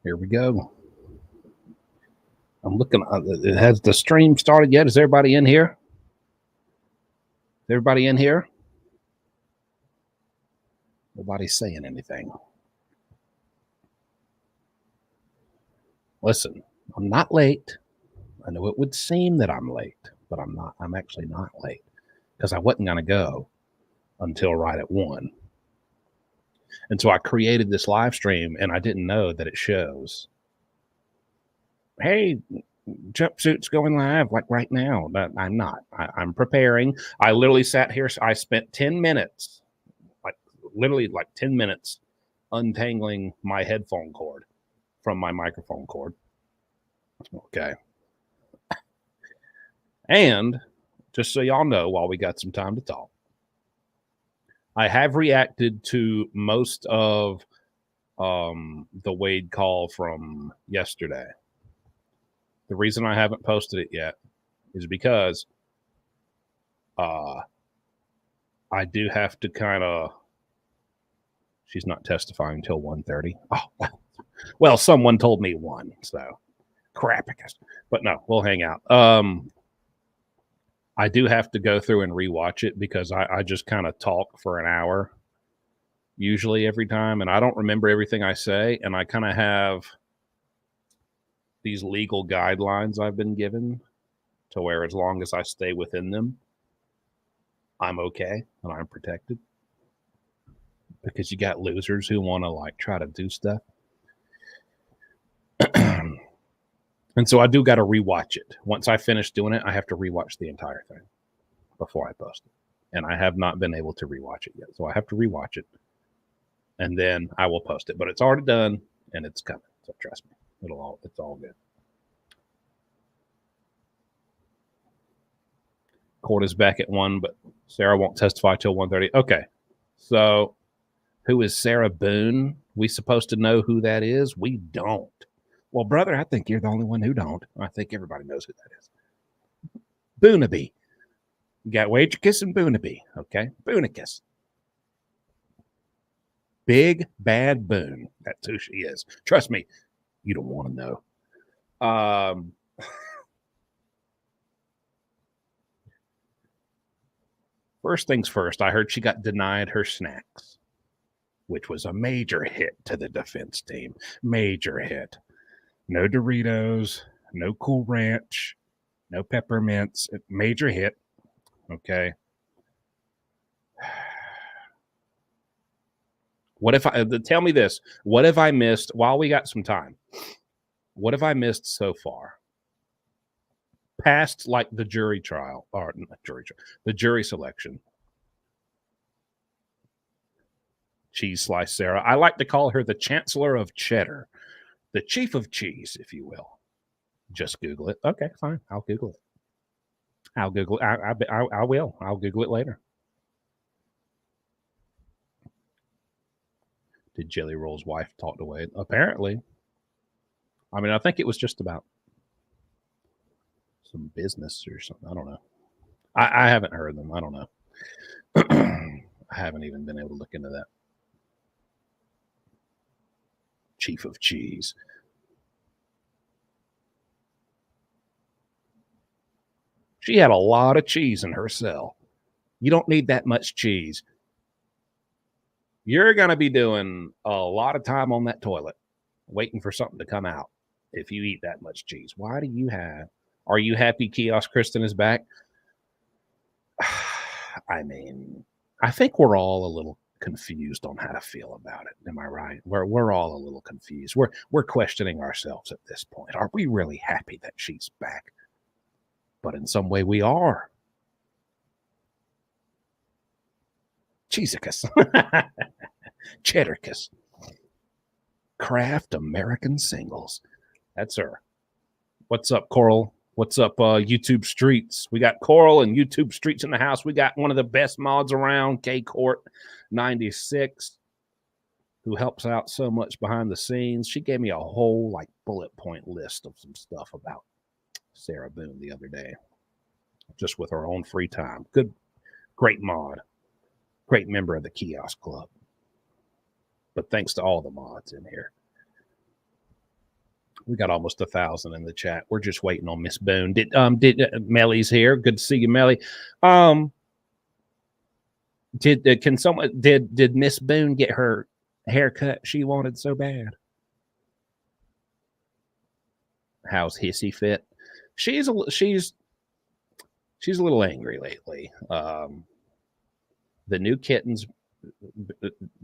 Here we go. I'm looking. Has the stream started yet? Is everybody in here? Everybody in here? Nobody's saying anything. Listen, I'm not late. I know it would seem that I'm late, but I'm not. I'm actually not late because I wasn't going to go until right at 1. And so I created this live stream, and I didn't know that it shows, hey, jumpsuit's going live like right now. But I'm not. I'm preparing. I literally sat here. I spent 10 minutes, literally 10 minutes untangling my headphone cord from my microphone cord. Okay. And just so y'all know, while we got some time to talk, I have reacted to most of the Wade call from yesterday. The reason I haven't posted it yet is because I do have to kind of. She's not testifying till 1:30. Oh, well, someone told me 1, so crap. But no, we'll hang out. I do have to go through and rewatch it because I just kind of talk for an hour usually every time, and I don't remember everything I say, and I kind of have these legal guidelines I've been given to where as long as I stay within them, I'm okay and I'm protected. Because you got losers who want to try to do stuff. And so I do got to rewatch it. Once I finish doing it, I have to rewatch the entire thing before I post it. And I have not been able to rewatch it yet. So I have to rewatch it. And then I will post it. But it's already done and it's coming. So trust me. It's all good. Court is back at 1, but Sarah won't testify till 1:30. Okay. So who is Sarah Boone? We supposed to know who that is? We don't. Well, brother, I think you're the only one who don't. I think everybody knows who that is. Boonabee. You got Waitress and Boonabee, okay? Boonicus. Big Bad Boone. That's who she is. Trust me, you don't want to know. First things first, I heard she got denied her snacks, which was a major hit to the defense team. Major hit. No Doritos, no Cool Ranch, no peppermints. Major hit. Okay. Tell me this. What have I missed while we got some time? What have I missed so far? Past the jury trial, or not jury trial, the jury selection. Cheese Slice Sarah. I like to call her the Chancellor of Cheddar. The chief of cheese, if you will. Just Google it. Okay, fine. I'll Google it. I'll Google it. I will. I'll Google it later. Did Jelly Roll's wife talk to Wade? Apparently. I mean, I think it was just about some business or something. I don't know. I haven't heard them. I don't know. I haven't even been able to look into that. Chief of cheese. She had a lot of cheese in her cell. You don't need that much cheese. You're going to be doing a lot of time on that toilet waiting for something to come out if you eat that much cheese. Why do you have? Are you happy Kiosk Kristen is back? I mean, I think we're all a little confused on how to feel about it. Am I right? We're all a little confused. We're questioning ourselves at this point. Are we really happy that she's back? But in some way we are. Cheesicus. Cheddarcus. Kraft American Singles. That's her. What's up, Coral? What's up, YouTube Streets? We got Coral and YouTube Streets in the house. We got one of the best mods around, K-Court 96, who helps out so much behind the scenes. She gave me a whole bullet point list of some stuff about Sarah Boone the other day, just with her own free time. Good, great mod. Great member of the Kiosk Club. But thanks to all the mods in here. We got almost 1,000 in the chat. We're just waiting on Miss Boone. Did Melly's here? Good to see you, Melly. Did Miss Boone get her haircut she wanted so bad? How's Hissy fit? She's a little angry lately. The new kittens,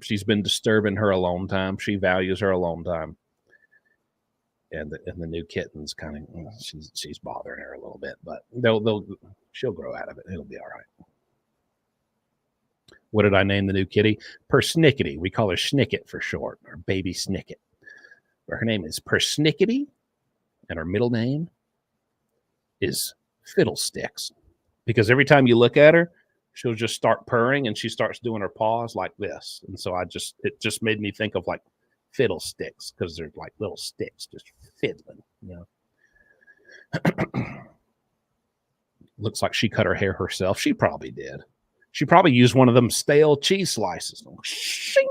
she's been disturbing her alone time. She values her alone time. And the new kittens kind of, she's bothering her a little bit, but she'll grow out of it. It'll be all right. What did I name the new kitty? Persnickety. We call her Snicket for short, or baby Snicket. Her name is Persnickety, and her middle name is Fiddlesticks. Because every time you look at her, she'll just start purring, and she starts doing her paws like this. And so it just made me think of like fiddlesticks, because they're like little sticks just fiddling, you know. Looks like she cut her hair herself. She probably did. She probably used one of them stale cheese slices. Shing.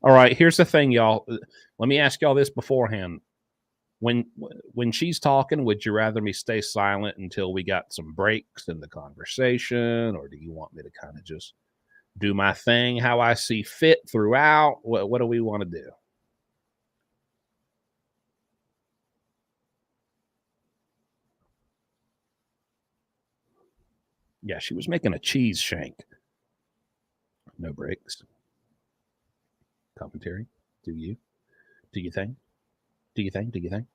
All right, here's the thing, y'all. Let me ask y'all this beforehand. When she's talking, would you rather me stay silent until we got some breaks in the conversation, or do you want me to kind of just do my thing how I see fit throughout? What do we want to do? Yeah, she was making a cheese shank. No breaks. Commentary. Do you think? Do you think?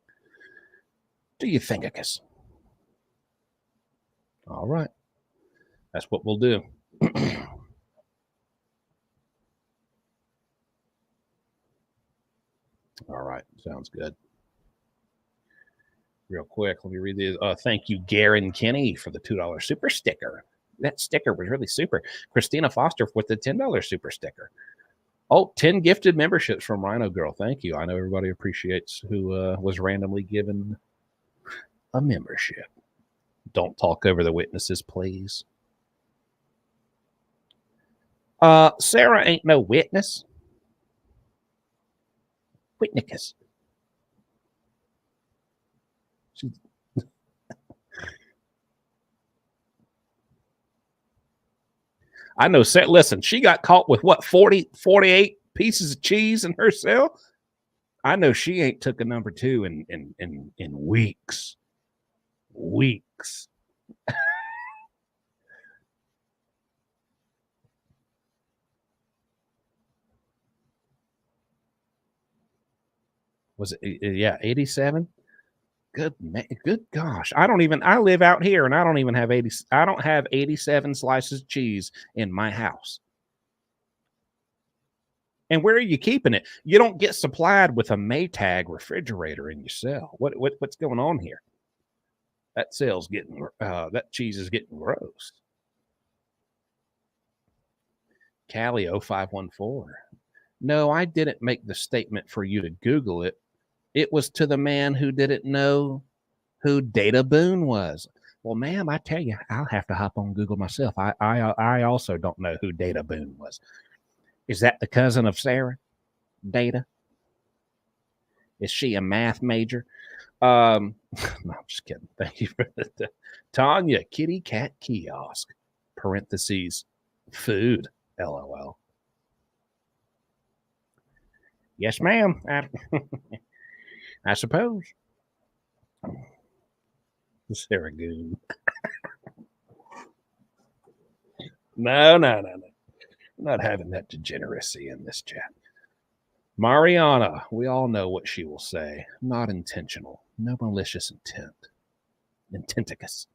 Do you think, I guess? All right. That's what we'll do. All right. Sounds good. Real quick, let me read these. Thank you, Garen Kenny, for the $2 super sticker. That sticker was really super. Christina Foster with the $10 super sticker. Oh, 10 gifted memberships from Rhino Girl. Thank you. I know everybody appreciates who was randomly given a membership. Don't talk over the witnesses, please. Sarah ain't no witness. Witness. I know. Listen, she got caught with what, 48 pieces of cheese in her cell? I know she ain't took a number 2 in weeks. Weeks. Was it? Yeah, 87. Good gosh. I live out here, and I don't have 87 slices of cheese in my house. And where are you keeping it? You don't get supplied with a Maytag refrigerator in your cell. What's going on here? That that cheese is getting gross. Callie 0514. No, I didn't make the statement for you to Google it. It was to the man who didn't know who Data Boone was. Well, ma'am, I tell you, I'll have to hop on Google myself. I also don't know who Data Boone was. Is that the cousin of Sarah? Data? Is she a math major? No, I'm just kidding. Thank you for that. Tanya, kitty cat kiosk, parentheses, food, LOL. Yes, ma'am. I suppose. Sarah Goon. No. I'm not having that degeneracy in this chat. Mariana, we all know what she will say. Not intentional. No malicious intent. Intenticus.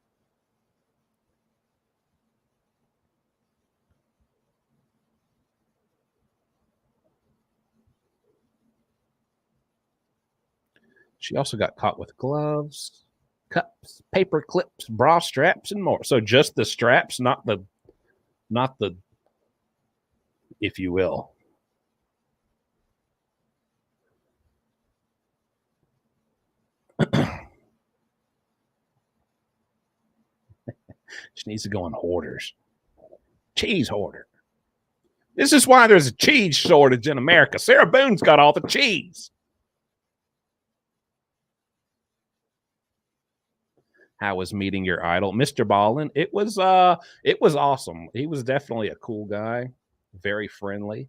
She also got caught with gloves, cups, paper clips, bra straps, and more. So just the straps, not the, if you will. She needs to go on Hoarders. Cheese Hoarder. This is why there's a cheese shortage in America. Sarah Boone's got all the cheese. How was meeting your idol, Mr. Ballin? It was awesome. He was definitely a cool guy, very friendly.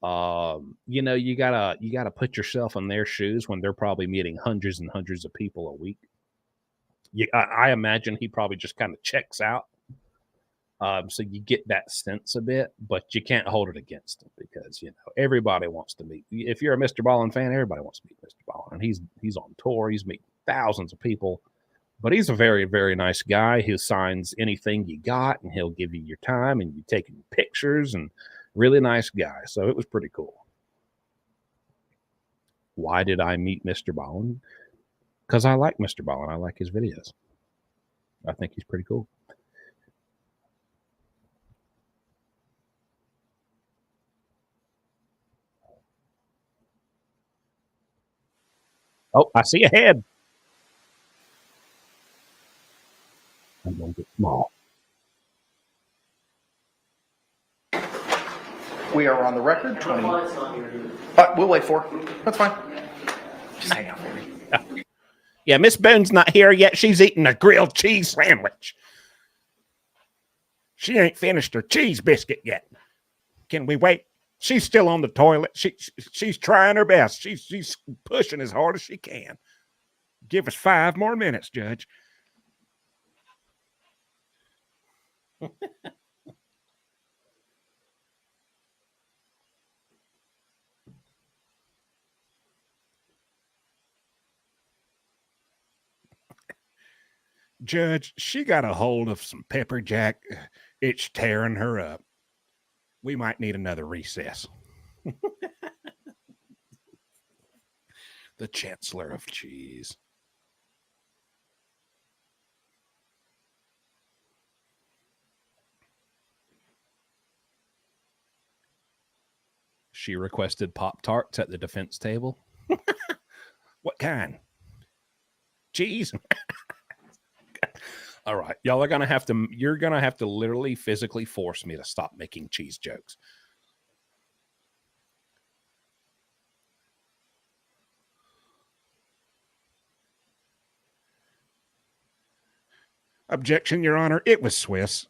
You know, you gotta put yourself in their shoes when they're probably meeting hundreds and hundreds of people a week. I imagine he probably just kind of checks out. So you get that sense a bit, but you can't hold it against him because, you know, everybody wants to meet. If you're a Mr. Ballin fan, everybody wants to meet Mr. Ballin. And he's on tour. He's meeting thousands of people, but he's a very, very nice guy who signs anything you got, and he'll give you your time, and you taking pictures, and really nice guy. So it was pretty cool. Why did I meet Mr. Ballin? Because I like Mr. Ballin. I like his videos. I think he's pretty cool. Oh, I see a head. I'm going to get small. We are on the record. 20. We'll wait for it. That's fine. Just hang out for me. Yeah, Miss Boone's not here yet. She's eating a grilled cheese sandwich. She ain't finished her cheese biscuit yet. Can we wait? She's still on the toilet. She's trying her best. She's pushing as hard as she can. Give us 5 more minutes, Judge. Judge, she got a hold of some pepper jack. It's tearing her up. We might need another recess. The Chancellor of Cheese. She requested Pop-Tarts at the defense table. What kind? Cheese? All right. Y'all are going to have to, you're going to have to literally physically force me to stop making cheese jokes. Objection, Your Honor. It was Swiss.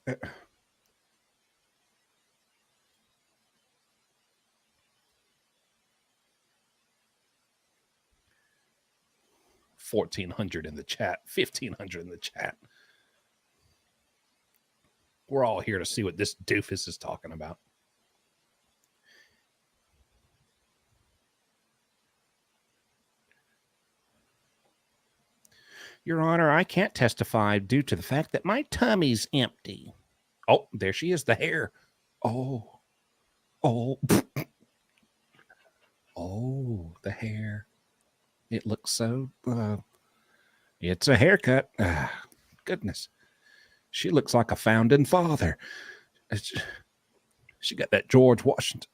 1,400 in the chat, 1,500 in the chat. We're all here to see what this doofus is talking about. Your Honor, I can't testify due to the fact that my tummy's empty. Oh, there she is, the hair. Oh, oh, oh, the hair. It looks so, it's a haircut. Goodness. She looks like a founding father. She got that George Washington.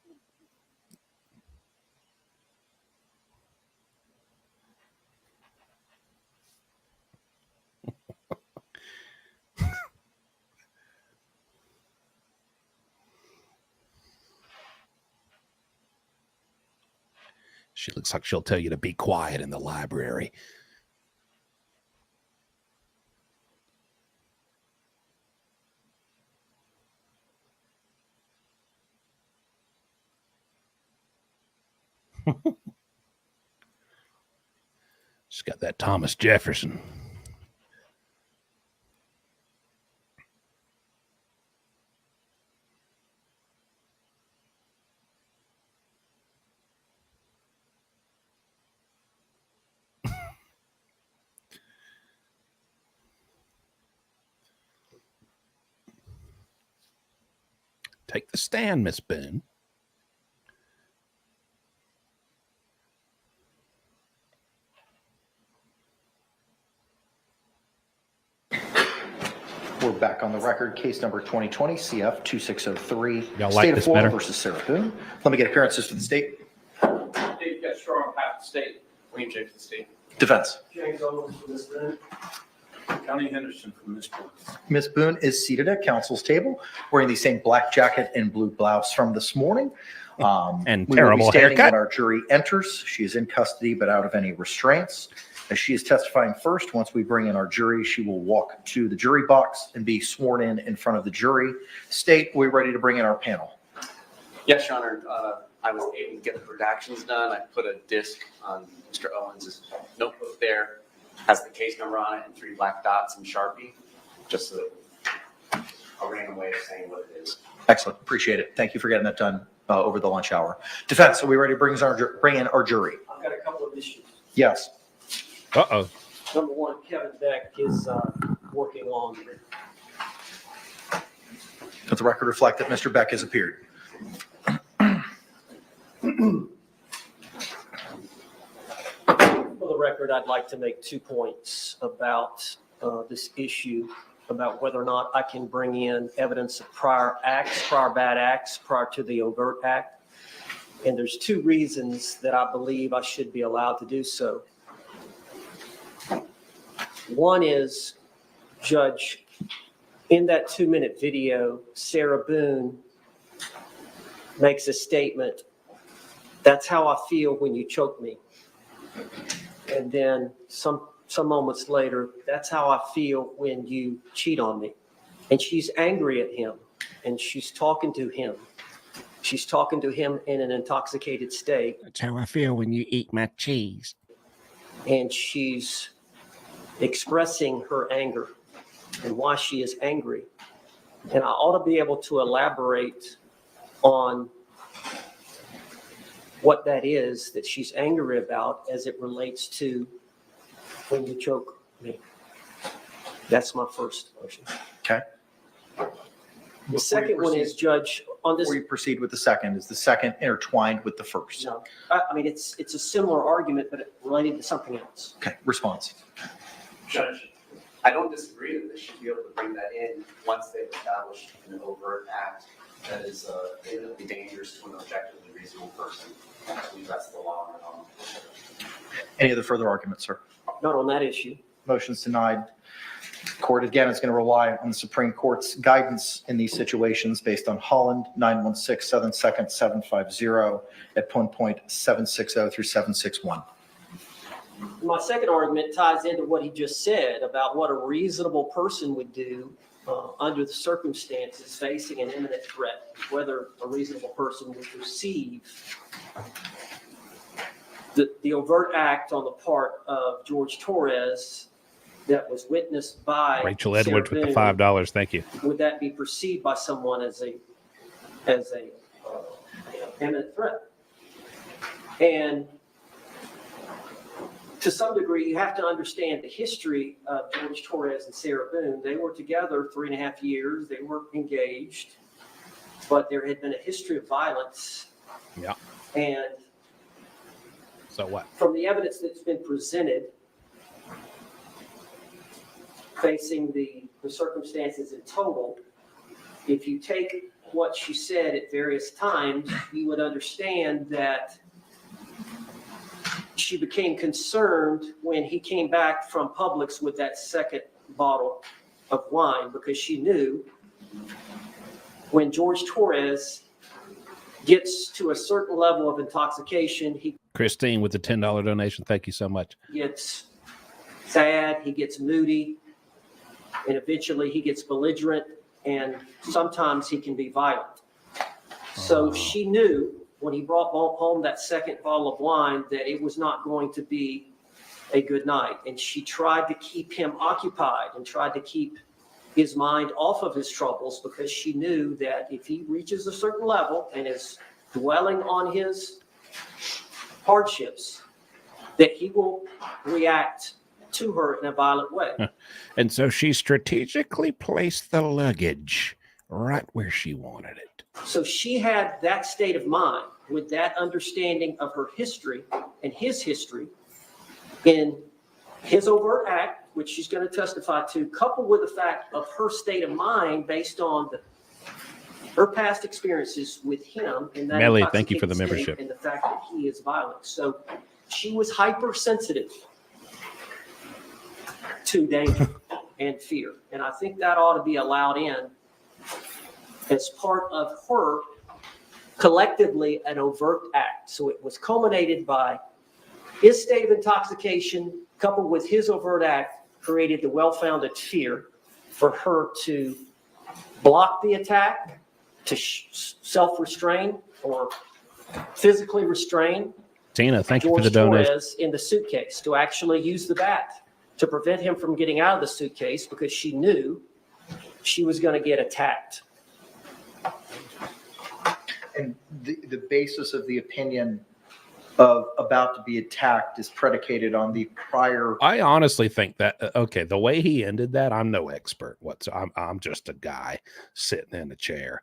She looks like she'll tell you to be quiet in the library. She's got that Thomas Jefferson. Take the stand, Miss Boone. We're back on the record. Case number 2020 CF 2603. Y'all State like of this Florida better? versus Sarah Boone. Let me get appearances for the state. Dave Castro on behalf of the state. William J. for the state. Defense. James Owens for this minute. County Henderson from Ms. Boone. Ms. Boone is seated at council's table, wearing the same black jacket and blue blouse from this morning. And We will be terrible standing haircut. when our jury enters. She is in custody, but out of any restraints. As she is testifying first, once we bring in our jury, she will walk to the jury box and be sworn in front of the jury. State, we're ready to bring in our panel. Yes, Your Honor. I was able to get the redactions done. I put a disc on Mr. Owens' notebook there. Has the case number on it and 3 black dots in Sharpie, just so that a random way of saying what it is. Excellent. Appreciate it. Thank you for getting that done over the lunch hour. Defense, are we ready to bring in our jury? I've got a couple of issues. Yes. Uh-oh. Number one, Kevin Beck is working on. Let the record reflect that Mr. Beck has appeared. For the record, I'd like to make 2 points about this issue, about whether or not I can bring in evidence of prior bad acts prior to the overt act. And there's 2 reasons that I believe I should be allowed to do so. One is, Judge, in that 2-minute video, Sarah Boone makes a statement, "That's how I feel when you choke me." And then some moments later, "That's how I feel when you cheat on me." And she's angry at him, and she's talking to him. She's talking to him in an intoxicated state. That's how I feel when you eat my cheese. And she's expressing her anger and why she is angry. And I ought to be able to elaborate on what that is that she's angry about as it relates to when you choke me. That's my first motion. Okay. The second one is, Judge, on this. Before you proceed with the second, is the second intertwined with the first? No, I mean, it's a similar argument, but related to something else. Okay, response. Judge, I don't disagree that they should be able to bring that in once they've established an overt act that is imminently dangerous to an objectively reasonable person. I believe that's the law. Any other further arguments, sir? Not on that issue. Motion's denied. Court, again, is going to rely on the Supreme Court's guidance in these situations based on Holland 916-7-2-750 at point 760 through 761. My second argument ties into what he just said about what a reasonable person would do under the circumstances facing an imminent threat, whether a reasonable person would perceive the overt act on the part of George Torres that was witnessed by Rachel Sarah Edwards with the Boone. $5. Thank you. Would that be perceived by someone as a imminent threat? And to some degree, you have to understand the history of George Torres and Sarah Boone. They were together 3.5 years. They were engaged, but there had been a history of violence. Yeah. And So what? from the evidence that's been presented, facing the circumstances in total, if you take what she said at various times, you would understand that she became concerned when he came back from Publix with that second bottle of wine, because she knew when George Torres gets to a certain level of intoxication, he Christine with the $10 donation. Thank you so much. gets sad, he gets moody, and eventually he gets belligerent, and sometimes he can be violent. So she knew when he brought home that second bottle of wine that it was not going to be a good night. And she tried to keep him occupied and tried to keep his mind off of his troubles, because she knew that if he reaches a certain level and is dwelling on his hardships, that he will react to her in a violent way. And so she strategically placed the luggage right where she wanted it. So she had that state of mind with that understanding of her history and his history in his overt act, which she's going to testify to, coupled with the fact of her state of mind based on her past experiences with him. And that Melly, thank you for the intoxicated membership. state and the fact that he is violent. So she was hypersensitive to danger. and fear. And I think that ought to be allowed in as part of her collectively an overt act. So it was culminated by his state of intoxication coupled with his overt act created the well-founded fear for her to block the attack, to self-restrain or physically restrain Tina, thank you for George the donation. Torres in the suitcase, to actually use the bat to prevent him from getting out of the suitcase because she knew she was going to get attacked. And the basis of the opinion of about to be attacked is predicated on the prior. I honestly think that okay, the way he ended that, I'm no expert. I'm just a guy sitting in a chair.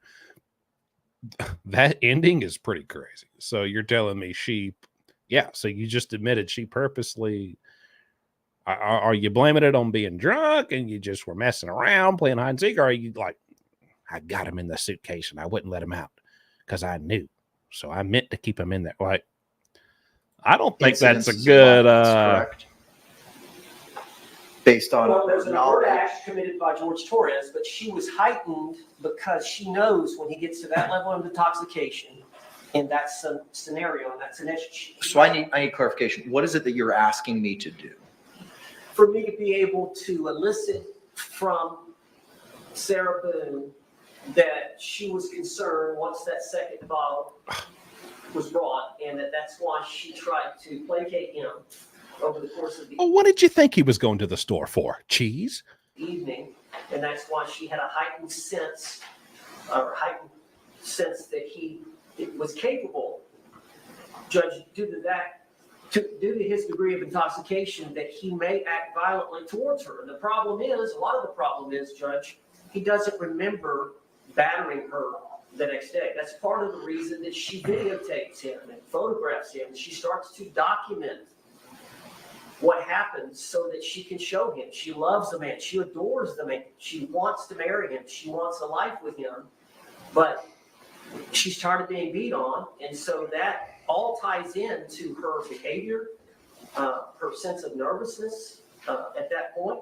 That ending is pretty crazy. So you're telling me so you just admitted she purposely. Are you blaming it on being drunk and you just were messing around playing hide and seek? Or are you like, I got him in the suitcase and I wouldn't let him out because I knew. So I meant to keep him in there. Like, I don't think that's a good. Correct. Based on Well, there's an knowledge. overt act committed by George Torres, but she was heightened because she knows when he gets to that level of intoxication in that scenario, and that's an issue. So I need clarification. What is it that you're asking me to do? For me to be able to elicit from Sarah Boone that she was concerned once that second bottle was brought, and that's why she tried to placate him over the course of the Well, what did you think he was going to the store for? Cheese? evening, and that's why she had a heightened sense that he was capable, Judge, due to his degree of intoxication, that he may act violently towards her. And a lot of the problem is, Judge, he doesn't remember battering her the next day. That's part of the reason that she videotapes him and photographs him. She starts to document what happened so that she can show him. She loves the man. She adores the man. She wants to marry him. She wants a life with him. But she's tired of being beat on. And so that all ties into her behavior, her sense of nervousness at that point.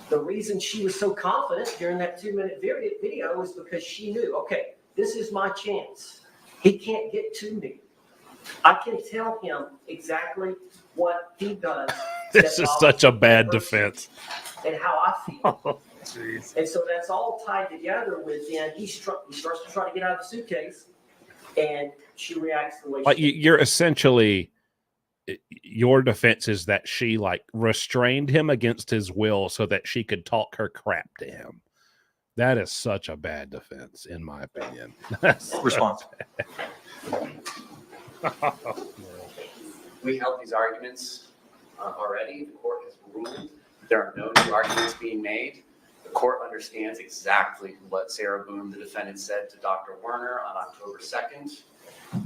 The reason she was so confident during that 2-minute video is because she knew, okay, this is my chance. He can't get to me. I can tell him exactly what he does. This is such a bad defense. And how I feel. Oh, jeez. And so that's all tied together with then he starts to try to get out of the suitcase, and she reacts the way Like she you're essentially, your defense is that she like restrained him against his will so that she could talk her crap to him. That is such a bad defense, in my opinion. Response. We held these arguments already. The court has ruled there are no new arguments being made. The court understands exactly what Sarah Boone, the defendant, said to Dr. Werner on October 2nd.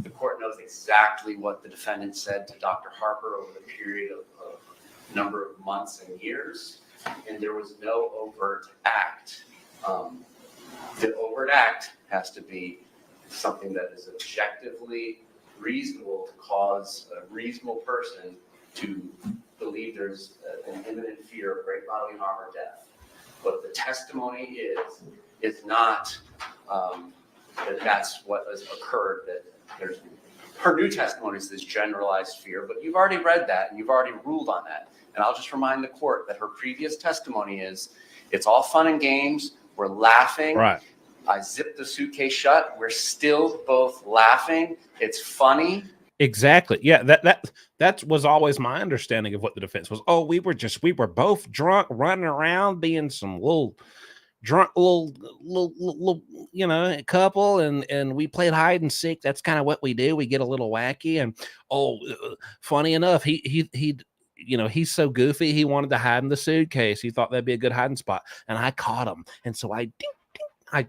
The court knows exactly what the defendant said to Dr. Harper over the period of a number of months and years, and there was no overt act. The overt act has to be something that is objectively reasonable to cause a reasonable person to believe there's an imminent fear of great bodily harm or death. What the testimony is not that that's what has occurred, that there's her new testimony is this generalized fear, but you've already read that and you've already ruled on that. And I'll just remind the court that her previous testimony is it's all fun and games. We're laughing. Right. I zipped the suitcase shut. We're still both laughing. It's funny. Exactly. Yeah, that was always my understanding of what the defense was. Oh, we were both drunk, running around, being some little drunk, little couple, and we played hide and seek. That's kind of what we do. We get a little wacky, and funny enough, he's so goofy. He wanted to hide in the suitcase. He thought that'd be a good hiding spot, and I caught him, and so I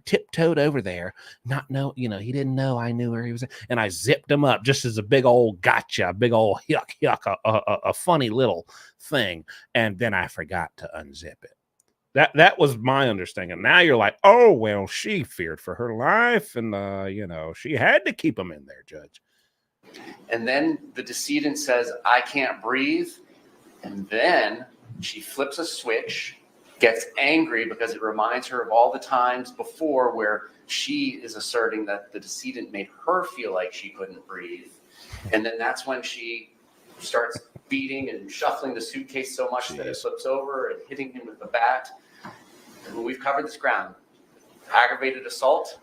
tiptoed over there, he didn't know I knew where he was, and I zipped him up just as a big old gotcha, a big old yuck, a funny little thing, and then I forgot to unzip it. That was my understanding. And now you're like, oh well, she feared for her life, and she had to keep him in there, Judge. And then the decedent says, I can't breathe, and then she flips a switch gets angry because it reminds her of all the times before where she is asserting that the decedent made her feel like she couldn't breathe. And then that's when she starts beating and shuffling the suitcase so much that it flips over and hitting him with the bat. And we've covered this ground. Aggravated assault,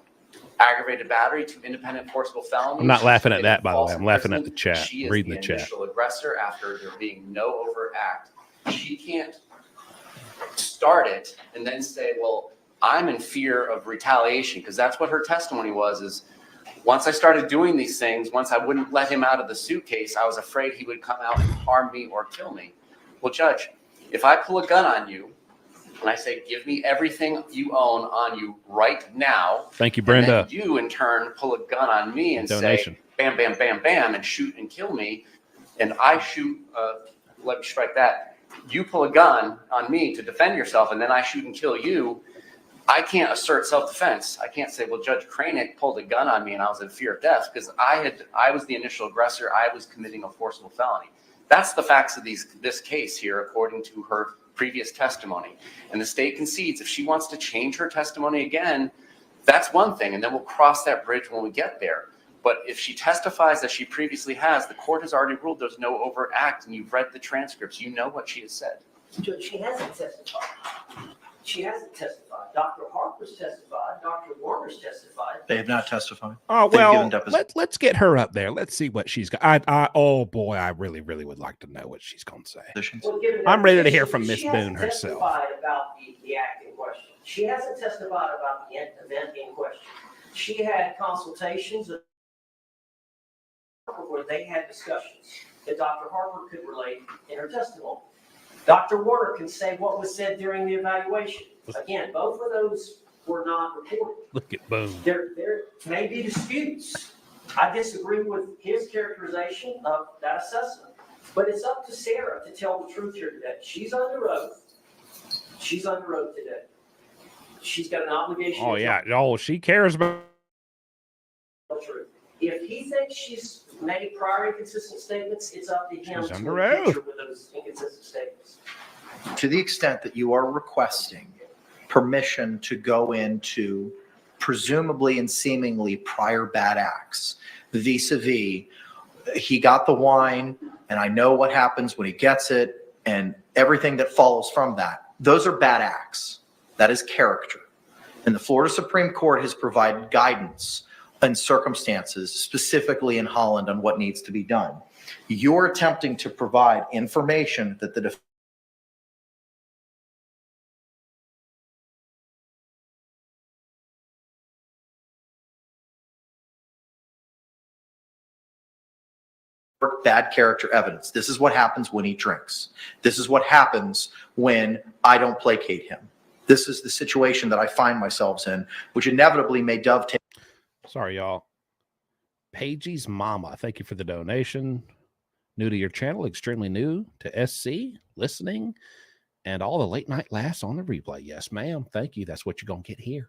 aggravated battery, 2 independent forcible felonies. I'm not laughing at that, by the false way. I'm laughing at the imprisonment. chat, She is reading the the chat. initial aggressor after there being no overt act. She can't start it and then say, well, I'm in fear of retaliation, because that's what her testimony was, is once I started doing these things, once I wouldn't let him out of the suitcase, I was afraid he would come out and harm me or kill me. Well, Judge, if I pull a gun on you and I say, give me everything you own on you right now. Thank you, Brenda. And then you, in turn, pull a gun on me and Donation. say, bam, bam, bam, bam, and shoot and kill me. And I shoot, let me strike that. You pull a gun on me to defend yourself, and then I shoot and kill you. I can't assert self-defense. I can't say, well, Judge Kranick pulled a gun on me and I was in fear of death, because I was the initial aggressor. I was committing a forcible felony. That's the facts of this case here, according to her previous testimony. And the state concedes if she wants to change her testimony again, that's one thing, and then we'll cross that bridge when we get there. But if she testifies as she previously has, the court has already ruled there's no overt act, and you've read the transcripts. You know what she has said. Judge, she hasn't testified. She hasn't testified. Dr. Harper's testified. Dr. Warner's testified. They have not testified. Oh, They've well, given depositions. let's get her up there. Let's see what she's got. Oh, boy, I really, really would like to know what she's going to say. Well, given I'm ready to that hear from Miss she Boone hasn't herself. testified about the act in question. She hasn't testified about the event in question. She had consultations where they had discussions that Dr. Harper could relate in her testimony. Dr. Warner can say what was said during the evaluation. Again, both of those were not reported. Look at Boone. There may be disputes. I disagree with his characterization of that assessment, but it's up to Sarah to tell the truth here today. She's under oath. She's under oath today. She's got an obligation. Oh, to yeah. Oh, she cares about. tell the truth. If he thinks she's made prior inconsistent statements, it's up to him She's to under impeach her oath. with those inconsistent statements. To the extent that you are requesting permission to go into presumably and seemingly prior bad acts, vis-a-vis, he got the wine and I know what happens when he gets it and everything that follows from that, those are bad acts. That is character. And the Florida Supreme Court has provided guidance and circumstances, specifically in Holland, on what needs to be done. You're attempting to provide information that the bad character evidence. This is what happens when he drinks. This is what happens when I don't placate him. This is the situation that I find myself in, which inevitably may dovetail. Sorry, y'all. Pagey's mama, thank you for the donation. New to your channel, extremely new to SC, listening, and all the late night laughs on the replay. Yes, ma'am. Thank you. That's what you're going to get here.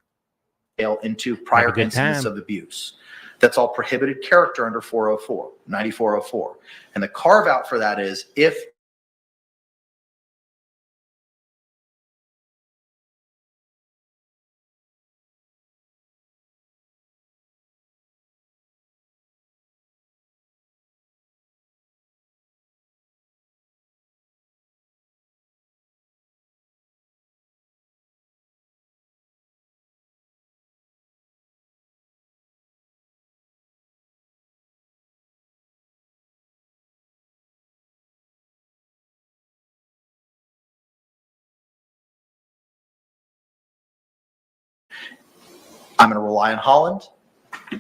Into prior good incidents time. of abuse. That's all prohibited character under 404, 9404. And the carve out for that is if I'm going to rely on Holland.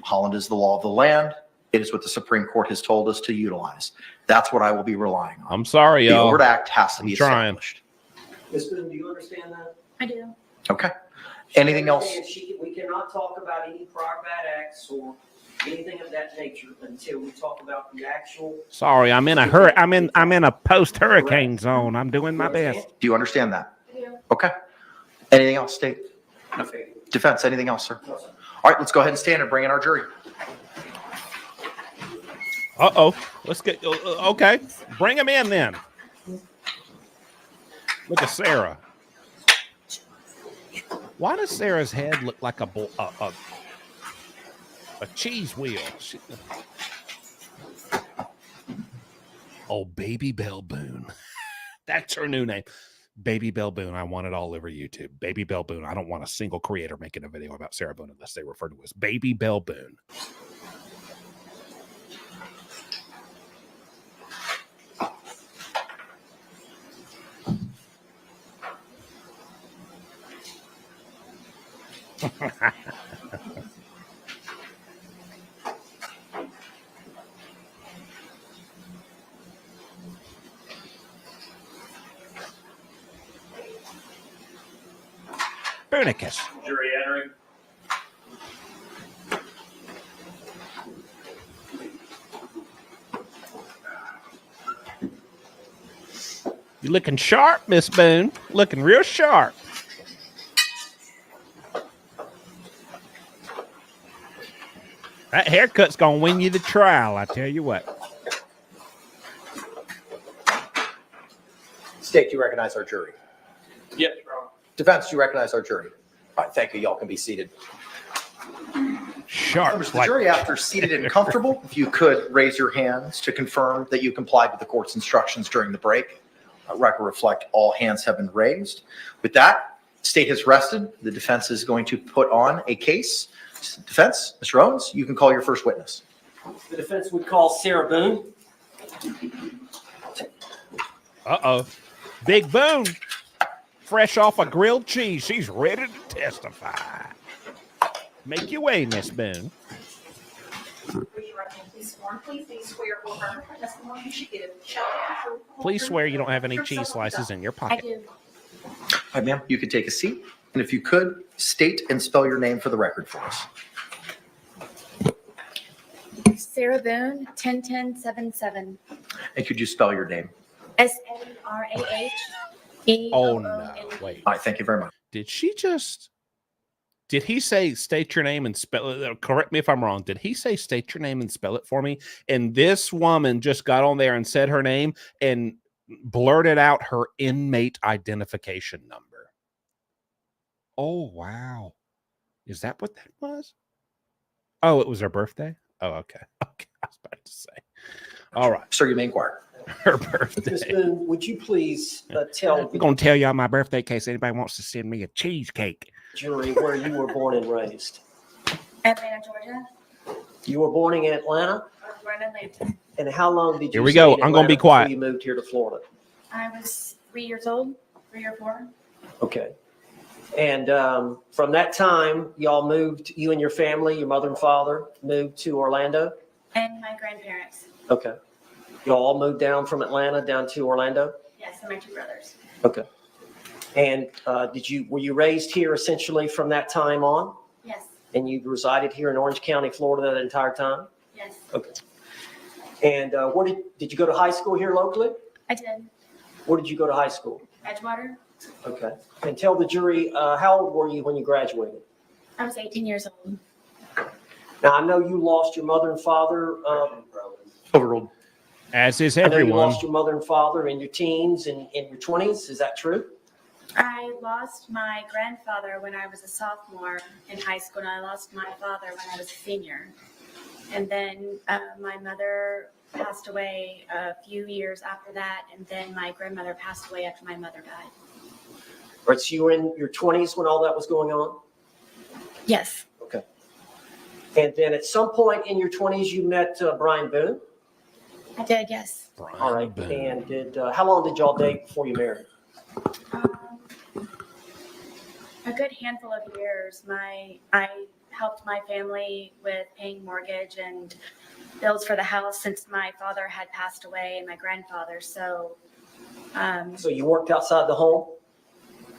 Holland is the law of the land. It is what the Supreme Court has told us to utilize. That's what I will be relying on. I'm sorry, The y'all. overt act has to be I'm trying. established. Ms. Boone, do you understand that? I do. Okay. Anything else? We cannot talk about any prior bad acts or anything of that nature until we talk about the actual. Sorry, I'm in a hurry. I'm in a post-hurricane zone. I'm doing my best. Do you understand that? I do. Okay. Anything else, State? Okay. Defense, anything else, sir? No, sir. All right, let's go ahead and stand and bring in our jury. Uh-oh. Let's get, okay. Bring him in then. Look at Sarah. Why does Sarah's head look like a cheese wheel? Oh, Baby Bell Boone. That's her new name. Baby Bell Boone. I want it all over YouTube. Baby Bell Boone. I don't want a single creator making a video about Sarah Boone unless they refer to it as Baby Bell Boone. Boonicus. Jury entering. You looking sharp, Miss Boone. Looking real sharp. That haircut's gonna win you the trial, I tell you what. State, do you recognize our jury? Yes, Your Honor. Defense, do you recognize our jury? All right, thank you. Y'all can be seated. Sharp. Members of the jury, after seated and comfortable, if you could raise your hands to confirm that you complied with the court's instructions during the break. Record reflect all hands have been raised. With that, state has rested. The defense is going to put on a case. Defense, Mr. Owens, you can call your first witness. The defense would call Sarah Boone. Uh-oh. Big Boone. Fresh off a grilled cheese. She's ready to testify. Make your way, Miss Boone. Please swear you don't have any cheese slices in your I pocket. do. All right, ma'am, you could take a seat. And if you could, state and spell your name for the record for us. Sarah Boone, 101077. And could you spell your name? SARAHE. Oh, no. Wait. All right, thank you very much. Did he say state your name and spell it? Correct me if I'm wrong. Did he say state your name and spell it for me? And this woman just got on there and said her name and blurted out her inmate identification number. Oh, wow. Is that what that was? Oh, it was her birthday? Oh, okay. Okay, I was about to say. All right. Sir, you may inquire. Her Ms. birthday. Boone, would you please tell I'm the going to tell y'all my birthday in case anybody wants to send me a cheesecake. jury where you were born and raised? Atlanta, Georgia. You were born in Atlanta? I was born in Atlanta. And how long did you Here we stay go. in I'm gonna be Atlanta before quiet. You moved here to Florida. I was 3 years old, 3 or 4. Okay. And from that time, y'all moved, you and your family, your mother and father, moved to Orlando? And my grandparents. Okay. You all moved down from Atlanta down to Orlando? Yes, and my 2 brothers. Okay. And were you raised here essentially from that time on? Yes, And you resided here in Orange County, Florida that entire time? yes, Okay. And did you go to high school here locally? I did. Where did you go to high school? Edgewater. Okay. And tell the jury, how old were you when you graduated? I was 18 years old. Now, I know you lost your mother and father. Overruled. As is I know you everyone. lost your mother and father in your teens and in your 20s. Is that true? I lost my grandfather when I was a sophomore in high school, and I lost my father when I was a senior. And then my mother passed away a few years after that, and then my grandmother passed away after my mother died. All right, so you were in your 20s when all that was going on? Yes, Okay. And then at some point in your 20s, you met Brian Boone? I did, yes. All right. And how long did y'all date before you married? A good handful of years. I helped my family with paying mortgage and bills for the house since my father had passed away and my grandfather. So So you worked outside the home?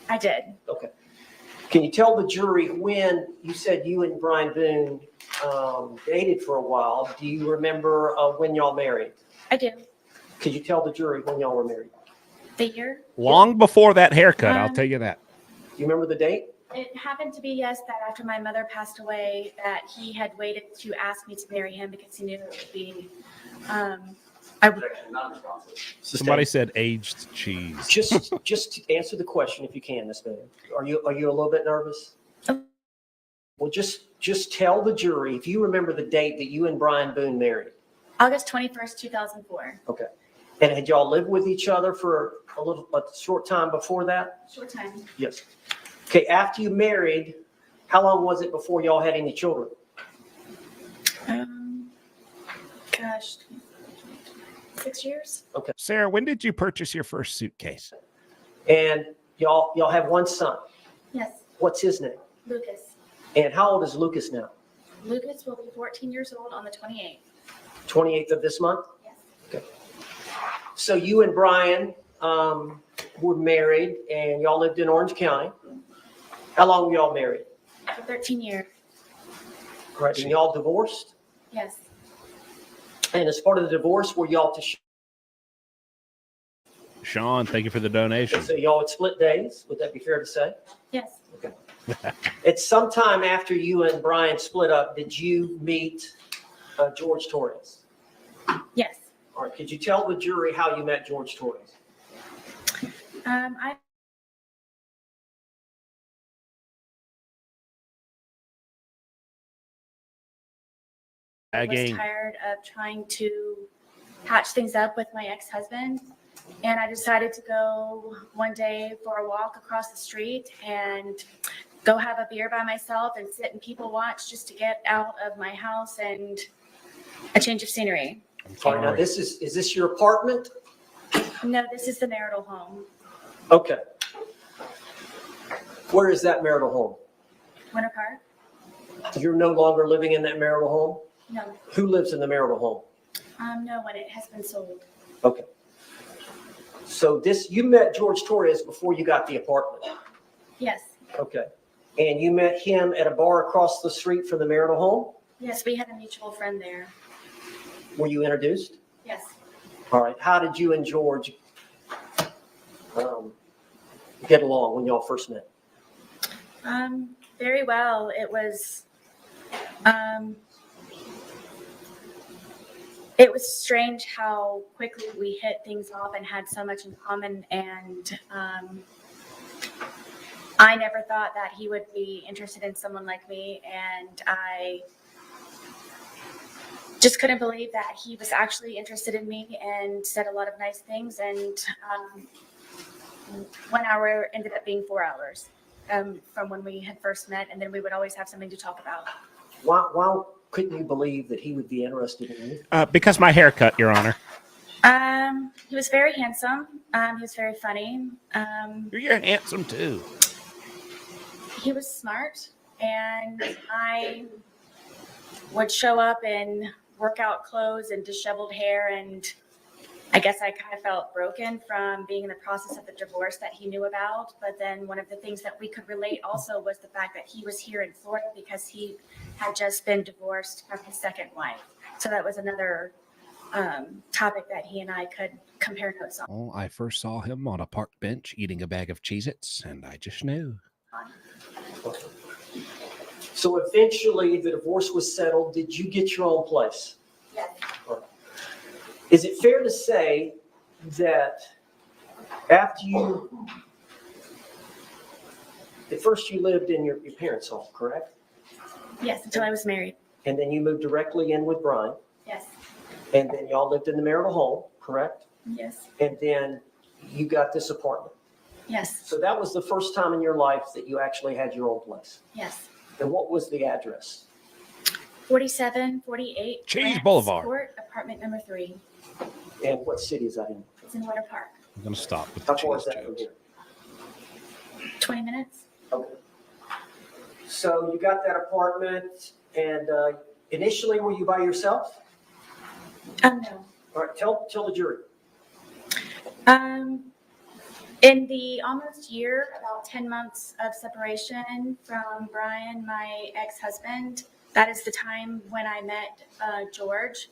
I did. Okay. Can you tell the jury when you said you and Brian Boone dated for a while? Do you remember when y'all married? I do. Could you tell the jury when y'all were married? The year? Long before that haircut, I'll tell you that. Do you remember the date? It happened to be, yes, that after my mother passed away, that he had waited to ask me to marry him because he knew it would be I Objection, non-responsive. Somebody said aged cheese. just answer the question if you can, Miss Boone. Are you a little bit nervous? Well, just tell the jury if you remember the date that you and Brian Boone married. August 21st, 2004. Okay. And had y'all lived with each other for a short time before that? Short time. Yes. Okay. After you married, how long was it before y'all had any children? Gosh, 6 years. Okay. Sarah, when did you purchase your first suitcase? And y'all have one son. Yes, What's his name? Lucas. And how old is Lucas now? Lucas will be 14 years old on the 28th. 28th of this month? Yes. So you and Brian were married and y'all lived in Orange County. How long were y'all married? For 13 years. Correct. And y'all divorced? Yes. And as part of the divorce, were y'all to Sean, thank you for the donation. so y'all would split days? Would that be fair to say? Yes. At some time after you and Brian split up, did you meet George Torres? Yes. All right. Could you tell the jury how you met George Torres? I was Again. tired of trying to patch things up with my ex-husband. And I decided to go one day for a walk across the street and go have a beer by myself and sit and people watch just to get out of my house and a change of scenery. All right. Now is this your apartment? No, this is the marital home. Okay. Where is that marital home? Winter Park? You're no longer living in that marital home? No. Who lives in the marital home? No one. It has been sold. Okay. So you met George Torres before you got the apartment. Yes. Okay. And you met him at a bar across the street from the marital home? Yes, we had a mutual friend there. Were you introduced? Yes. All right. How did you and George get along when y'all first met? Very well. It was strange how quickly we hit things off and had so much in common. And I never thought that he would be interested in someone like me. And I just couldn't believe that he was actually interested in me and said a lot of nice things. And 1 hour ended up being 4 hours from when we had first met. And then we would always have something to talk about. Why couldn't you believe that he would be interested in you? Because my haircut, Your Honor. He was very handsome. He was very funny. You're handsome too. He was smart, and I would show up in workout clothes and disheveled hair, and I guess I kind of felt broken from being in the process of the divorce that he knew about. But then one of the things that we could relate also was the fact that he was here in Florida because he had just been divorced from his second wife. So that was another topic that he and I could compare notes on. Well, I first saw him on a park bench eating a bag of Cheez-Its, and I just knew. So eventually the divorce was settled. Did you get your own place? Yes. Is it fair to say that after at first you lived in your parents' home, correct? Yes, until I was married. And then you moved directly in with Brian, Yes. and then y'all lived in the marital home, correct? Yes. And then you got this apartment. Yes. So that was the first time in your life that you actually had your own place. Yes. And what was the address? 4748 Cheese Grants Boulevard. Court, apartment number 3. And what city is that in? It's in Winter Park. I'm going to stop with the How far is cheese that from jokes. here? 20 minutes. Okay. So you got that apartment, and initially were you by yourself? No. All right, tell the jury. In the almost year, about 10 months of separation from Brian, my ex-husband, that is the time when I met George.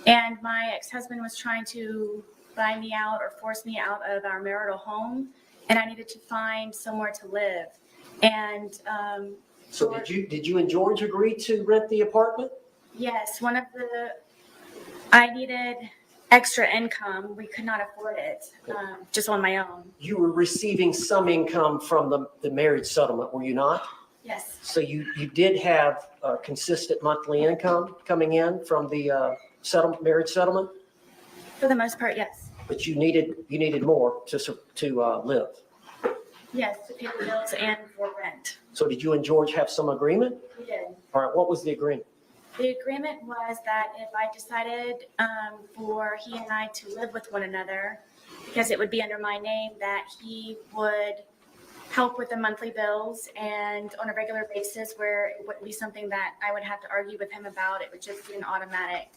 And my ex-husband was trying to buy me out or force me out of our marital home, and I needed to find somewhere to live. And So did you and George agree to rent the apartment? yes, I needed extra income. We could not afford it, just on my own. You were receiving some income from the marriage settlement, were you not? Yes, So you did have consistent monthly income coming in from the marriage settlement, for the most part, yes. but you needed more to live. Yes, to pay the bills and for rent. So did you and George have some agreement? We did. All right, what was the agreement? The agreement was that if I decided for he and I to live with one another, because it would be under my name, that he would help with the monthly bills and on a regular basis, where it wouldn't be something that I would have to argue with him about. It would just be an automatic.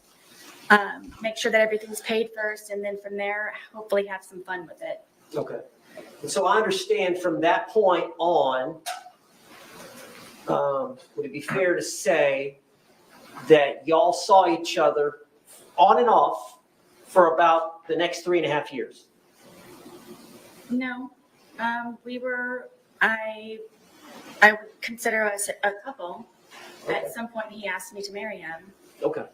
Make sure that everything's paid first, and then from there, hopefully have some fun with it. Okay. And so I understand from that point on, would it be fair to say that y'all saw each other on and off for about the next 3.5 years? No, I would consider us a couple. Okay. At some point, he asked me to marry him. Okay.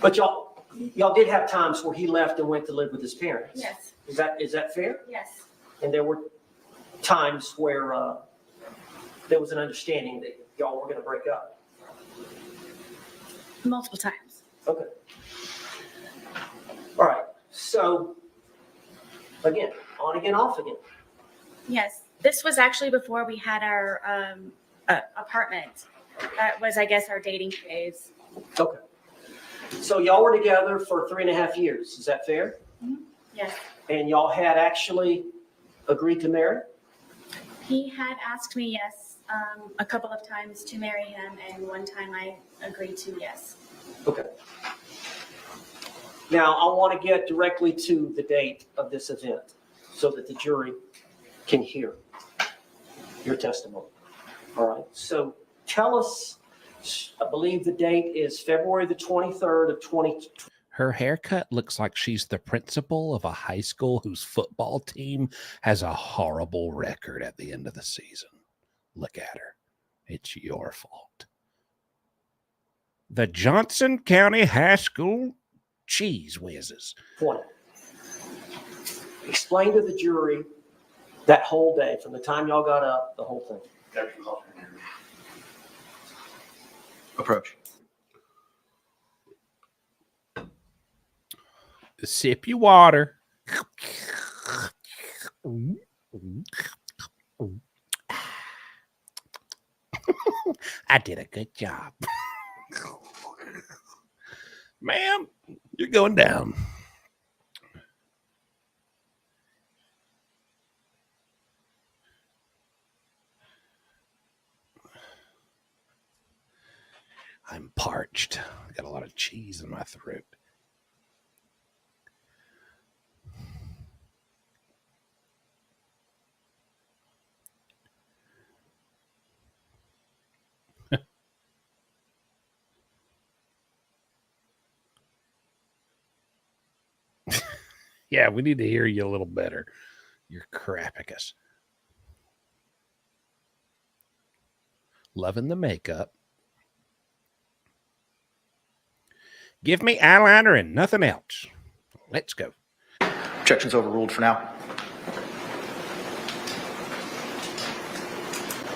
But y'all did have times where he left and went to live with his parents. Yes, Is that fair? yes, And there were times where there was an understanding that y'all were going to break up. multiple times. Okay. All right. So again, on again, off again. Yes, this was actually before we had our apartment. That was, I guess, our dating phase. Okay. So y'all were together for 3.5 years. Is that fair? Yes, And y'all had actually agreed to marry? he had asked me yes a couple of times to marry him, and one time I agreed to yes. Okay. Now, I want to get directly to the date of this event so that the jury can hear your testimony. All right. So tell us, I believe the date is February the 23rd of 2020. Her haircut looks like she's the principal of a high school whose football team has a horrible record at the end of the season. Look at her. It's your fault. The Johnson County High School Cheese Whizzes. Explain to the jury that whole day, from the time y'all got up, the whole thing. Approach. Sip your water. I did a good job. Ma'am, you're going down. I'm parched. I got a lot of cheese in my throat. Yeah, we need to hear you a little better. You're crappicus. Loving the makeup. Give me eyeliner and nothing else. Let's go. Objection's overruled for now.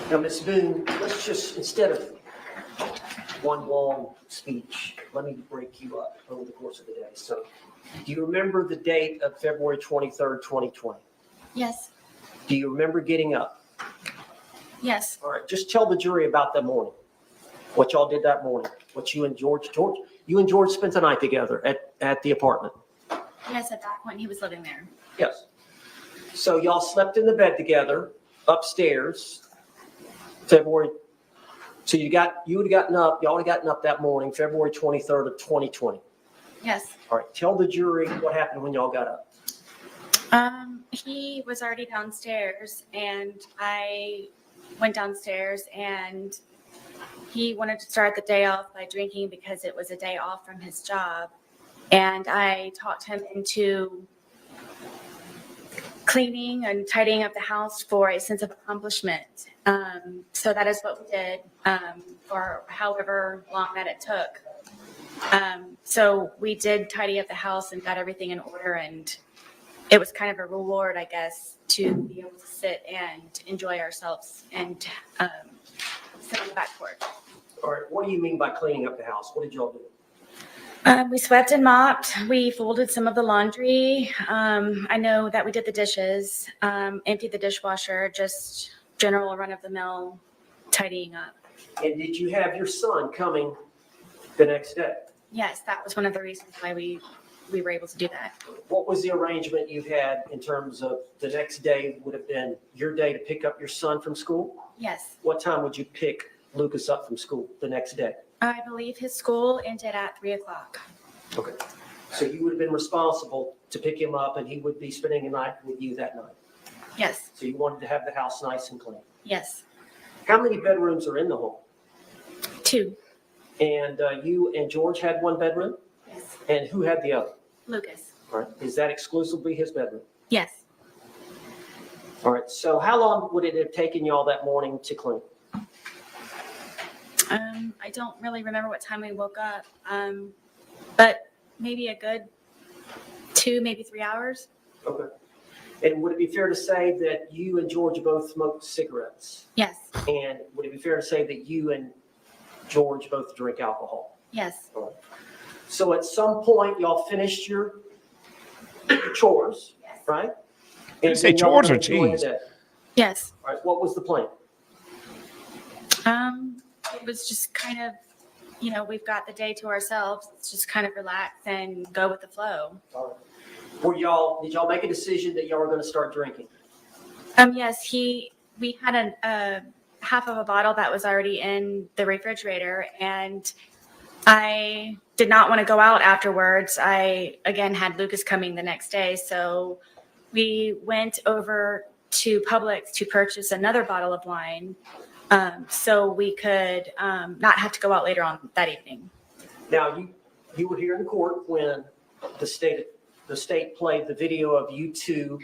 Now, Ms. Boone, let's just, instead of one long speech, let me break you up over the course of the day. So, do you remember the date of February 23rd, 2020? Yes, Do you remember getting up? yes. All right, just tell the jury about that morning. What y'all did that morning. What you and George spent the night together at the apartment. Yes, at that point, he was living there. Yes. So y'all slept in the bed together upstairs. February. So y'all would have gotten up that morning, February 23rd of 2020. Yes. All right. Tell the jury what happened when y'all got up. He was already downstairs, and I went downstairs, and he wanted to start the day off by drinking because it was a day off from his job. And I talked him into cleaning and tidying up the house for a sense of accomplishment. So that is what we did for however long that it took. So we did tidy up the house and got everything in order, and it was kind of a reward, I guess, to be able to sit and enjoy ourselves and sit on the back porch. All right, what do you mean by cleaning up the house? What did y'all do? We swept and mopped. We folded some of the laundry. I know that we did the dishes, emptied the dishwasher, just general run-of-the-mill tidying up. And did you have your son coming the next day? Yes, that was one of the reasons why we were able to do that. What was the arrangement you had in terms of the next day would have been your day to pick up your son from school? Yes, What time would you pick Lucas up from school the next day? I believe his school ended at 3:00. Okay. So you would have been responsible to pick him up and he would be spending a night with you that night. Yes, So you wanted to have the house nice and clean. yes, How many bedrooms are in the home? 2. And you and George had one bedroom? Yes, And who had the other? Lucas. All right. Is that exclusively his bedroom? Yes. All right. So how long would it have taken y'all that morning to clean? I don't really remember what time we woke up, but maybe a good 2, maybe 3 hours. Okay. And would it be fair to say that you and George both smoked cigarettes? Yes, And would it be fair to say that you and George both drink alcohol? yes, So at some point, y'all finished your chores, yes. right? Did you say then y'all chores or went to enjoy the cheese? day. Yes. All right. What was the plan? It was just kind of, we've got the day to ourselves. Let's just kind of relax and go with the flow. All right. Did y'all make a decision that y'all were going to start drinking? Yes, we had a half of a bottle that was already in the refrigerator, and I did not want to go out afterwards. I, again, had Lucas coming the next day, so we went over to Publix to purchase another bottle of wine, so we could not have to go out later on that evening. Now, you were here in court when the state played the video of you two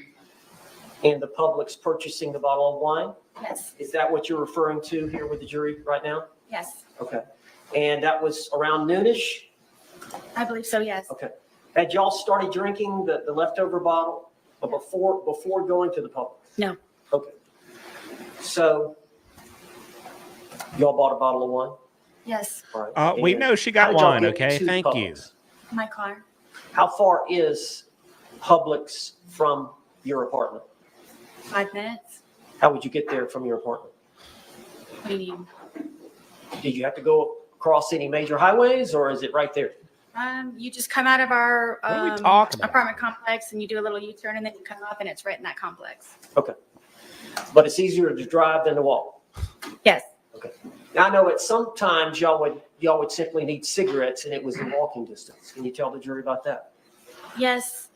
and the Publix purchasing the bottle of wine. Yes, Is that what you're referring to here with the jury right now? yes, Okay. And that was around noonish? I believe so, yes. Okay. Had y'all started drinking the leftover bottle before going to the Publix? No. Okay. So y'all bought a bottle of wine? Yes, All right. We And know she how got did y'all one, get okay? to Thank you. Publix? my car, How far is Publix from your apartment? 5 minutes. How would you get there from your apartment? What do you mean? Did you have to go across any major highways or is it right there? You just come out of our What are we talking about? apartment complex and you do a little U-turn and then you come up and it's right in that complex. But it's easier to drive than to walk. Yes, Now, I know at some times y'all would simply need cigarettes and it was in walking distance. Can you tell the jury about that? yes.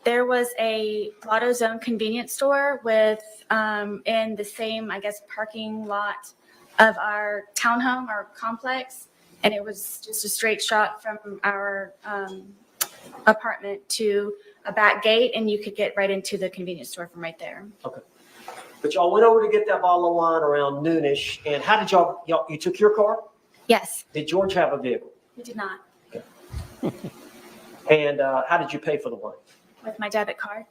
There was a AutoZone convenience store with, in the same, I guess, parking lot of our townhome or complex. And it was just a straight shot from our apartment to a back gate and you could get right into the convenience store from right there. But y'all went over to get that bottle of wine around noonish. And how did you took your car? Yes, Did George have a vehicle? we did not. And how did you pay for the wine? With my debit card?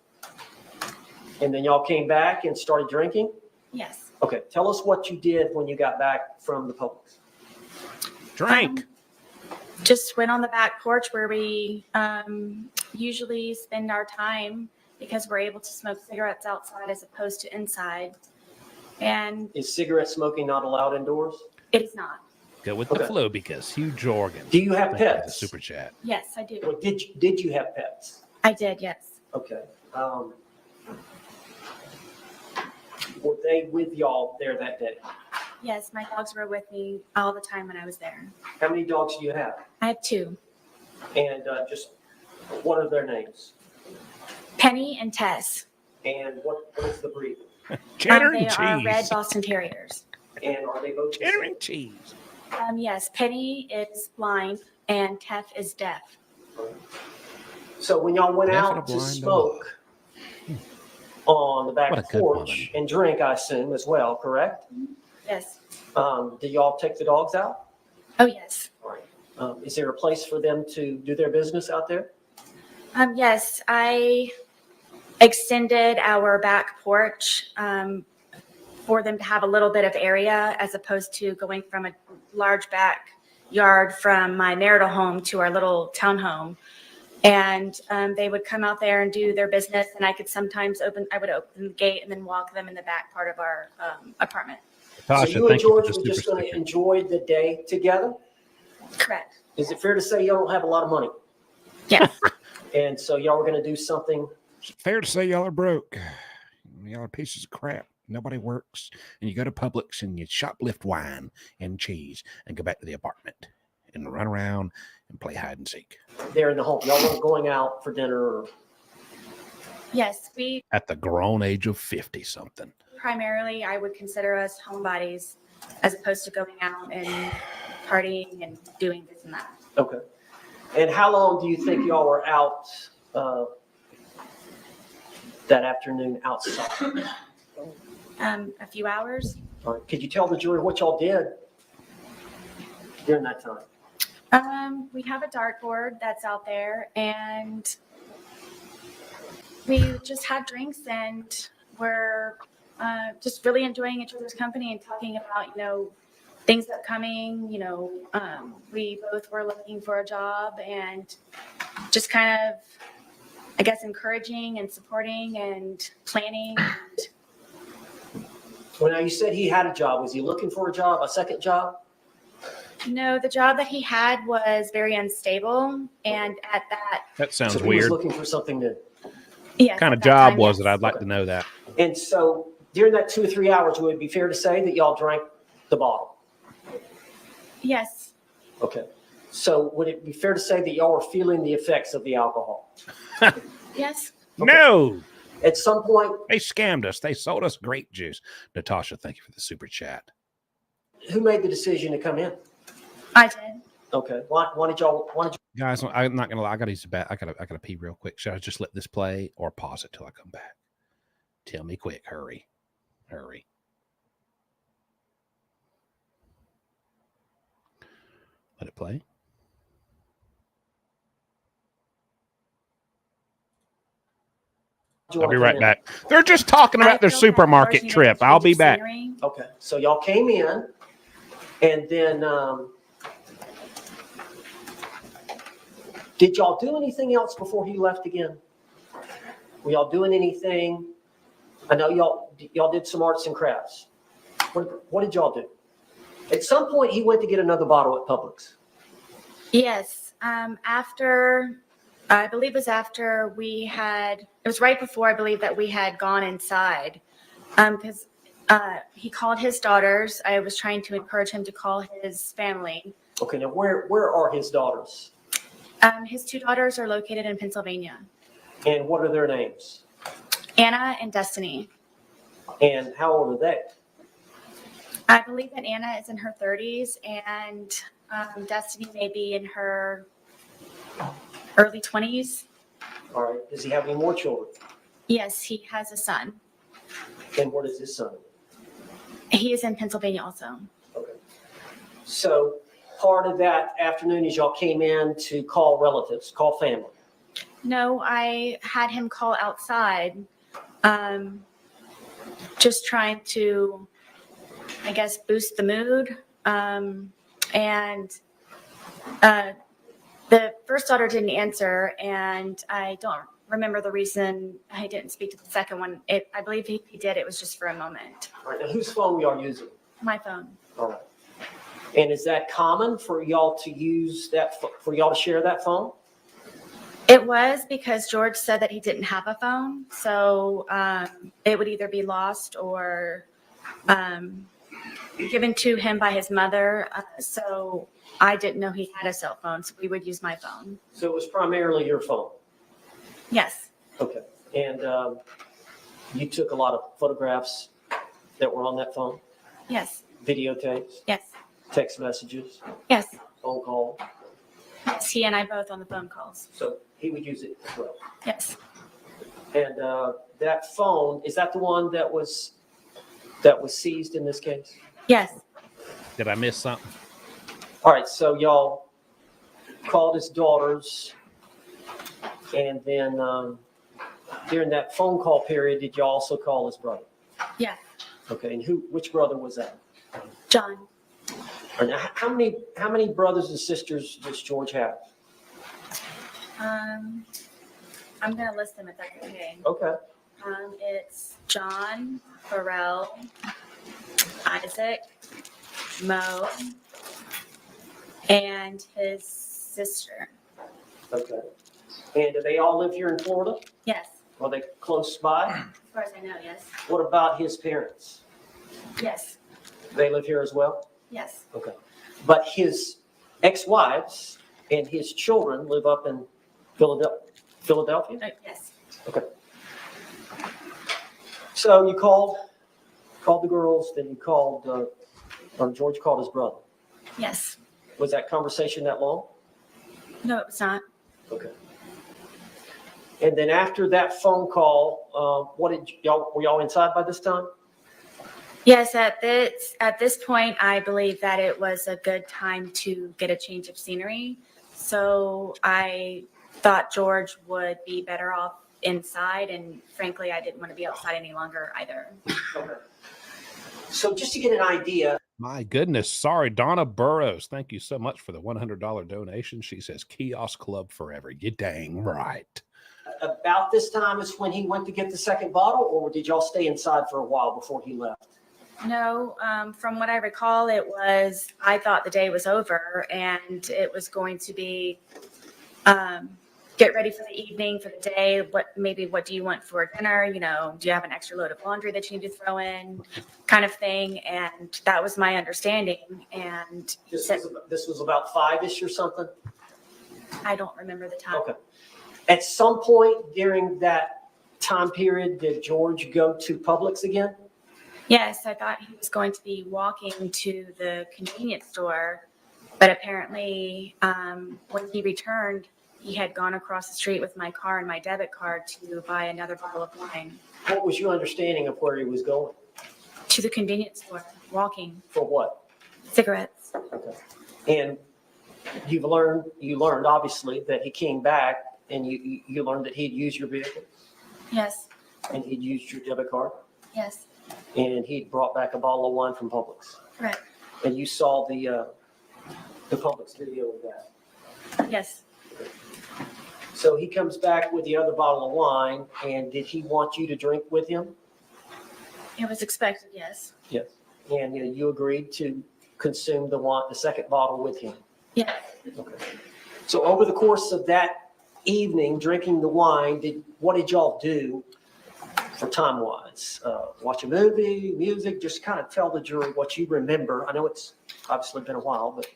And then y'all came back and started drinking? Yes. Okay, tell us what you did when you got back from the Publix. Drink. Just went on the back porch where we usually spend our time because we're able to smoke cigarettes outside as opposed to inside. And Is cigarette smoking not allowed indoors? it is not. Go with the Okay. flow because Huge Organ. Do you have Thank you for the pets? super chat. Yes, I do. Well, did you have pets? I did, yes. Okay. Were they with y'all there that day? Yes, my dogs were with me all the time when I was there. How many dogs do you have? I have 2, And just what are their names? Penny and Tess. And what is the breed? Cheddar They and are red cheese. Boston Terriers. And are they both the Cheddar same? and cheese. Yes, Penny is blind and Tef is deaf. So when y'all went Deaf and a out to blind smoke on the What a back good porch woman. and drink, I assume, as well, correct? Yes. Did y'all take the dogs out? Oh, yes. All right. Is there a place for them to do their business out there? Yes, I extended our back porch for them to have a little bit of area as opposed to going from a large backyard from my marital home to our little townhome. And they would come out there and do their business, and I would open the gate and then walk them in the back part of our apartment. So Tasha, you and thank you for George the were super just going to sticker. enjoy the day together? Correct. Is it fair to say y'all don't have a lot of money? Yes. And so y'all were going to do something? It's fair to say y'all are broke. Y'all are pieces of crap. Nobody works. And you go to Publix and you shoplift wine and cheese and go back to the apartment and run around and play hide and seek. There in the home. Y'all weren't going out for dinner or? Yes, we At the grown age of 50 something. primarily, I would consider us homebodies as opposed to going out and partying and doing this and that. Okay. And how long do you think y'all were out that afternoon outside? A few hours. All right. Could you tell the jury what y'all did during that time? We have a dartboard that's out there, and we just had drinks, and we're just really enjoying each other's company and talking about, things upcoming. We both were looking for a job and just kind of, I guess, encouraging and supporting and planning. Well, now you said he had a job. Was he looking for a job, a second job? No, the job that he had was very unstable, and at that, That sounds So he was weird. looking for something new. yes, What kind at of that job time, was yes. it? I'd like to know that. And so during that 2 or 3 hours, would it be fair to say that y'all drank the bottle? Yes, Okay. So would it be fair to say that y'all were feeling the effects of the alcohol? yes. Okay. No, At some point, They scammed us. They sold us grape juice. Natasha, thank you for the super chat. who made the decision to come in? I did. Okay. Why did y'all? Guys, I'm not gonna lie. I gotta use the bat. I gotta pee real quick. Should I just let this play or pause it till I come back? Tell me quick. Hurry. Let it play. I'll be right back. They're just talking about their I feel that supermarket ours, trip. the I'll change be of back. scenery. Okay. So y'all came in, and then did y'all do anything else before he left again? Were y'all doing anything? I know y'all did some arts and crafts. What did y'all do? At some point, he went to get another bottle at Publix. Yes. After, I believe it was after it was right before I believe that we had gone inside. Because he called his daughters. I was trying to encourage him to call his family. Okay. Now, where are his daughters? His two daughters are located in Pennsylvania, And what are their names? Anna and Destiny. And how old are they? I believe that Anna is in her 30s and Destiny may be in her early 20s. All right. Does he have any more children? Yes, he has a son. And what is his son? He is in Pennsylvania also. Okay. So part of that afternoon is y'all came in to call relatives, call family. No, I had him call outside, just trying to, I guess, boost the mood. The first daughter didn't answer, and I don't remember the reason I didn't speak to the second one. I believe he did. It was just for a moment. All right. Now, whose phone were y'all using? My phone. All right. And is that common for y'all to use that, for y'all to share that phone? It was because George said that he didn't have a phone, so it would either be lost or given to him by his mother. So I didn't know he had a cell phone, so we would use my phone. So it was primarily your phone? Yes, Okay. And you took a lot of photographs that were on that phone? yes, Videotapes, yes, text messages, yes. phone call? Yes, he and I both on the phone calls. So he would use it as well. Yes, And that phone, is that the one that was seized in this case? yes, Did I miss something? All right, so y'all called his daughters, and then during that phone call period, did you also call his brother? Yeah, Okay, and which brother was that? John. And how many brothers and sisters does George have? I'm gonna list them if that's okay. Okay. It's John, Pharrell, Isaac, Mo, and his sister. Okay. And do they all live here in Florida? Yes, Are they close by? as far as I know, yes. What about his parents? Yes, They live here as well? yes, Okay. But his ex-wives and his children live up in Philadelphia? yes, So you called the girls, then you called, or George called his brother. yes. Was that conversation that long? No, it was not. Okay. And then after that phone call, were y'all inside by this time? Yes, at this point, I believe that it was a good time to get a change of scenery. So I thought George would be better off inside, and frankly, I didn't want to be outside any longer either. Okay. So just to get an idea, My goodness. Sorry, Donna Burrows. Thank you so much for the $100 donation. She says, Kiosk Club forever. You dang right. about this time is when he went to get the second bottle, or did y'all stay inside for a while before he left? No, from what I recall, I thought the day was over and it was going to be, get ready for the evening, for the day. What do you want for dinner? Do you have an extra load of laundry that you need to throw in, kind of thing. And that was my understanding. And This was about 5-ish or something? I don't remember the time. Okay. At some point during that time period, did George go to Publix again? Yes, I thought he was going to be walking to the convenience store, but apparently, when he returned, he had gone across the street with my car and my debit card to buy another bottle of wine. What was your understanding of where he was going? To the convenience store, walking, For what? cigarettes. Okay. And you learned obviously that he came back and you learned that he'd used your vehicle Yes, and he'd used your debit card yes, and he'd brought back a bottle of wine from Publix. correct. And you saw the Publix video of that. Yes, So he comes back with the other bottle of wine, and did he want you to drink with him? it was expected, yes. Yes. And you agreed to consume the second bottle with him? Yes. Okay. So over the course of that evening, drinking the wine, what did y'all do for time-wise? Watch a movie, music, just kind of tell the jury what you remember. I know it's obviously been a while, but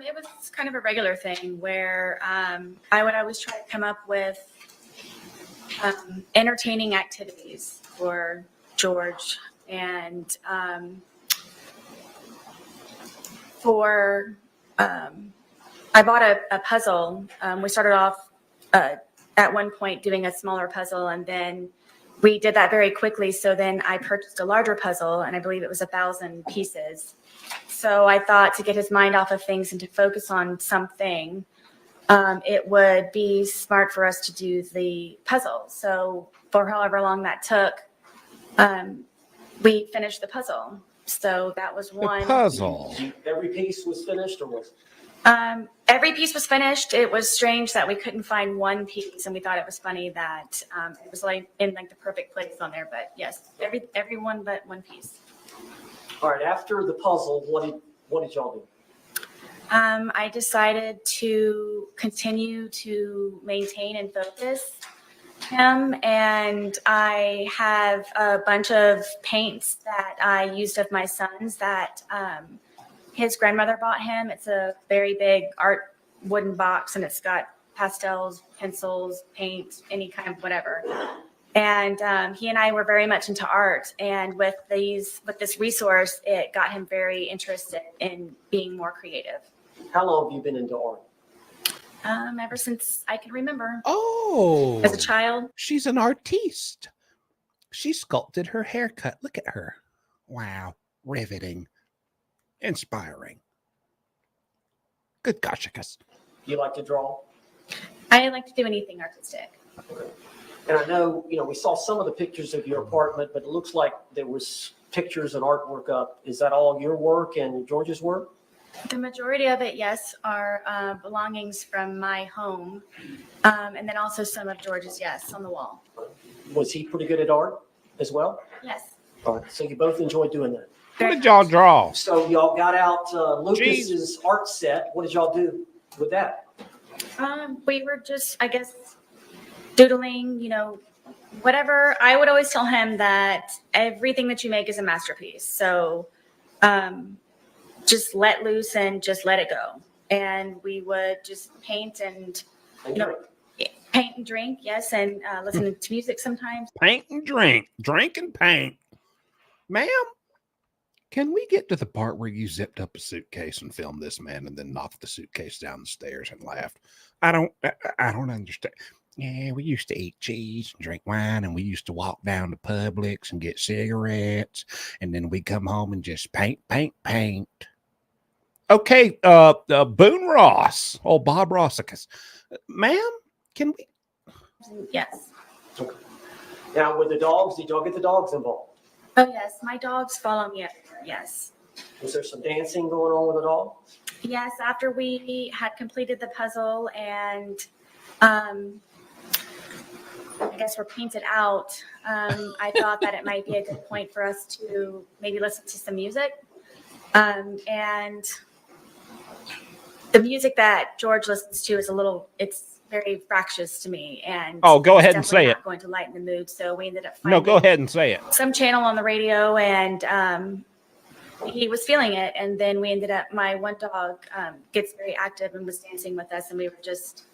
It was kind of a regular thing where I would always try to come up with entertaining activities for George, and I bought a puzzle. We started off at one point doing a smaller puzzle, and then we did that very quickly. So then I purchased a larger puzzle, and I believe it was 1,000 pieces. So I thought to get his mind off of things and to focus on something, it would be smart for us to do the puzzle. So for however long that took, we finished the puzzle. So that was one. Puzzle. every piece was finished, or was? Every piece was finished. It was strange that we couldn't find one piece, and we thought it was funny that it was like in like the perfect place on there. But yes, every one but one piece. All right. After the puzzle, what did y'all do? I decided to continue to maintain and focus him, and I have a bunch of paints that I used of my son's that his grandmother bought him. It's a very big art wooden box, and it's got pastels, pencils, paint, any kind of whatever. And he and I were very much into art, and with this resource, it got him very interested in being more creative. How long have you been into art? Ever since I can remember, Oh. as a child. She's an artiste. She sculpted her haircut. Look at her. Wow. Riveting. Inspiring. Good gosh, I guess. Do you like to draw? I like to do anything artistic. And I know, we saw some of the pictures of your apartment, but it looks like there was pictures and artwork up. Is that all your work and George's work? The majority of it, yes, are belongings from my home. And then also some of George's, yes, on the wall. Was he pretty good at art as well? Yes. All right, so you both enjoyed doing that. What did y'all draw? So y'all got out Lucas's art set. What did y'all do with that? We were just, I guess, doodling, whatever. I would always tell him that everything that you make is a masterpiece. So just let loose and just let it go. And we would just paint and, paint and drink, yes, and listen to music sometimes. Paint and drink. Drink and paint. Ma'am, can we get to the part where you zipped up a suitcase and filmed this man and then knocked the suitcase down the stairs and laughed? I don't understand. Yeah, we used to eat cheese and drink wine, and we used to walk down to Publix and get cigarettes, and then we come home and just paint. Okay, Boone Ross, Bob Rossicus. Ma'am, can we? Yes. Now, with the dogs, did y'all get the dogs involved? Oh, yes. My dogs follow me everywhere. Yes. Was there some dancing going on with the dogs? Yes. After we had completed the puzzle and I guess we're painted out, I thought that it might be a good point for us to maybe listen to some music. And the music that George listens to is it's very fractious to me. And Oh, go ahead and it's definitely say not it. going to lighten the mood. So we ended up No, go finding ahead and say it. some channel on the radio, and he was feeling it. And then we ended up, my one dog gets very active and was dancing with us, and we were just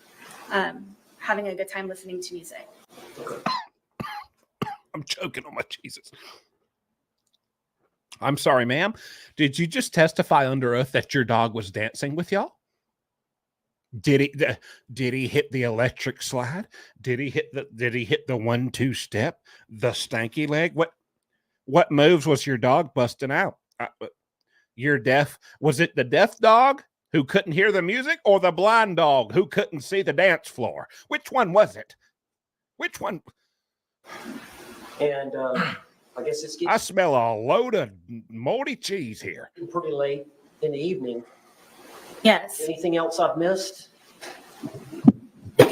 having a good time listening to music. I'm choking on my Jesus. I'm sorry, ma'am. Did you just testify under oath that your dog was dancing with y'all? Did he hit the electric slide? Did he hit the 1-2 step? The stanky leg? What moves was your dog busting out? You're deaf. Was it the deaf dog who couldn't hear the music, or the blind dog who couldn't see the dance floor? Which one was it? Which one? And I guess it's I getting smell a load of moldy cheese here. pretty late in the evening. Yes. Anything else I've missed? I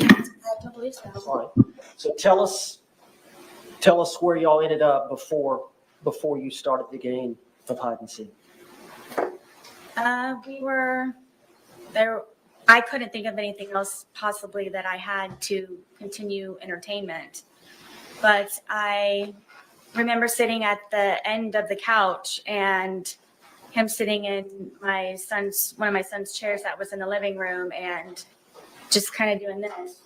don't believe so. All right. So tell us where y'all ended up before you started the game of hide and seek. We were there. I couldn't think of anything else possibly that I had to continue entertainment. But I remember sitting at the end of the couch and him sitting in one of my son's chairs that was in the living room, and just kind of doing this.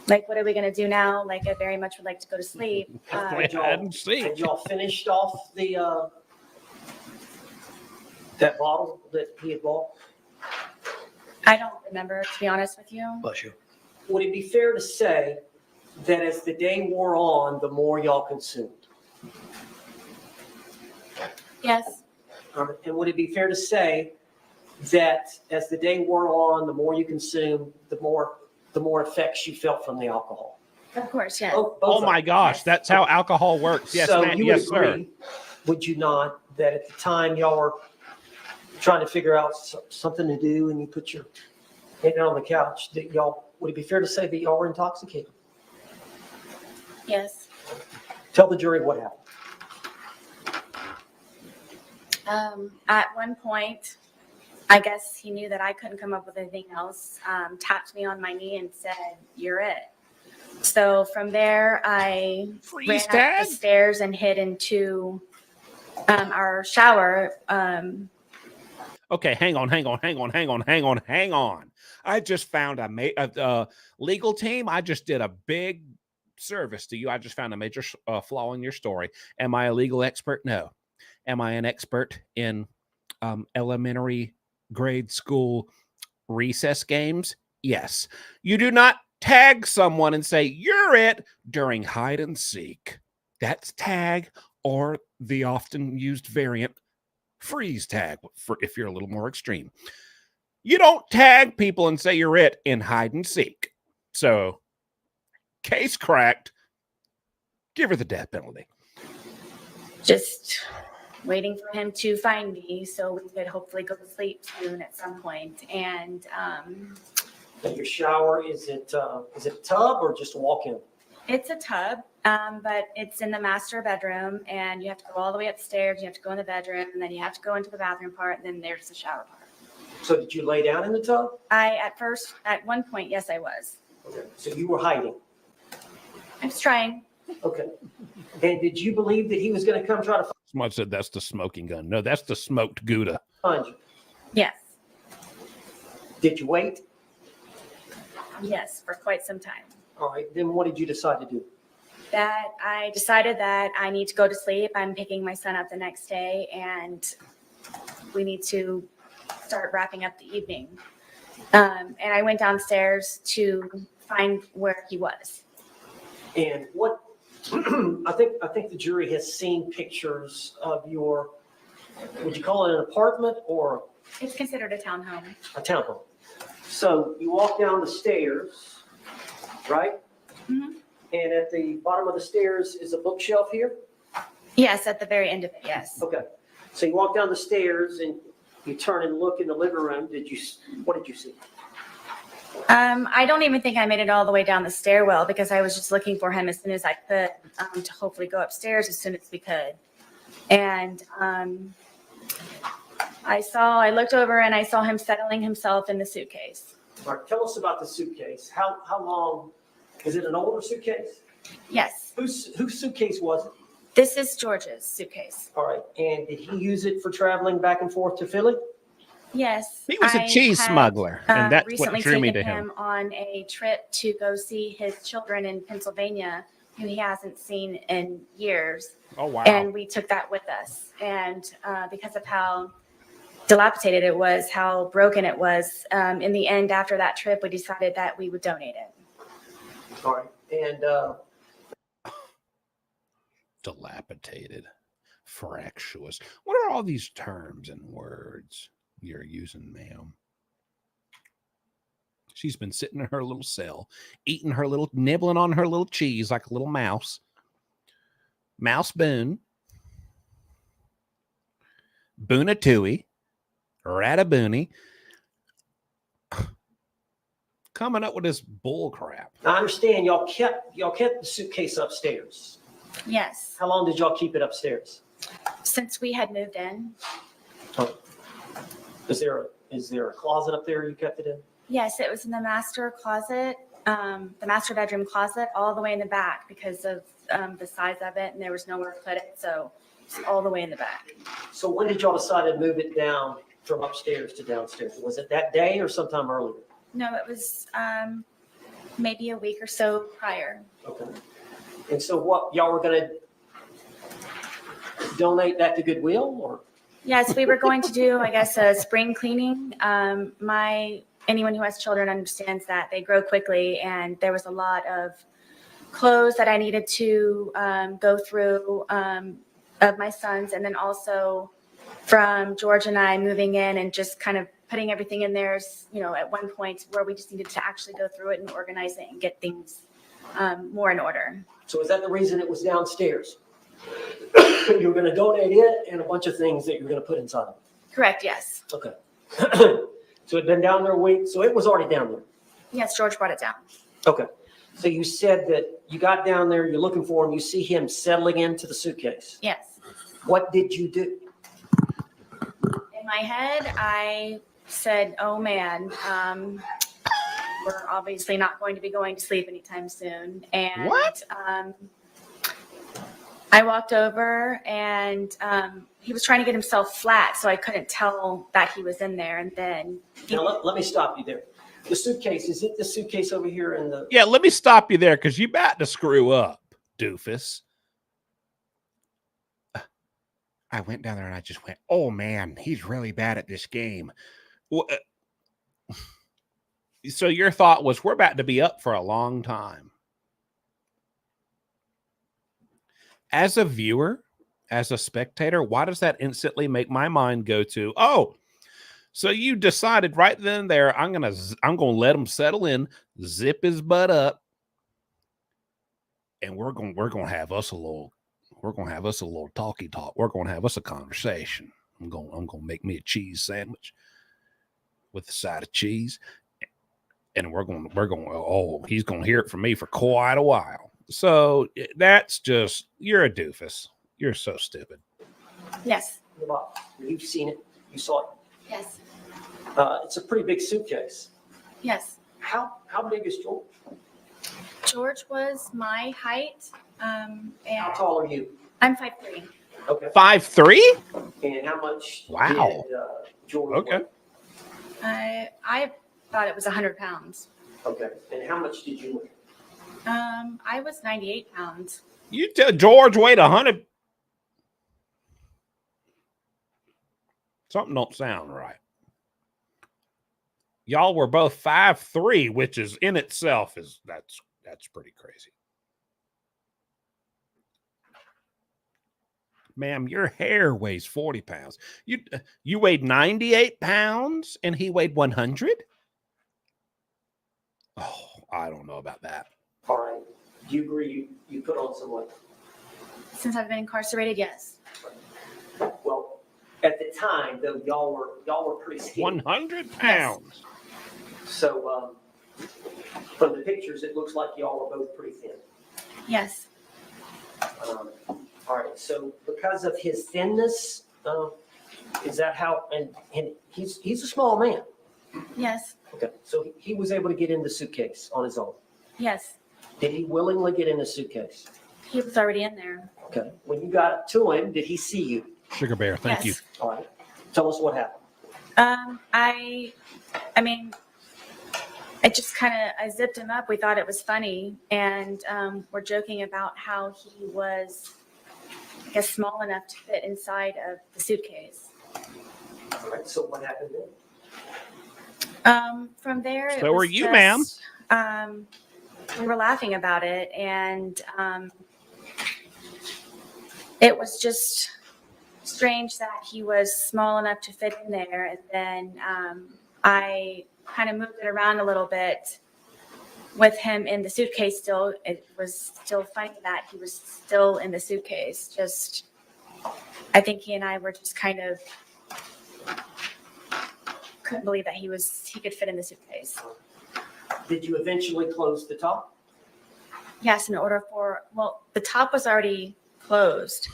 Like, what are we going to do now? Like, I very much would like to go to sleep. Hide and seek. Had y'all finished off the that bottle that he had bought? I don't remember, to be honest with you. Bless you. Would it be fair to say that as the day wore on, the more y'all consumed? Yes. And would it be fair to say that as the day wore on, the more you consumed, the more effects you felt from the alcohol? Of course, yes. Both Oh of my them. gosh, that's how alcohol works. Yes, So ma'am. you would Yes, sir. agree, would you not, that at the time y'all were trying to figure out something to do and you put your head on the couch, that would it be fair to say that y'all were intoxicated? Yes. Tell the jury what happened. At one point, I guess he knew that I couldn't come up with anything else, tapped me on my knee and said, "You're it." So from there, I ran up the stairs and hid into our shower. Okay, hang on. I just found a legal team. I just did a big service to you. I just found a major flaw in your story. Am I a legal expert? No. Am I an expert in elementary grade school recess games? Yes. You do not tag someone and say, "You're it," during hide and seek. That's tag, or the often used variant, freeze tag, for if you're a little more extreme. You don't tag people and say you're it in hide and seek. So, case cracked. Give her the death penalty. Just waiting for him to find me so we could hopefully go to sleep soon at some point. And And your shower, is it a tub or just a walk-in? it's a tub, but it's in the master bedroom, and you have to go all the way upstairs. You have to go in the bedroom, and then you have to go into the bathroom part, and then there's the shower part. So did you lay down in the tub? At one point, yes, I was. Okay. So you were hiding. I was trying. Okay. And did you believe that he was going to come try to Someone said that's the smoking gun. No, that's the smoked Gouda. find you? Yes. Did you wait? Yes, for quite some time. All right. Then what did you decide to do? That I decided that I need to go to sleep. I'm picking my son up the next day, and we need to start wrapping up the evening. And I went downstairs to find where he was. And what I think the jury has seen pictures of your, would you call it an apartment or It's considered a townhome. a townhome? So you walk down the stairs, right? Mhm. And at the bottom of the stairs is a bookshelf here? Yes, at the very end of it, yes. Okay. So you walk down the stairs and you turn and look in the living room. What did you see? I don't even think I made it all the way down the stairwell because I was just looking for him as soon as I could to hopefully go upstairs as soon as we could. And I looked over and I saw him settling himself in the suitcase. All right, tell us about the suitcase. How long, is it an older suitcase? Yes, Whose suitcase was it? this is George's suitcase. All right, and did he use it for traveling back and forth to Philly? Yes. He was a I cheese had, smuggler, and that's what recently drew me to taken him. on a trip to go see his children in Pennsylvania, who he hasn't seen in years. Oh, wow. And we took that with us. And because of how dilapidated it was, how broken it was, in the end, after that trip, we decided that we would donate it. All right, and Dilapidated, fractious. What are all these terms and words you're using, ma'am? She's been sitting in her little cell, eating her little, nibbling on her little cheese like a little mouse. Mouse Boone, Boonatooey, Rataboonie, coming up with this bull crap. I understand y'all kept the suitcase upstairs. Yes. How long did y'all keep it upstairs? Since we had moved in. Is there a closet up there you kept it in? Yes, it was in the master closet, the master bedroom closet, all the way in the back because of the size of it, and there was nowhere to put it, so it's all the way in the back. So when did y'all decide to move it down from upstairs to downstairs? Was it that day or sometime earlier? No, it was maybe a week or so prior. Okay. And so what, y'all were gonna donate that to Goodwill or? Yes, we were going to do, I guess, a spring cleaning. Anyone who has children understands that they grow quickly, and there was a lot of clothes that I needed to go through of my sons, and then also from George and I moving in and just kind of putting everything in there, at one point where we just needed to actually go through it and organize it and get things more in order. So is that the reason it was downstairs? You were gonna donate it and a bunch of things that you were gonna put inside of it? Correct, yes. Okay. So it'd been down there a week, so it was already down there? Yes, George brought it down. Okay. So you said that you got down there, you're looking for him, you see him settling into the suitcase. Yes. What did you do? In my head, I said, oh man, we're obviously not going to be going to sleep anytime soon. And What? I walked over and he was trying to get himself flat, so I couldn't tell that he was in there. And then Now, let me stop you there. The suitcase, is it the suitcase over here in the? Yeah, let me stop you there because you about to screw up, doofus. I went down there and I just went, oh man, he's really bad at this game. So your thought was, we're about to be up for a long time. As a viewer, as a spectator, why does that instantly make my mind go to, oh, So you decided right then and there, I'm gonna let him settle in, zip his butt up, and we're gonna have us a little talky talk. We're gonna have us a conversation. I'm gonna make me a cheese sandwich with a side of cheese, and we're going. Oh, he's gonna hear it from me for quite a while. So that's just, you're a doofus. You're so stupid. Yes. You've seen it. You saw it. Yes. It's a pretty big suitcase. Yes. How big is George? George was my height. How And tall are you? I'm 5'3". Okay. 5'3"? And how much Wow. did George Okay. weigh? I thought it was 100 pounds. Okay. And how much did you weigh? I was 98 pounds. You tell George weighed 100. Something don't sound right. Y'all were both 5'3", which is in itself that's pretty crazy. Ma'am, your hair weighs 40 pounds. You weighed 98 pounds and he weighed 100? Oh, I don't know about that. All right. Do you agree you put on some weight? Since I've been incarcerated, yes. Well, at the time, though, y'all were pretty skinny. 100 pounds. So from the pictures, it looks like y'all are both pretty thin. Yes. All right. So because of his thinness, is that how? And he's a small man. Yes. Okay. So he was able to get in the suitcase on his own. Yes. Did he willingly get in the suitcase? He was already in there. Okay. When you got to him, did he see you? Sugar Bear, thank you. Yes. All right. Tell us what happened. I mean, I zipped him up. We thought it was funny. And we're joking about how he was, I guess, small enough to fit inside of the suitcase. All right. So what happened then? From there, it So were was you, ma'am. We were laughing about it, and it was just strange that he was small enough to fit in there. And then I kind of moved it around a little bit with him in the suitcase still. It was still funny that he was still in the suitcase. Just, I think he and I were just kind of couldn't believe that he could fit in the suitcase. Did you eventually close the top? Yes, the top was already closed.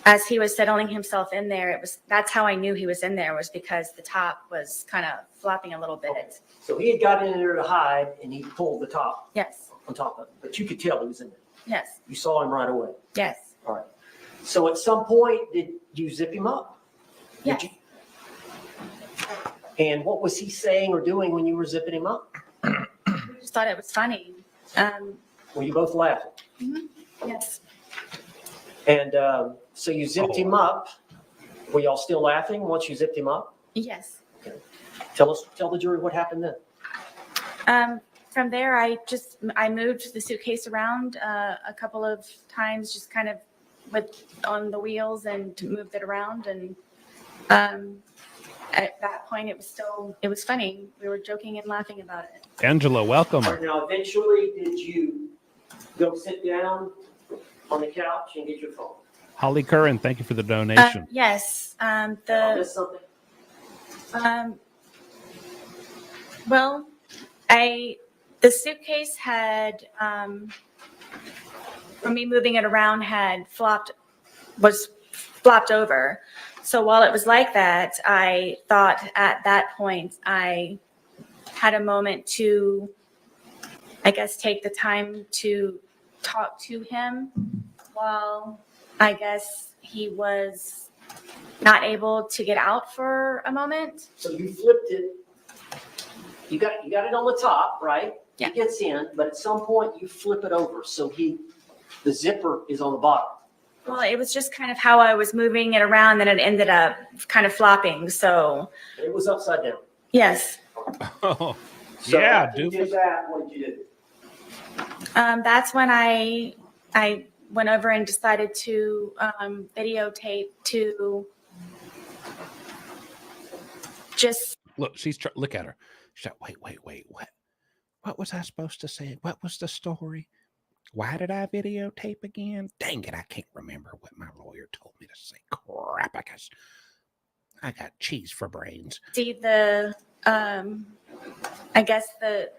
As he was settling himself in there, that's how I knew he was in there, was because the top was kind of flopping a little bit. Okay. So he had got in there to hide, and he pulled the top Yes, on top of it. But you could tell he was in there. yes, You saw him right away. yes, All right. So at some point, did you zip him up? yes. Did you? And what was he saying or doing when you were zipping him up? We just thought it was funny. Were you both laughing? Yes, And so you zipped him up. Were y'all still laughing once you zipped him up? yes. Tell the jury what happened then. From there, I moved the suitcase around a couple of times, just kind of on the wheels, and moved it around. And at that point, it was funny. We were joking and laughing about it. Angela, welcome. Now, eventually, did you go sit down on the couch and get your phone? Holly Curran, thank you for the donation. Yes. I missed something? Well, the suitcase had, from me moving it around, was flopped over. So while it was like that, I thought at that point I had a moment to, I guess, take the time to talk to him while I guess he was not able to get out for a moment. So you flipped it. You got it on the top, right? Yeah. It gets in, but at some point you flip it over so the zipper is on the bottom. Well, it was just kind of how I was moving it around, and it ended up kind of flopping. So, It was upside down. yes, Oh, So yeah, after you doofus. did that, what did you do? that's when I went over and decided to videotape to just Look, look at her. She's like, wait, what? What was I supposed to say? What was the story? Why did I videotape again? Dang it, I can't remember what my lawyer told me to say. Crap, I got cheese for brains. See I guess the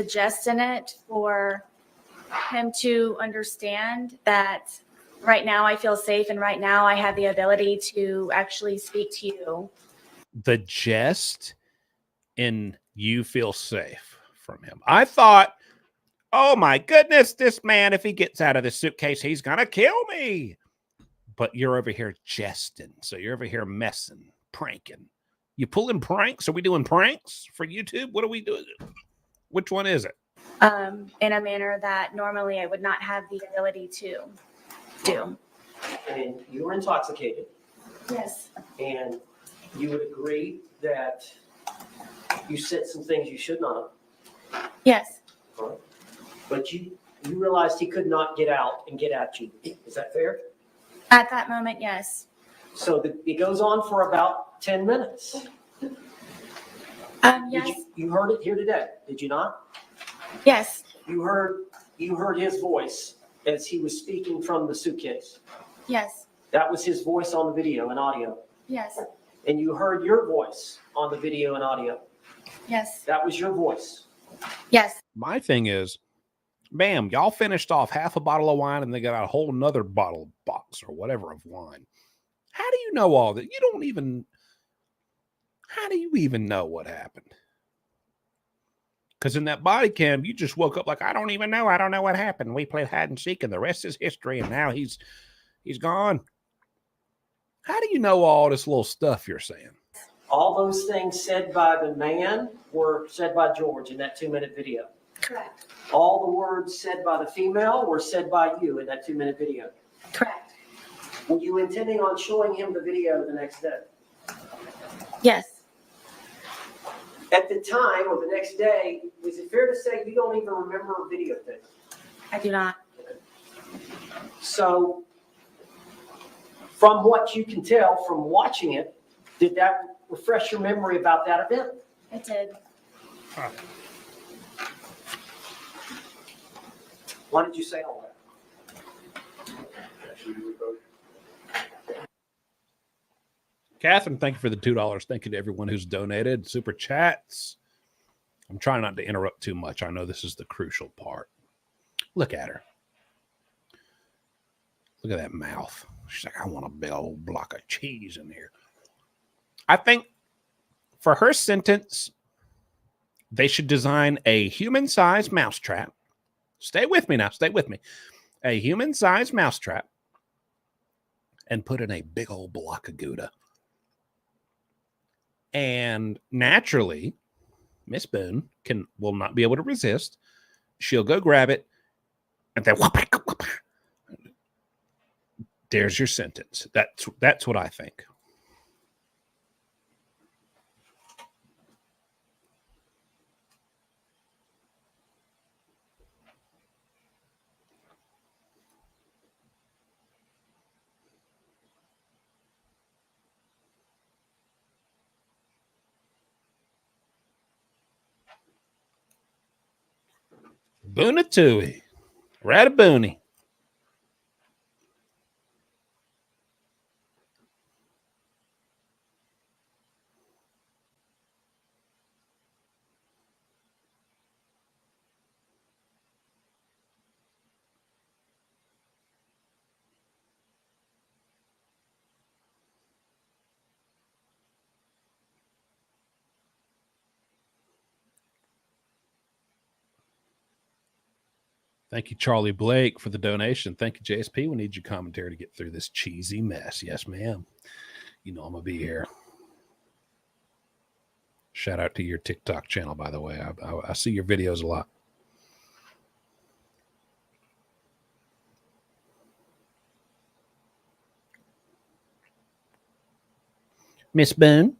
gist in it for him to understand that right now I feel safe and right now I have the ability to actually speak to you. The jest in you feel safe from him. I thought, oh my goodness, this man, if he gets out of this suitcase, he's going to kill me. But you're over here jesting. So you're over here messing, pranking. You pulling pranks? Are we doing pranks for YouTube? What are we doing? Which one is it? In a manner that normally I would not have the ability to do. And you were intoxicated, Yes. and you would agree that you said some things you should not have. Yes. But you realized he could not get out and get at you. Is that fair? At that moment, yes. So it goes on for about 10 minutes. Yes. You heard it here today, did you not? Yes. You heard his voice as he was speaking from the suitcase. Yes. That was his voice on the video and audio. Yes. And you heard your voice on the video and audio. Yes. That was your voice. Yes. My thing is, bam, y'all finished off half a bottle of wine and they got a whole nother bottle box or whatever of wine. How do you know all that? How do you even know what happened? Because in that body cam, you just woke up like, I don't even know. I don't know what happened. We played hide and seek and the rest is history. And now he's gone. How do you know all this little stuff you're saying? All those things said by the man were said by George in that 2-minute video. Correct. All the words said by the female were said by you in that 2-minute video. Correct. Were you intending on showing him the video the next day? Yes. At the time or the next day, is it fair to say you don't even remember a video thing? I do not. So, from what you can tell from watching it, did that refresh your memory about that event? It did. Why did you say all that? Catherine, thank you for the $2. Thank you to everyone who's donated. Super chats. I'm trying not to interrupt too much. I know this is the crucial part. Look at her. Look at that mouth. She's like, I want a big old block of cheese in here. I think for her sentence, they should design a human-sized mousetrap. Stay with me now. Stay with me. A human-sized mousetrap and put in a big old block of Gouda. And naturally, Miss Boone will not be able to resist. She'll go grab it, and then whoop, whoop. There's your sentence. That's what I think. Boonatooey. Rataboonie. Thank you, Charlie Blake, for the donation. Thank you, JSP. We need your commentary to get through this cheesy mess. Yes, ma'am. You know I'm going to be here. Shout out to your TikTok channel, by the way. I see your videos a lot. Miss Boone,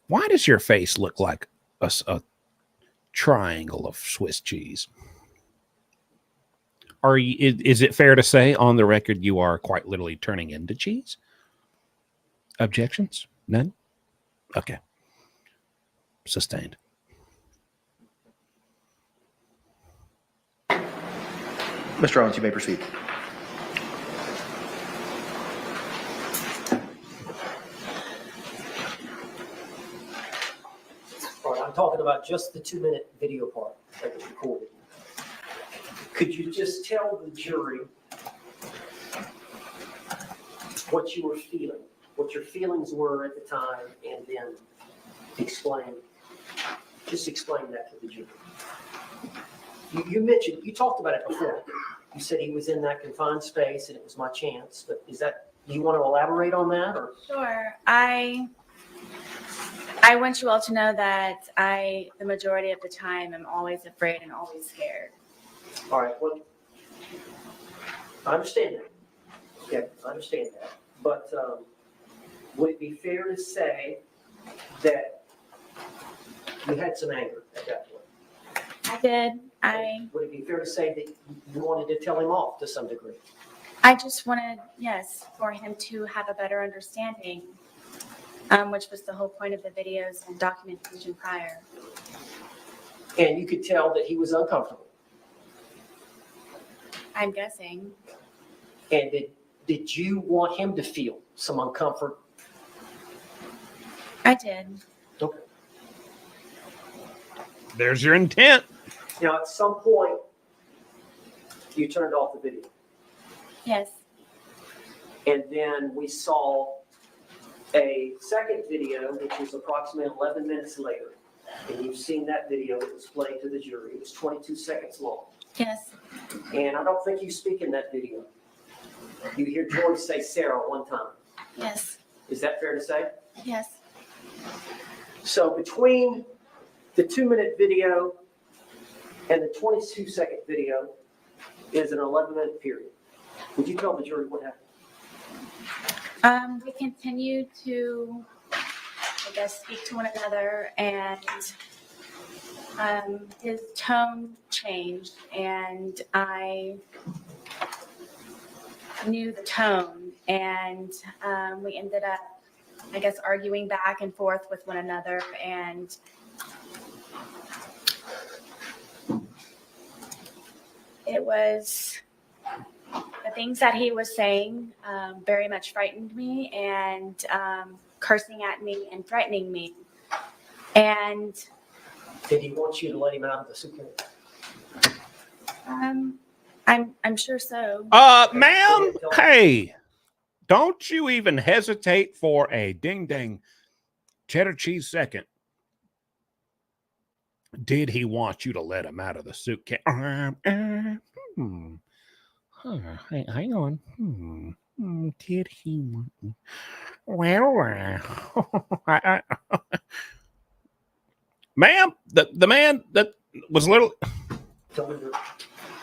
why does your face look like a triangle of Swiss cheese? Is it fair to say on the record you are quite literally turning into cheese? Objections? None? Okay. Sustained. Mr. Owens, you may proceed. All right, I'm talking about just the 2-minute video part that was recorded. Could you just tell the jury what you were feeling, what your feelings were at the time, and then explain that to the jury? You mentioned, you talked about it before. You said he was in that confined space and it was my chance, but do you want to elaborate on that, or? Sure. I want you all to know that the majority of the time, am always afraid and always scared. All right, well, I understand that. Okay, I understand that. But would it be fair to say that you had some anger at that point? I did. Would it be fair to say that you wanted to tell him off to some degree? I just wanted, yes, for him to have a better understanding, which was the whole point of the videos and documentation prior. And you could tell that he was uncomfortable. I'm guessing. And did you want him to feel some uncomfort? I did. Okay. There's your intent. Now, at some point, you turned off the video. Yes. And then we saw a second video, which was approximately 11 minutes later. And you've seen that video. It was played to the jury. It was 22 seconds long. Yes. And I don't think you speak in that video. You hear George say Sarah one time. Yes. Is that fair to say? Yes. So between the 2-minute video and the 22-second video is an 11-minute period. Would you tell the jury what happened? We continued to, I guess, speak to one another, and his tone changed, and I knew the tone, and we ended up, I guess, arguing back and forth with one another, and it was the things that he was saying very much frightened me, and cursing at me and threatening me. And Did he want you to let him out of the suitcase? I'm sure so. Ma'am, hey, don't you even hesitate for a ding dang cheddar cheese second. Did he want you to let him out of the suitcase? Hang on. Did he want me? Well, ma'am, the man that was literally.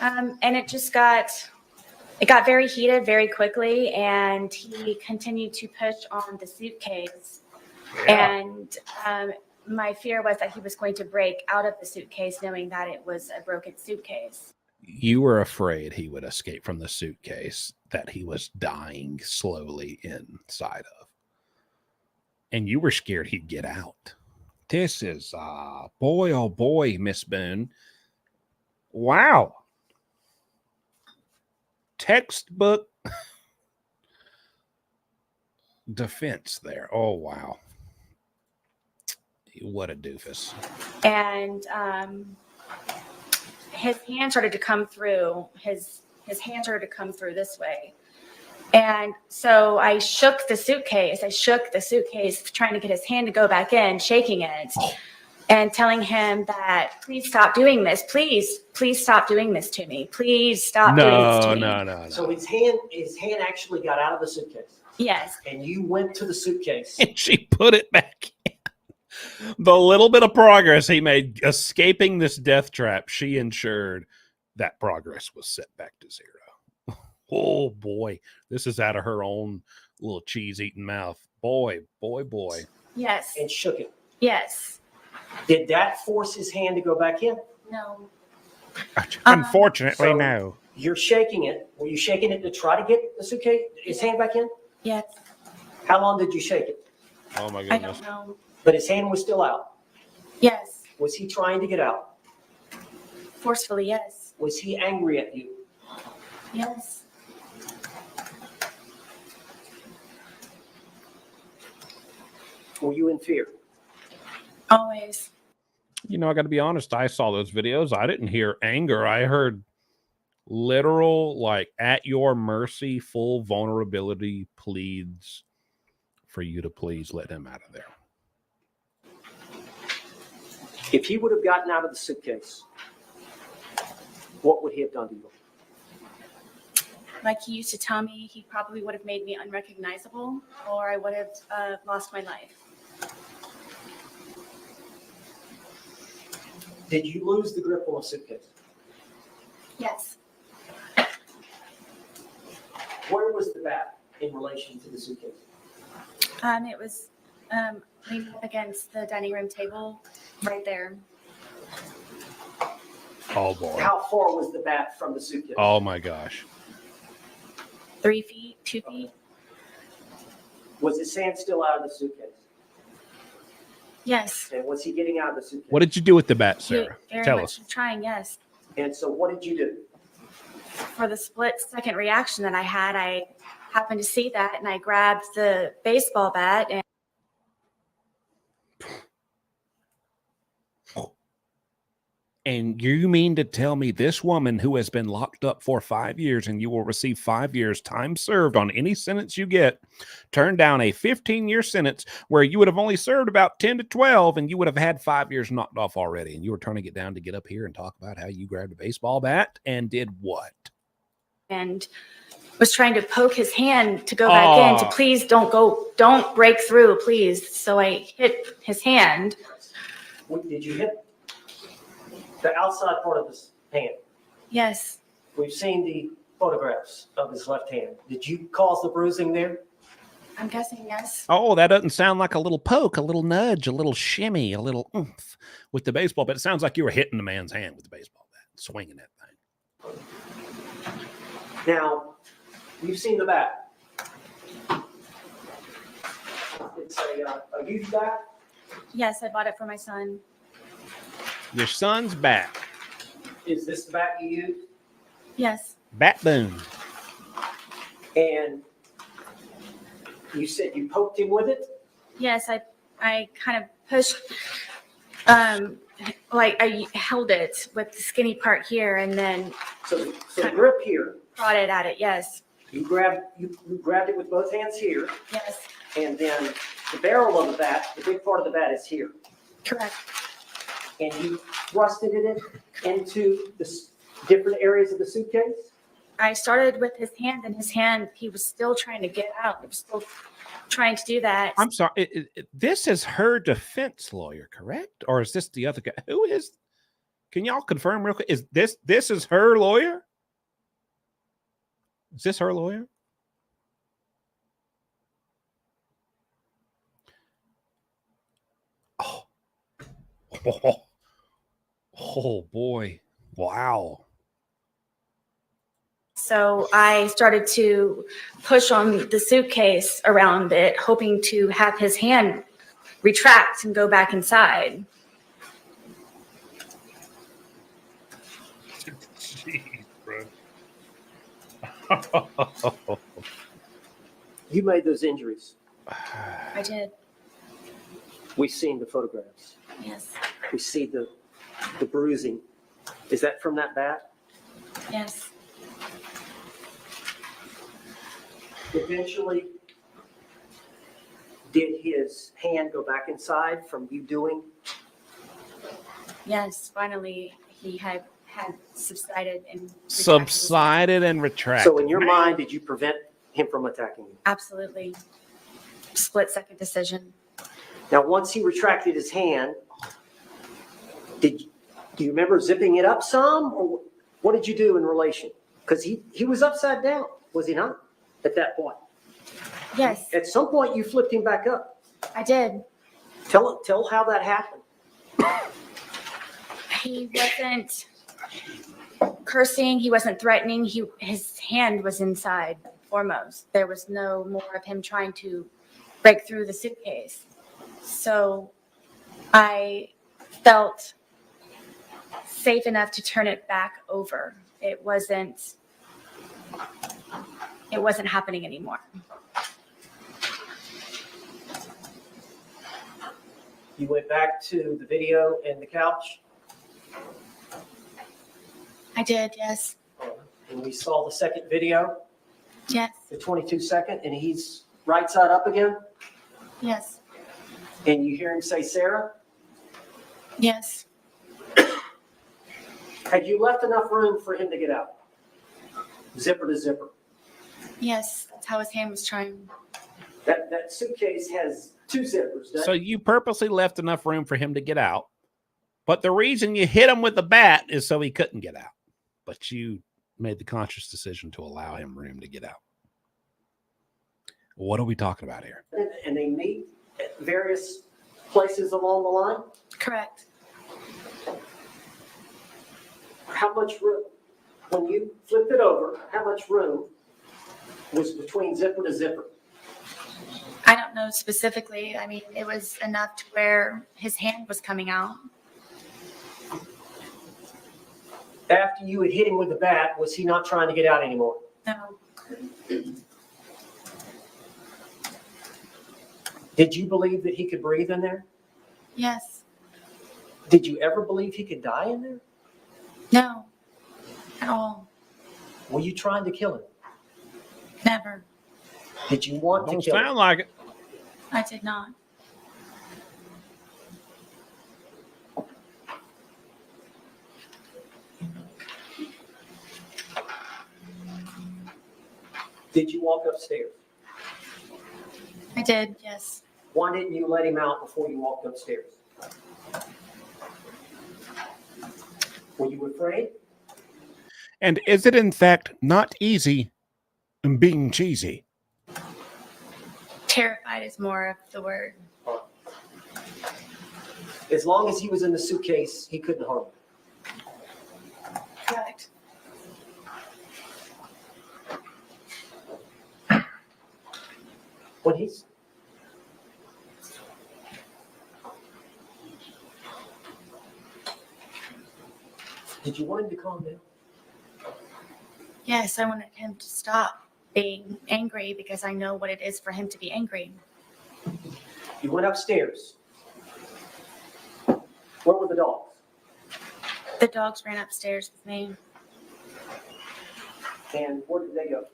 And it just got very heated very quickly, and he continued to push on the suitcase. Yeah. And my fear was that he was going to break out of the suitcase, knowing that it was a broken suitcase. You were afraid he would escape from the suitcase that he was dying slowly inside of. And you were scared he'd get out. This is, boy, oh boy, Miss Boone. Wow. Textbook defense there. Oh, wow. What a doofus. And his hand started to come through. His hand started to come through this way. And so I shook the suitcase, trying to get his hand to go back in, shaking it, and telling him that, please stop doing this. Please stop doing this to me. Please stop doing this to me. No. So his hand actually got out of the suitcase. Yes. And you went to the suitcase. And she put it back in. The little bit of progress he made escaping this death trap, she ensured that progress was set back to zero. Oh, boy. This is out of her own little cheese-eating mouth. Boy. Yes. And shook it. Yes. Did that force his hand to go back in? No. Unfortunately, So- no. You're shaking it. Were you shaking it to try to get the suitcase, his hand back in? Yes. How long did you shake it? Oh, my I goodness. don't know. But his hand was still out. Yes. Was he trying to get out? Forcefully, yes. Was he angry at you? Yes. Were you in fear? Always. You know, I got to be honest. I saw those videos. I didn't hear anger. I heard literal, like, at your mercy, full vulnerability pleads for you to please let him out of there. If he would have gotten out of the suitcase, what would he have done to you? Like he used to tell me, he probably would have made me unrecognizable, or I would have lost my life. Did you lose the grip on the suitcase? Yes. Where was the bat in relation to the suitcase? It was leaning up against the dining room table right there. Oh, boy. How far was the bat from the suitcase? Oh, my gosh. 3 feet, 2 feet. Was his hand still out of the suitcase? Yes. And was he getting out of the suitcase? What did you do with the bat, He Sarah? very Tell much us. was trying, yes. And so what did you do? For the split second reaction that I had, I happened to see that and I grabbed the baseball bat and And you mean to tell me this woman who has been locked up for 5 years and you will receive 5 years time served on any sentence you get, turned down a 15-year sentence where you would have only served about 10 to 12 and you would have had 5 years knocked off already. And you were turning it down to get up here and talk about how you grabbed a baseball bat and did what? and was trying to poke his hand to go back in to please don't break through, please. So I hit his hand. Did you hit the outside part of his hand? Yes. We've seen the photographs of his left hand. Did you cause the bruising there? I'm guessing yes. Oh, that doesn't sound like a little poke, a little nudge, a little shimmy, a little oomph with the baseball bat. It sounds like you were hitting the man's hand with the baseball bat, swinging that thing. Now, you've seen the bat. It's a youth bat. Yes, I bought it for my son. Your son's back. Is this the bat you use? Yes. Bat Boone. And you said you poked him with it? Yes, I kind of pushed, like I held it with the skinny part here and then So the grip here, prodded at it. Yes. you grabbed it with both hands here, Yes. and then the barrel of the bat, the big part of the bat is here. Correct. And you thrusted it into the different areas of the suitcase? I started with his hand, and his hand, he was still trying to get out. He was still trying to do that. I'm sorry. This is her defense lawyer, correct? Or is this the other guy? Who is? Can y'all confirm real quick? Is this is her lawyer? Is this her lawyer? Oh. Oh boy. Wow. So I started to push on the suitcase around it, hoping to have his hand retract and go back inside. Jeez, bro. You made those injuries. I did. We've seen the photographs. Yes. We see the bruising. Is that from that bat? Yes. Eventually, did his hand go back inside from you doing? Yes. Finally, he had subsided and retracted. Subsided and retracted. So in your mind, did you prevent him from attacking you? Absolutely. Split second decision. Now, once he retracted his hand, do you remember zipping it up some, or what did you do in relation? Because he was upside down, was he not, at that point? Yes, At some point, you flipped him back up. I did. Tell how that happened. He wasn't cursing. He wasn't threatening. His hand was inside foremost. There was no more of him trying to break through the suitcase. So I felt safe enough to turn it back over. It wasn't happening anymore. You went back to the video and the couch, I did, yes. and we saw the second video, Yes, the 22-second, and he's right side up again, yes, and you hear him say, Sarah, yes. had you left enough room for him to get out? Zipper to zipper. Yes, that's how his hand was trying. That suitcase has 2 zippers. So you purposely left enough room for him to get out. But the reason you hit him with the bat is so he couldn't get out. But you made the conscious decision to allow him room to get out. What are we talking about here? And they meet at various places along the line. Correct. How much room, when you flipped it over, how much room was between zipper to zipper? I don't know specifically. I mean, it was enough to where his hand was coming out. After you had hit him with the bat, was he not trying to get out anymore? No, Did you believe that he could breathe in there? yes, Did you ever believe he could die in there? no, at all. Were you trying to kill him? Never. Did you want to Don't kill him? sound like it. I did not. Did you walk upstairs? I did, yes. Why didn't you let him out before you walked upstairs? Were you afraid? And is it in fact not easy being cheesy? Terrified is more of the word. As long as he was in the suitcase, he couldn't harm you. Correct. When he's Did you want him to calm down? Yes, I wanted him to stop being angry because I know what it is for him to be angry. You went upstairs. Where were the dogs? The dogs ran upstairs with me. And where did they go?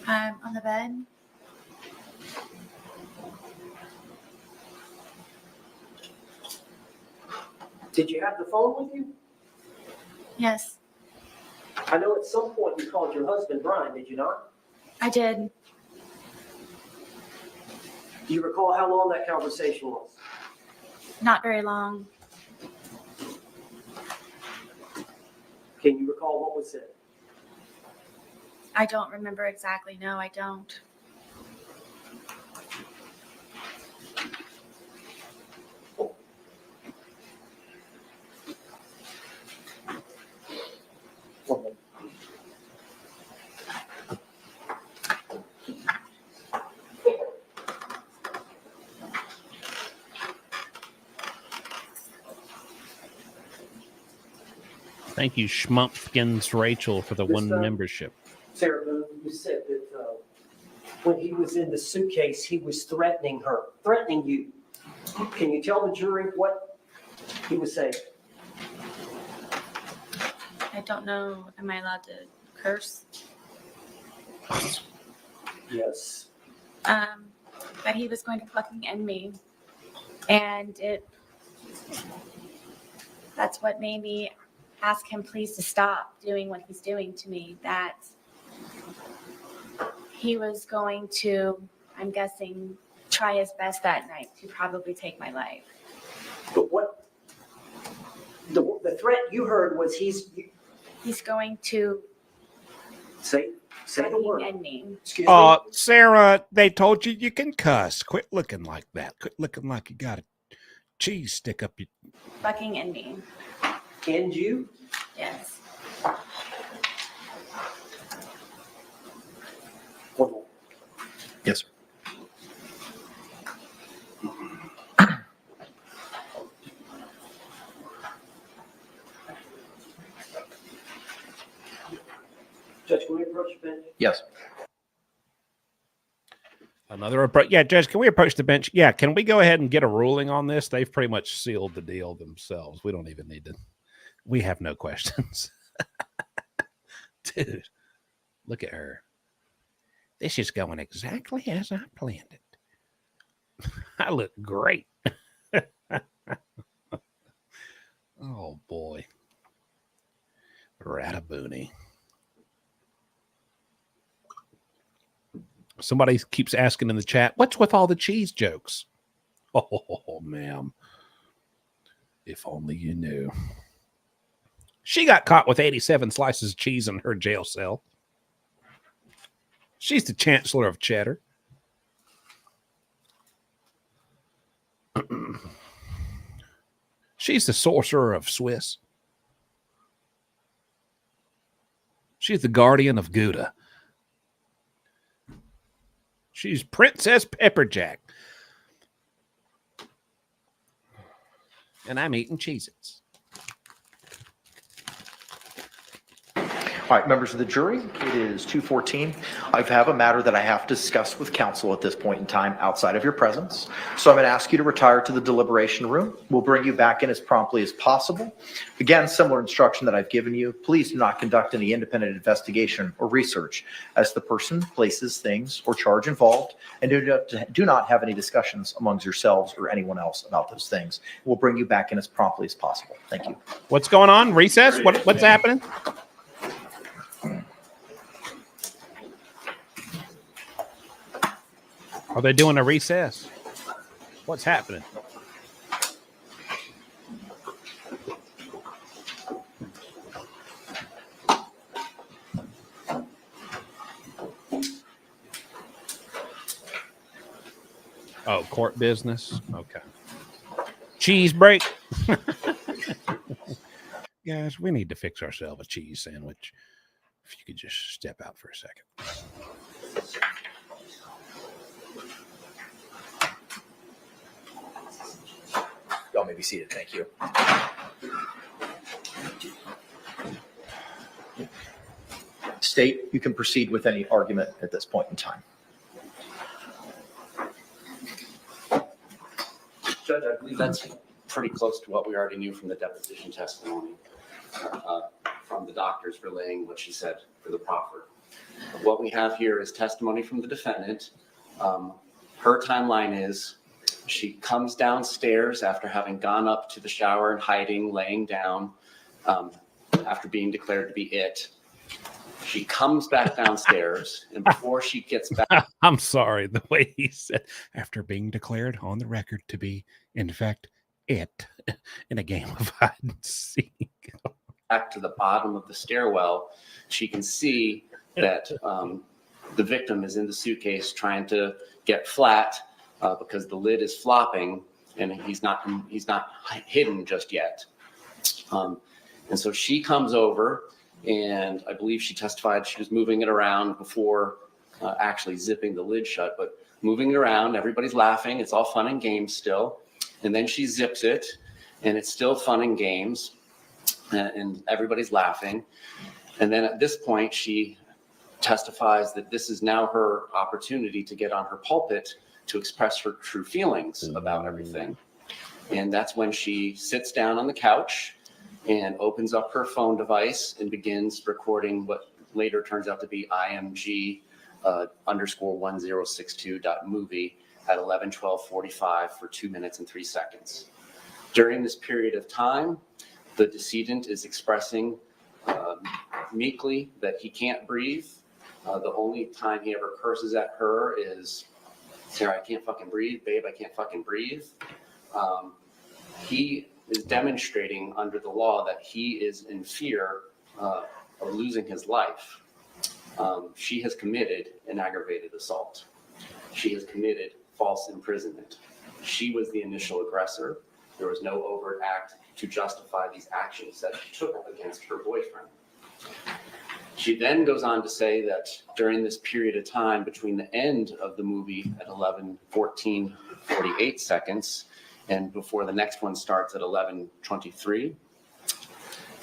On the bed. Did you have the phone with you? Yes, I know at some point you called your husband Brian, did you not? I did. Do you recall how long that conversation was? Not very long. Can you recall what was said? I don't remember exactly. No, I don't. Thank you, Schmumpkins Rachel, for the This, 1 membership. Sarah Boone, you said that when he was in the suitcase, he was threatening you. Can you tell the jury what he was saying? I don't know. Am I allowed to curse? Yes. That he was going to fucking end me. And that's what made me ask him please to stop doing what he's doing to me. That he was going to, I'm guessing, try his best that night to probably take my life. But what the threat you heard was he's going to say the fucking word. end me. Excuse me. Sarah, they told you you can cuss. Quit looking like that. Quit looking like you got a cheese stick up your... Fucking end me. End you? Yes. One more. Yes, sir. Judge, can we approach the bench? Yes. Another approach. Yeah, Judge, can we approach the bench? Yeah, can we go ahead and get a ruling on this? They've pretty much sealed the deal themselves. We don't even need to. We have no questions. Dude, look at her. This is going exactly as I planned it. I look great. Oh, boy. Ratabooney. Somebody keeps asking in the chat, what's with all the cheese jokes? Oh, ma'am. If only you knew. She got caught with 87 slices of cheese in her jail cell. She's the chancellor of cheddar. She's the sorcerer of Swiss. She's the guardian of Gouda. She's Princess Pepperjack. And I'm eating Cheez-Its. All right, members of the jury, it is 2:14. I have a matter that I have to discuss with counsel at this point in time outside of your presence. So I'm going to ask you to retire to the deliberation room. We'll bring you back in as promptly as possible. Again, similar instruction that I've given you. Please do not conduct any independent investigation or research as the person, places, things, or charge involved, and do not have any discussions amongst yourselves or anyone else about those things. We'll bring you back in as promptly as possible. Thank you. What's going on? Recess? What's happening? Are they doing a recess? What's happening? Oh, court business? Okay. Cheese break. Guys, we need to fix ourselves a cheese sandwich. If you could just step out for a second. Y'all may be seated. Thank you. State, you can proceed with any argument at this point in time. Judge, I believe that's pretty close to what we already knew from the deposition testimony, from the doctors relaying what she said for the proffer. What we have here is testimony from the defendant. Her timeline is she comes downstairs after having gone up to the shower and hiding, laying down, after being declared to be it. She comes back downstairs, and before she gets back... I'm sorry, the way he said, after being declared on the record to be, in fact, it in a game of hide and seek. Back to the bottom of the stairwell, she can see that the victim is in the suitcase trying to get flat because the lid is flopping and he's not hidden just yet. And so she comes over, and I believe she testified she was moving it around before actually zipping the lid shut, but moving it around, everybody's laughing. It's all fun and games still. And then she zips it, and it's still fun and games, and everybody's laughing. And then at this point, she testifies that this is now her opportunity to get on her pulpit to express her true feelings about everything. And that's when she sits down on the couch and opens up her phone device and begins recording what later turns out to be IMG _1062.movie at 11:12:45 for 2 minutes and 3 seconds. During this period of time, the decedent is expressing meekly that he can't breathe. The only time he ever curses at her is, Sarah, I can't fucking breathe. Babe, I can't fucking breathe. He is demonstrating under the law that he is in fear of losing his life. She has committed an aggravated assault. She has committed false imprisonment. She was the initial aggressor. There was no overt act to justify these actions that she took against her boyfriend. She then goes on to say that during this period of time between the end of the movie at 11:14:48 seconds and before the next one starts at 11:23,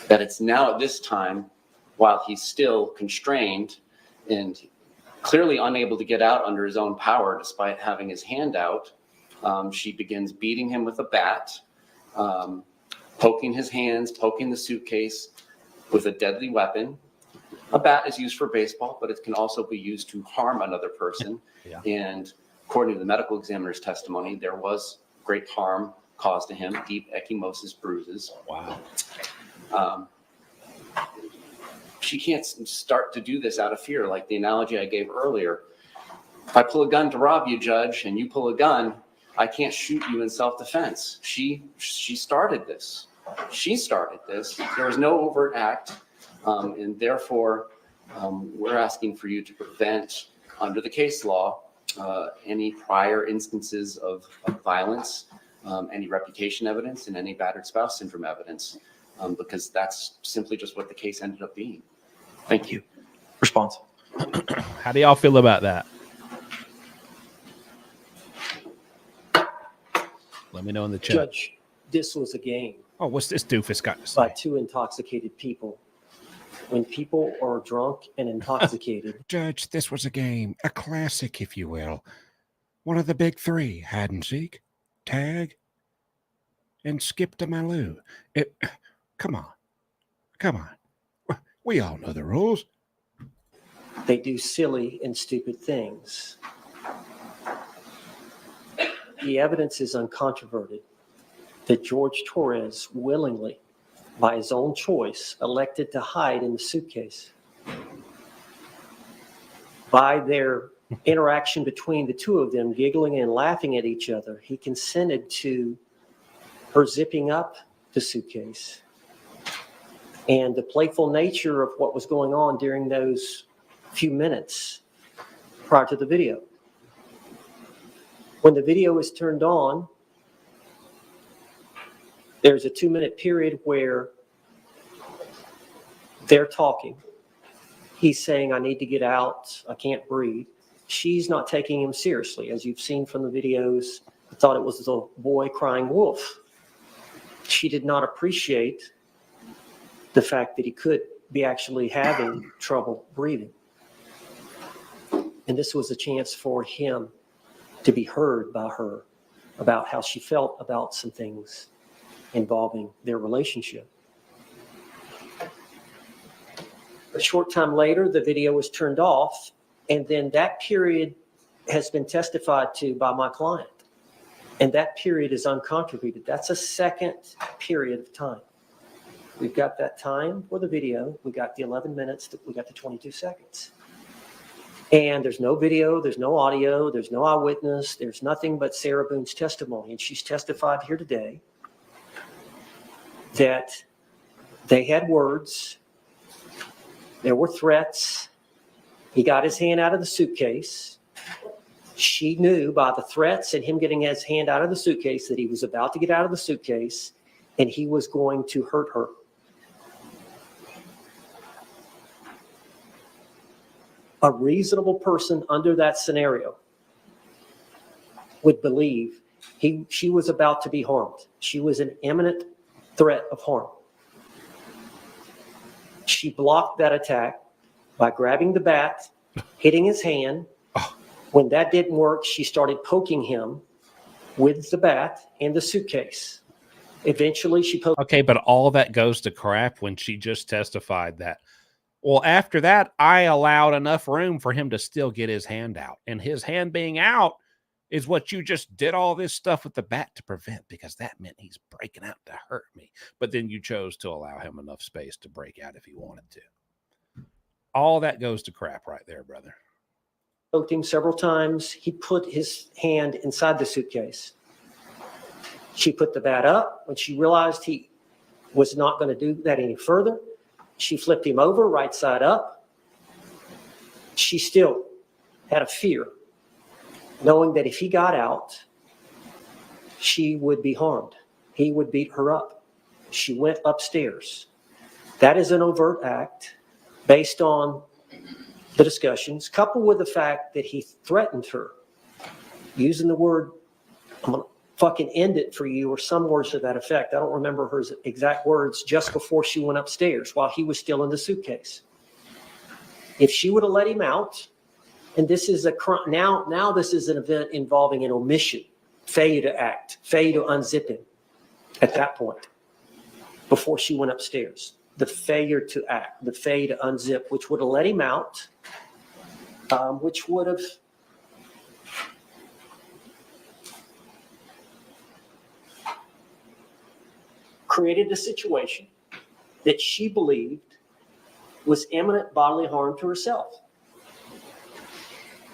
that it's now at this time while he's still constrained and clearly unable to get out under his own power despite having his hand out, she begins beating him with a bat, poking his hands, poking the suitcase with a deadly weapon. A bat is used for baseball, but it can also be used to harm another person. Yeah. And according to the medical examiner's testimony, there was great harm caused to him, deep ecchymosis bruises. Wow. She can't start to do this out of fear, like the analogy I gave earlier. If I pull a gun to rob you, Judge, and you pull a gun, I can't shoot you in self-defense. She started this. She started this. There was no overt act, and therefore, we're asking for you to prevent, under the case law, any prior instances of violence, any reputation evidence, and any battered spouse syndrome evidence, because that's simply just what the case ended up being. Thank you. Response. How do y'all feel about that? Let me know in the chat. Judge, this was a game Oh, what's this doofus got to by say? two intoxicated people. When people are drunk and intoxicated, Judge, this was a game, a classic, if you will. One of the big three: hide and seek, tag, and skip to Malou. Come on. We all know the rules. they do silly and stupid things. The evidence is uncontroverted that George Torres willingly, by his own choice, elected to hide in the suitcase. By their interaction between the two of them, giggling and laughing at each other, he consented to her zipping up the suitcase. And the playful nature of what was going on during those few minutes prior to the video. When the video is turned on, there's a 2-minute period where they're talking. He's saying, I need to get out. I can't breathe. She's not taking him seriously. As you've seen from the videos, I thought it was the boy crying wolf. She did not appreciate the fact that he could be actually having trouble breathing. And this was a chance for him to be heard by her about how she felt about some things involving their relationship. A short time later, the video was turned off, and then that period has been testified to by my client. And that period is uncontroverted. That's a second period of time. We've got that time for the video. We got the 11 minutes. We got the 22 seconds. And there's no video, there's no audio, there's no eyewitness, there's nothing but Sarah Boone's testimony. And she's testified here today that they had words, there were threats. He got his hand out of the suitcase. She knew by the threats and him getting his hand out of the suitcase that he was about to get out of the suitcase and he was going to hurt her. A reasonable person under that scenario would believe she was about to be harmed. She was an imminent threat of harm. She blocked that attack by grabbing the bat, hitting his hand. When that didn't work, she started poking him with the bat and the suitcase. Eventually, she poked. Okay, but all that goes to crap when she just testified that, well, after that, I allowed enough room for him to still get his hand out. And his hand being out is what you just did all this stuff with the bat to prevent, because that meant he's breaking out to hurt me. But then you chose to allow him enough space to break out if he wanted to. All that goes to crap right there, brother. Poked him several times. He put his hand inside the suitcase. She put the bat up. When she realized he was not going to do that any further, she flipped him over right side up. She still had a fear, knowing that if he got out, she would be harmed. He would beat her up. She went upstairs. That is an overt act based on the discussions, coupled with the fact that he threatened her, using the word, I'm going to fucking end it for you, or some words to that effect. I don't remember her exact words, just before she went upstairs while he was still in the suitcase. If she would have let him out, and this is a crime, now this is an event involving an omission, failure to act, failure to unzip him at that point before she went upstairs. The failure to act, the failure to unzip, which would have let him out, which would have created a situation that she believed was imminent bodily harm to herself.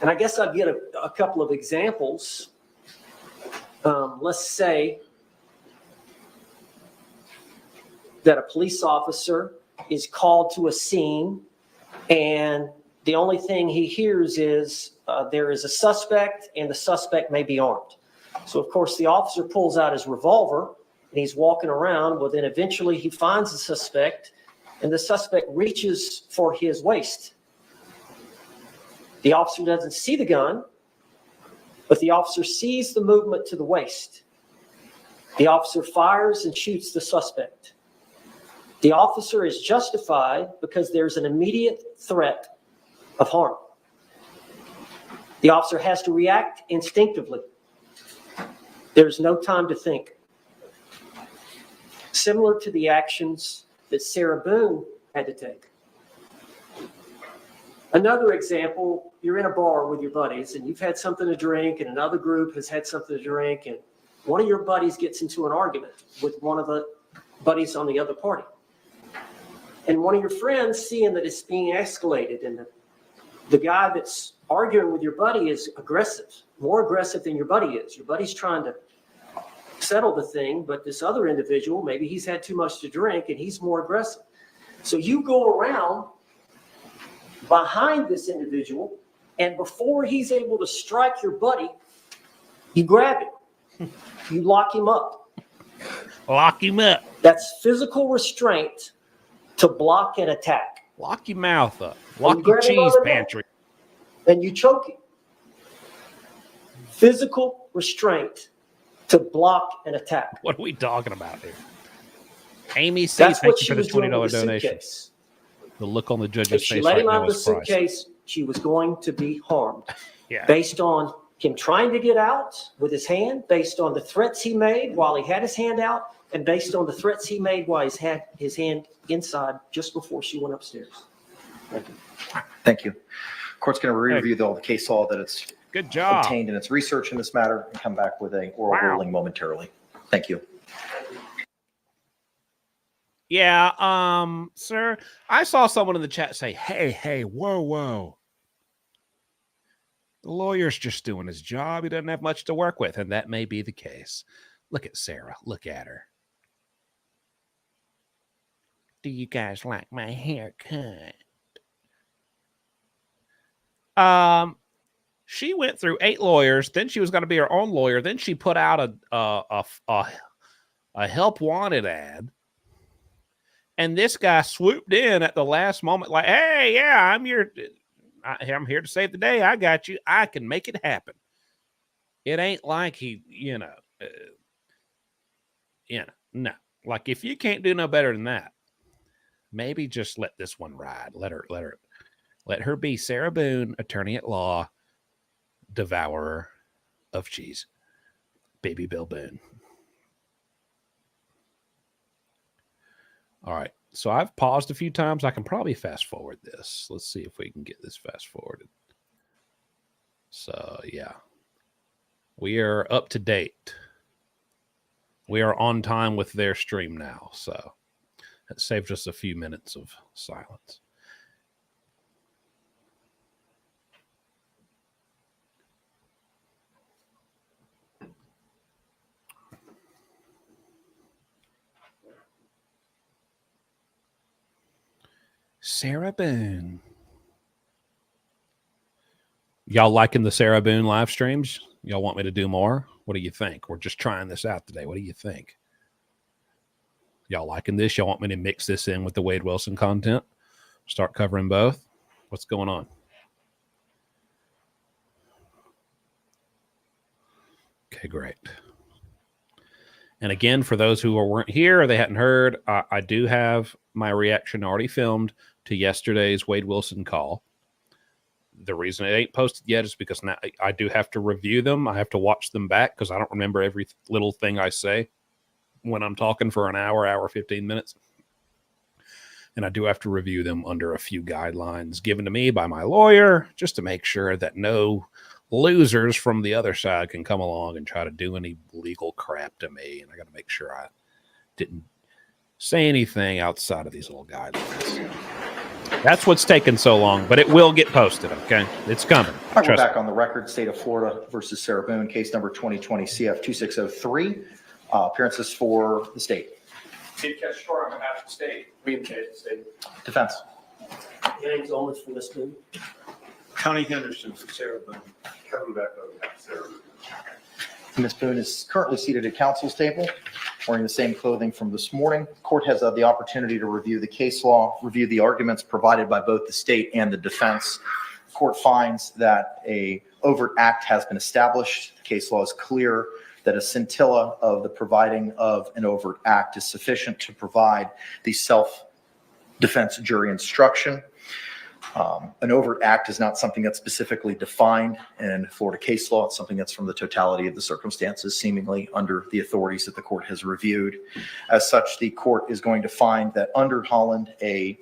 And I guess I'll get a couple of examples. Let's say that a police officer is called to a scene and the only thing he hears is there is a suspect and the suspect may be armed. So of course the officer pulls out his revolver and he's walking around. Well, then eventually he finds the suspect and the suspect reaches for his waist. The officer doesn't see the gun, but the officer sees the movement to the waist. The officer fires and shoots the suspect. The officer is justified because there's an immediate threat of harm. The officer has to react instinctively. There's no time to think. Similar to the actions that Sarah Boone had to take. Another example, you're in a bar with your buddies and you've had something to drink and another group has had something to drink and one of your buddies gets into an argument with one of the buddies on the other party. And one of your friends, seeing that it's being escalated and the guy that's arguing with your buddy is aggressive, more aggressive than your buddy is. Your buddy's trying to settle the thing, but this other individual, maybe he's had too much to drink and he's more aggressive. So you go around behind this individual, and before he's able to strike your buddy, you grab him. You lock him up. Lock him up. That's physical restraint to block an attack. Lock your mouth up. Lock you your grab him cheese by the neck. pantry. And you choke him. Physical restraint to block an attack. What are we talking about here? Amy C, That's thank what you she for the was doing $20 with the donation. suitcase. The look on the If judge's she face let right him out now of the is priceless. suitcase, she was going to be harmed. Yeah. Based on him trying to get out with his hand, based on the threats he made while he had his hand out, and based on the threats he made while he had his hand inside just before she went upstairs. Thank you. Thank you. Court's going to review all the case law that it's Good job. obtained in its research in this matter and come back with a oral Wow. ruling momentarily. Thank you. Yeah, sir, I saw someone in the chat say, hey, whoa. The lawyer's just doing his job. He doesn't have much to work with, and that may be the case. Look at Sarah. Look at her. Do you guys like my haircut? She went through 8 lawyers. Then she was going to be her own lawyer. Then she put out a help wanted ad. And this guy swooped in at the last moment like, hey, yeah, I'm here to save the day. I got you. I can make it happen. It ain't like no. Like if you can't do no better than that, maybe just let this one ride. Let her be Sarah Boone, attorney at law, devourer of cheese. Baby Bill Boone. All right. So I've paused a few times. I can probably fast forward this. Let's see if we can get this fast forwarded. So, yeah. We are up to date. We are on time with their stream now. So that saved us a few minutes of silence. Sarah Boone. Y'all liking the Sarah Boone live streams? Y'all want me to do more? What do you think? We're just trying this out today. What do you think? Y'all liking this? Y'all want me to mix this in with the Wade Wilson content? Start covering both? What's going on? Okay, great. And again, for those who weren't here or they hadn't heard, I do have my reaction already filmed to yesterday's Wade Wilson call. The reason it ain't posted yet is because now I do have to review them. I have to watch them back because I don't remember every little thing I say when I'm talking for an hour 15 minutes. And I do have to review them under a few guidelines given to me by my lawyer, just to make sure that no losers from the other side can come along and try to do any legal crap to me. And I got to make sure I didn't say anything outside of these little guidelines. That's what's taken so long, but it will get posted, okay? It's coming. All right, we're Trust back me. on the record. State of Florida versus Sarah Boone, case number 2020 CF 2603. Appearances for the state. Chief Castro on behalf of the state. We in case the state. Defense. James Owens from Miss Boone. Connie Henderson for Sarah Boone. Kevin Beck on behalf of Sarah. Ms. Boone is currently seated at counsel's table, wearing the same clothing from this morning. Court has the opportunity to review the case law, review the arguments provided by both the state and the defense. Court finds that a overt act has been established. The case law is clear that a scintilla of the providing of an overt act is sufficient to provide the self-defense jury instruction. An overt act is not something that's specifically defined in Florida case law. It's something that's from the totality of the circumstances, seemingly under the authorities that the court has reviewed. As such, the court is going to find that under Holland, a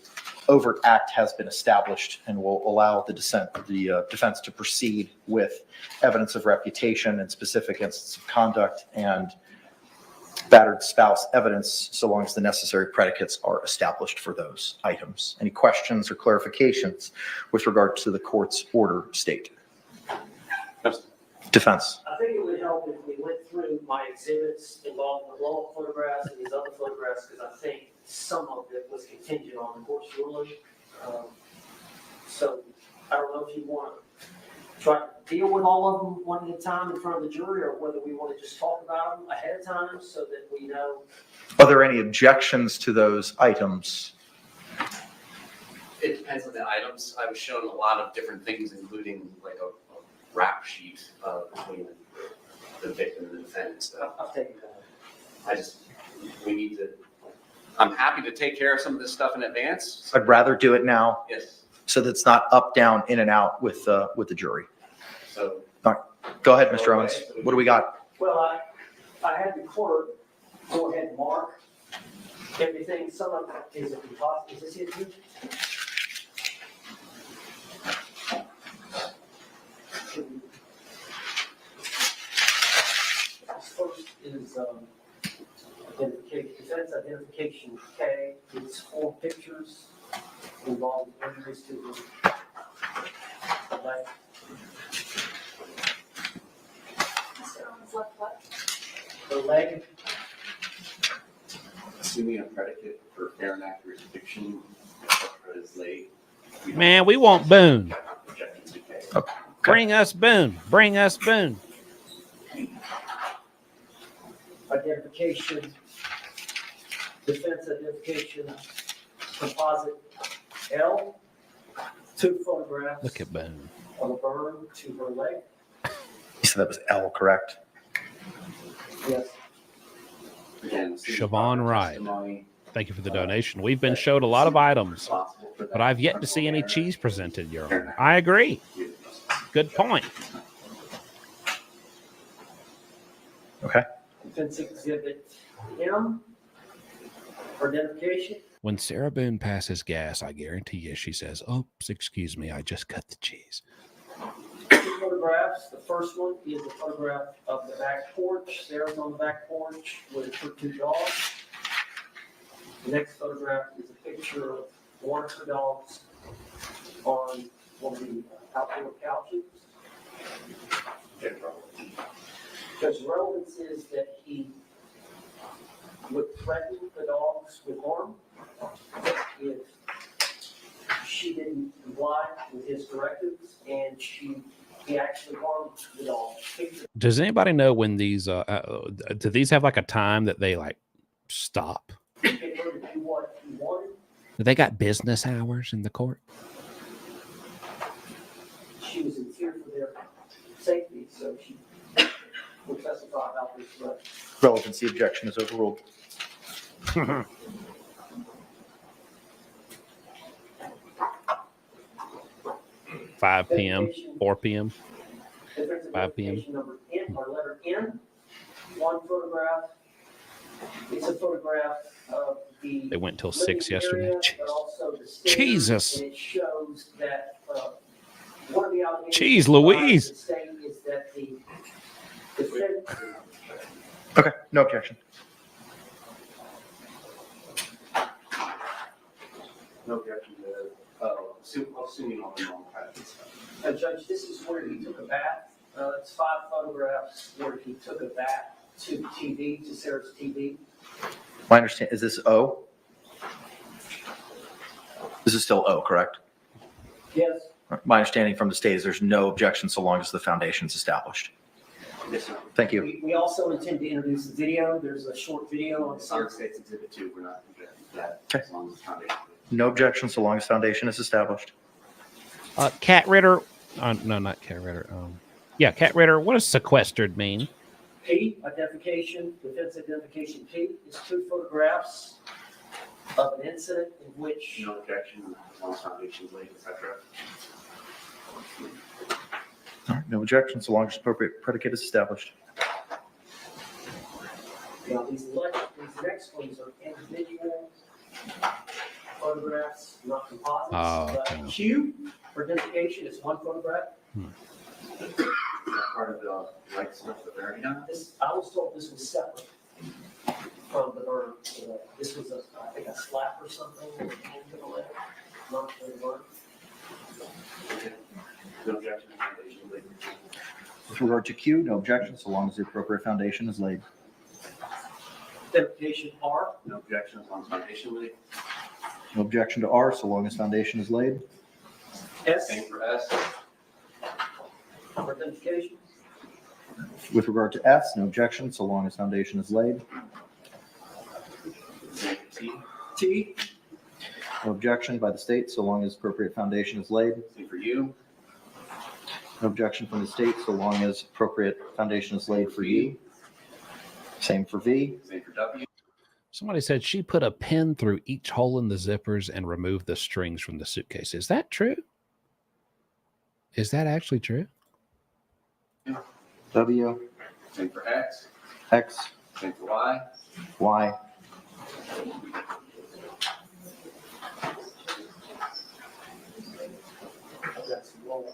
overt act has been established and will allow the defense to proceed with evidence of reputation and specific instances of conduct and battered spouse evidence, so long as the necessary predicates are established for those items. Any questions or clarifications with regard to the court's order state? Defense. I think it would help if we went through my exhibits involving the blow-up photographs and these other photographs, because I think some of it was contingent on the court's ruling. So I don't know if you want to try to deal with all of them one at a time in front of the jury, or whether we want to just talk about them ahead of time so that we know. Are there any objections to those items? It depends on the items. I was shown a lot of different things, including like a rap sheet between the victim and the defendant. So I've taken that. we need to, I'm happy to take care of some of this stuff in advance. I'd rather do it now Yes. so that it's not up, down, in and out with the jury. So Go ahead, Mr. Owens. What do we got? Well, I had the court go ahead and mark everything. Some of it is a composite. Is this it too? This first is identification, defense identification K. It's 4 pictures involving injuries to the leg. The leg. assuming a predicate for fair and accurate depiction is laid. Man, we want Boone. Objections decay. Bring us Boone. Bring us Boone. Identification, defense identification, composite L, 2 photographs Look at Boone. of a burn to her leg. You said that was L, correct? Yes. Again, Siobhan Wright. testimony, Thank you for the donation. We've been showed a lot of items, responsible for that but I've yet to see any cheese presented, Your Honor. I agree. Good point. Okay. Defense exhibit M, for identification. When Sarah Boone passes gas, I guarantee you she says, "Oops, excuse me, I just cut the cheese." 2 photographs. The first one is a photograph of the back porch. Sarah's on the back porch with her 2 dogs. The next photograph is a picture of one of her dogs on one of the outdoor couches. Because relevance is that he would threaten the dogs with harm if she didn't comply with his directives, and he actually harmed the dog. Does anybody know when these? Do these have like a time that they like stop? Get her to do what he wanted. Do they got business hours in the court? She was in fear for their safety, so she will testify about this threat. Relevancy objection is overruled. 5 p.m., Identification- 4 p.m. Difference 5 p.m. identification number N, or letter N, one photograph. It's a photograph of the. They went till living 6 yesterday. area, Jeez. But also the stairs, Jesus. And it shows that, one of the allegations. Jeez by Louise. the state is that the defendant. Okay, no objection. No objection to, assuming all the normal practice stuff. Judge, this is where he took a bath. It's 5 photographs where he took a bath to TV, to Sarah's TV. My understanding, is this O? This is still O, correct? Yes. My understanding from the state is there's no objection so long as the foundation's established. Yes, sir. Thank you. We also intend to introduce the video. There's a short video on On Sarah's. State's Exhibit 2, we're not objecting to that Okay. as long as it's foundation. No objection so long as foundation is established. Cat Ritter. No, not Cat Ritter. Yeah, Cat Ritter. What does sequestered mean? P, identification, defense identification P, is 2 photographs of an incident in which. No objection as long as foundation's laid, et cetera. All right, no objection so long as appropriate predicate is established. Now, these next ones are individual photographs, not composites. Oh, okay. Q, for identification, is 1 photograph. Is that part of the right stuff that they're already done? I was told this was separate from the burn. This was I think a slap or something. Not the burn. No objection to foundation laid. With regard to Q, no objection so long as the appropriate foundation is laid. Identification R, No objection as long as foundation laid. No objection to R so long as foundation is laid. S, Same for S. for identification. With regard to S, no objection so long as foundation is laid. Same for T. T, No objection by the state so long as appropriate foundation is laid. Same for U. No objection from the state so long as appropriate foundation is laid for U. Same for V. Same for W. Somebody said she put a pin through each hole in the zippers and removed the strings from the suitcase. Is that true? Is that actually true? W, Same for X. X, Same for Y. Y. that's low.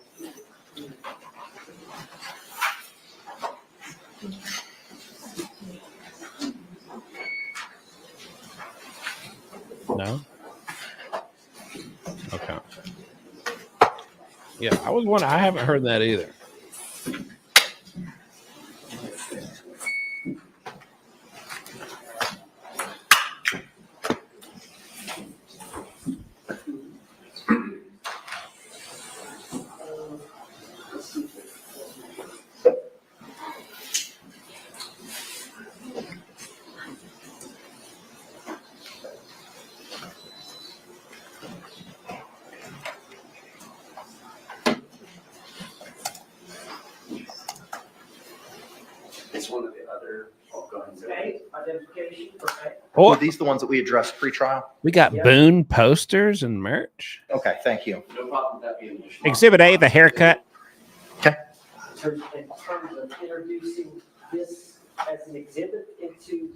No? Okay. Yeah, I was wondering. I haven't heard that either. It's one of the other outgoings. A, identification for A. Oh, Were these the ones that we addressed pre-trial? we got Yeah. Boone posters and merch. Okay, thank you. No problem with that being additional. Exhibit A, the haircut. In terms of introducing this as an exhibit into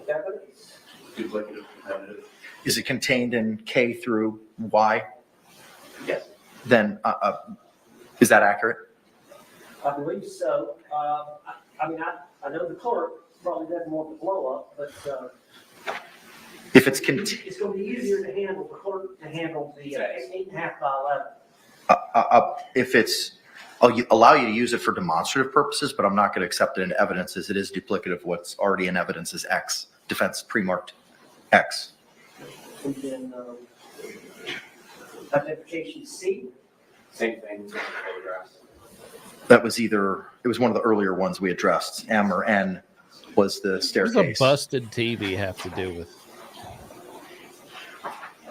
evidence. Duplicative, competitive. Is it contained in K through Y? Yes. Then, is that accurate? I believe so. I mean, I know the clerk probably doesn't want the blow up, but If it's it's going to be easier to handle the clerk to handle the 8.5 by 11. if it's, allow you to use it for demonstrative purposes, but I'm not going to accept it in evidence as it is duplicative of what's already in evidence as X, defense pre-marked X. And then identification C. Same thing with the photographs. That was it was one of the earlier ones we addressed. M or N was the What does a staircase. busted TV have to do with?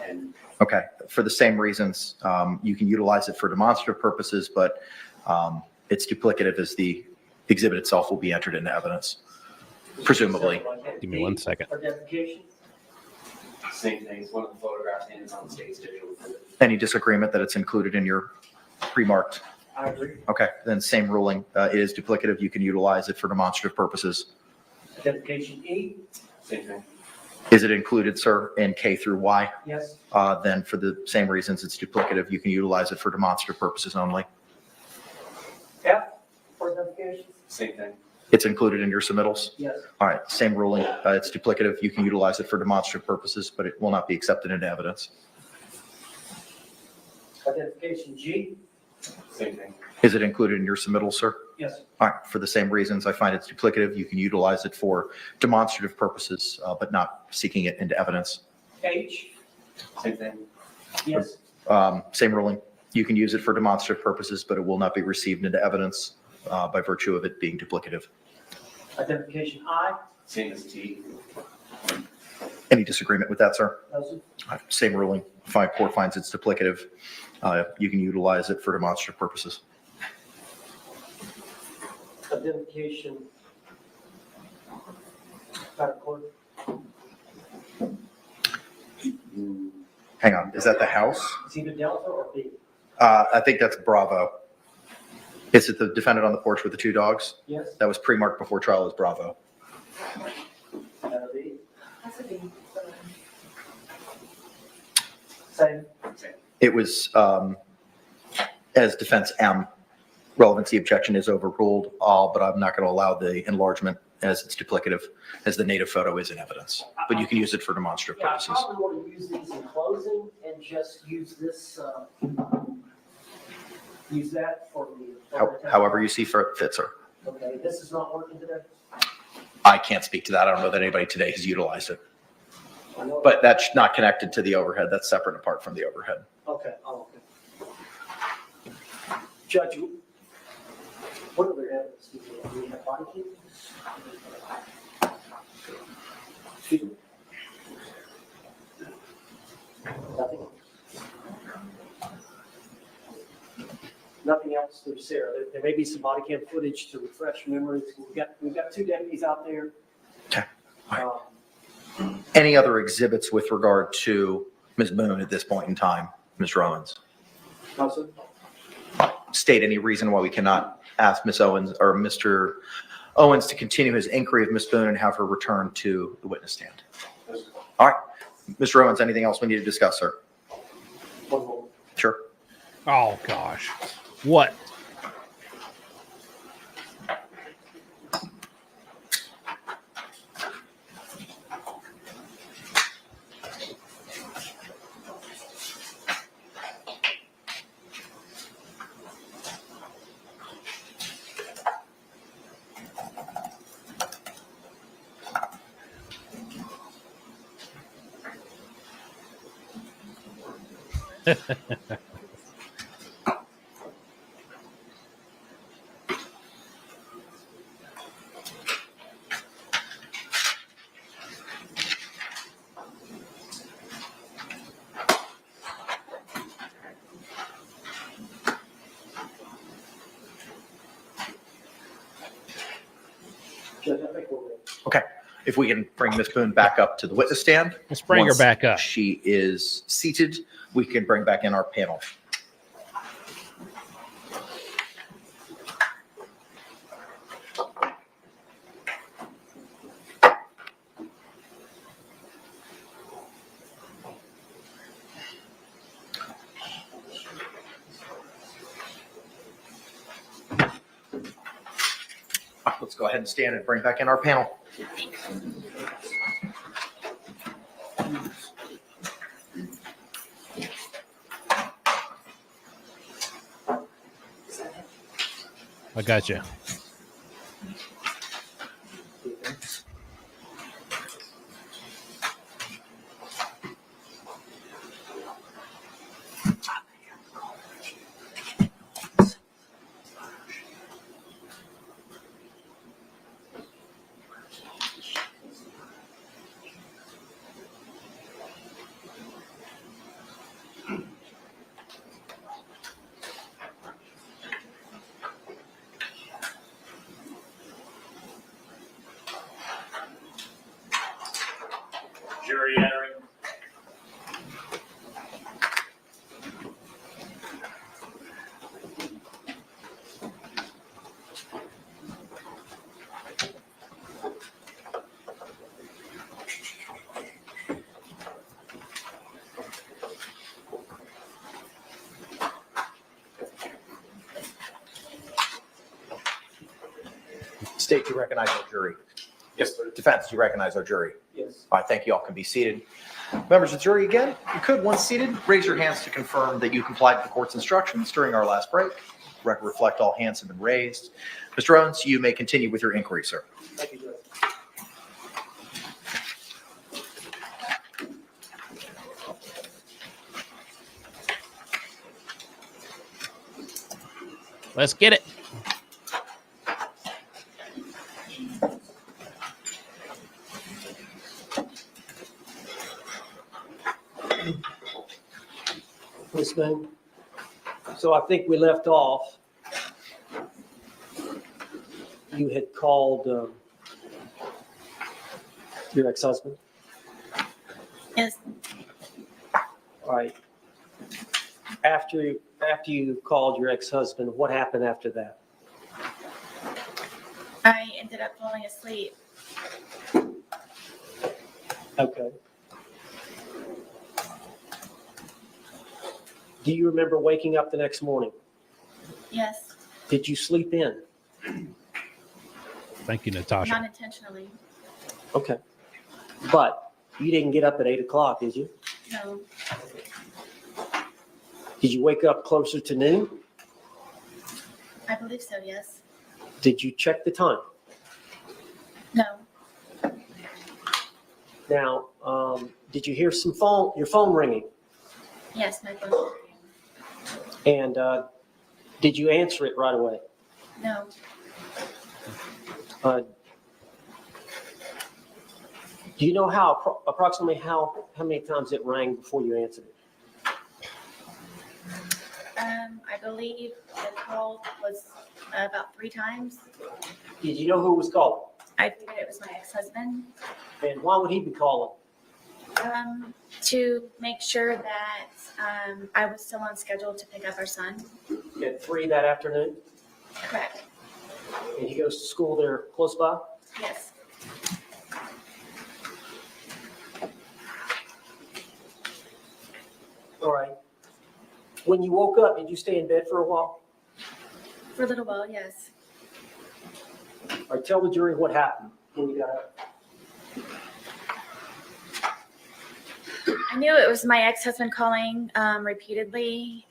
And Okay, for the same reasons, you can utilize it for demonstrative purposes, but it's duplicative as the exhibit itself will be entered into evidence, presumably. Give me 1 second. Identification. same thing, it's one of the photographs and it's on the state's digital exhibit. Any disagreement that it's included in your pre-marked. I agree. Okay, then same ruling. It is duplicative. You can utilize it for demonstrative purposes. Identification E, Same thing. Is it included, sir, in K through Y? yes. Then for the same reasons, it's duplicative. You can utilize it for demonstrative purposes only. F for identification, Same thing. It's included in your submittals? yes. All right, same ruling. It's duplicative. You can utilize it for demonstrative purposes, but it will not be accepted into evidence. Identification G, Same thing. Is it included in your submittal, sir? yes. All right, for the same reasons, I find it's duplicative. You can utilize it for demonstrative purposes, but not seeking it into evidence. H, Same thing. yes. Same ruling. You can use it for demonstrative purposes, but it will not be received into evidence by virtue of it being duplicative. Identification I, Same as T. Any disagreement with that, sir? doesn't. All right, same ruling. Court finds it's duplicative. You can utilize it for demonstrative purposes. Identification. Madam Clerk, Hang on, is that the house? it's either Delta or B, I think that's Bravo. Is it the defendant on the porch with the two dogs? yes. That was pre-marked before trial as Bravo. B, That's a B. same. It was as defense M. Relevancy objection is overruled, but I'm not going to allow the enlargement as it's duplicative, as the native photo is in evidence. But you can use it for demonstrative Yeah, I purposes. probably want to use these in closing and just use this, use that for the. However you see fit, sir. Okay, this is not working today? I can't speak to that. I don't know that anybody today has utilized it. I know- But that's not connected to the overhead. That's separate and apart from the overhead. Okay, okay. Judge, what other evidence do we have? Do we have body cams? Excuse me? Nothing? Nothing else to Sarah. There may be some body cam footage to refresh memories. We've got two deputies out there. Okay. All Um, Any other exhibits with regard to Ms. Boone at this point in time, Mr. Owens? Counsel? State any reason why we cannot ask Ms. Owens or Mr. Owens to continue his inquiry of Ms. Boone and have her return to the witness stand. All right. Mr. Owens, anything else we need to discuss, sir? One moment. Sure. Oh, gosh. What? Judge, I think we're ready. Okay. If we can bring Ms. Boone back up to the witness stand. Let's bring her Once back up. She is seated. We can bring back in our panel. Let's go ahead and stand and bring back in our panel. I got you. Jury entering. State, you recognize our jury. Yes, sir. Defense, you recognize our jury. Yes. All right, thank you. All can be seated. Members of the jury, again, you could, once seated, raise your hands to confirm that you complied with the court's instructions during our last break. Record reflect all hands have been raised. Mr. Owens, you may continue with your inquiry, sir. Thank you, Judge. Let's get it. Ms. Boone. So I think we left off. You had called your ex-husband. Yes. All right. After you called your ex-husband, what happened after that? I ended up falling asleep. Okay. Do you remember waking up the next morning? Yes. Did you sleep in? Thank you, Natasha. Not intentionally. Okay. But you didn't get up at 8 o'clock, did you? No. Did you wake up closer to noon? I believe so, yes. Did you check the time? No. Now, did you hear your phone ringing? Yes, my phone. And did you answer it right away? No. Do you know approximately how many times it rang before you answered it? I believe the call was about 3 times. Did you know who was calling? I figured it was my ex-husband. And why would he be calling? To make sure that I was still on schedule to pick up our son. At 3 that afternoon? Correct. And he goes to school there close by? Yes. All right. When you woke up, did you stay in bed for a while? For a little while, yes. Or tell the jury what happened when you got up. I knew it was my ex-husband calling repeatedly.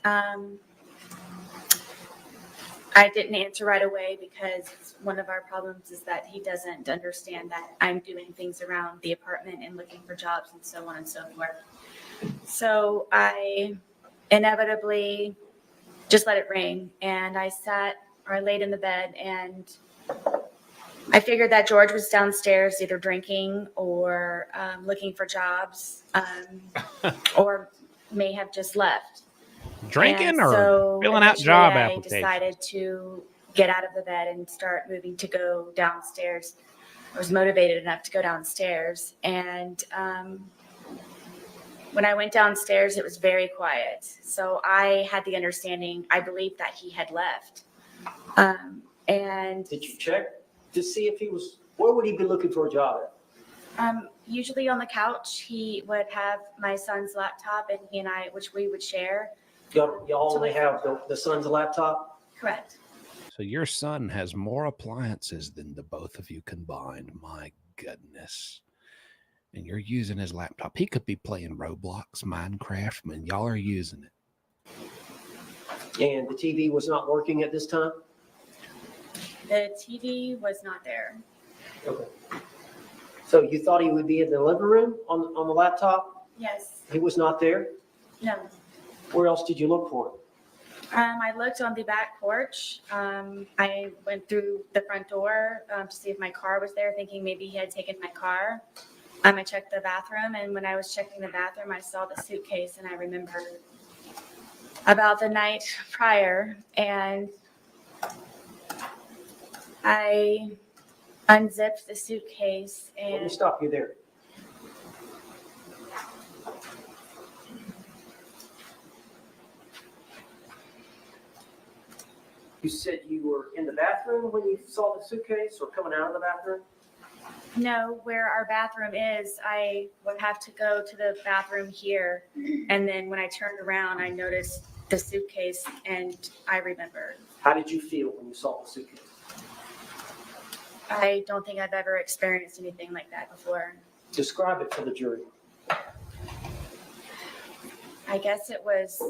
I didn't answer right away because one of our problems is that he doesn't understand that I'm doing things around the apartment and looking for jobs and so on and so forth. So I inevitably just let it ring, and I laid in the bed, and I figured that George was downstairs either drinking or looking for jobs, or may have just left. Drinking And or so filling out eventually job I applications? decided to get out of the bed and start moving to go downstairs. I was motivated enough to go downstairs, and when I went downstairs, it was very quiet. So I had the understanding, I believed that he had left. And Did you check to see if where would he be looking for a job at? usually on the couch, he would have my son's laptop, and he and I, which we would share. Y'all only have the son's laptop? Correct. So your son has more appliances than the both of you combined. My goodness. And you're using his laptop. He could be playing Roblox, Minecraft, and y'all are using it. And the TV was not working at this time? The TV was not there. Okay. So you thought he would be in the living room on the laptop? Yes. He was not there? No. Where else did you look for him? I looked on the back porch. I went through the front door to see if my car was there, thinking maybe he had taken my car. I checked the bathroom, and when I was checking the bathroom, I saw the suitcase, and I remembered about the night prior, and I unzipped the suitcase Let me and stop you there. You said you were in the bathroom when you saw the suitcase, or coming out of the bathroom? know where our bathroom is. I would have to go to the bathroom here, and then when I turned around, I noticed the suitcase, and I remembered. How did you feel when you saw the suitcase? I don't think I've ever experienced anything like that before. Describe it for the jury. I guess it was,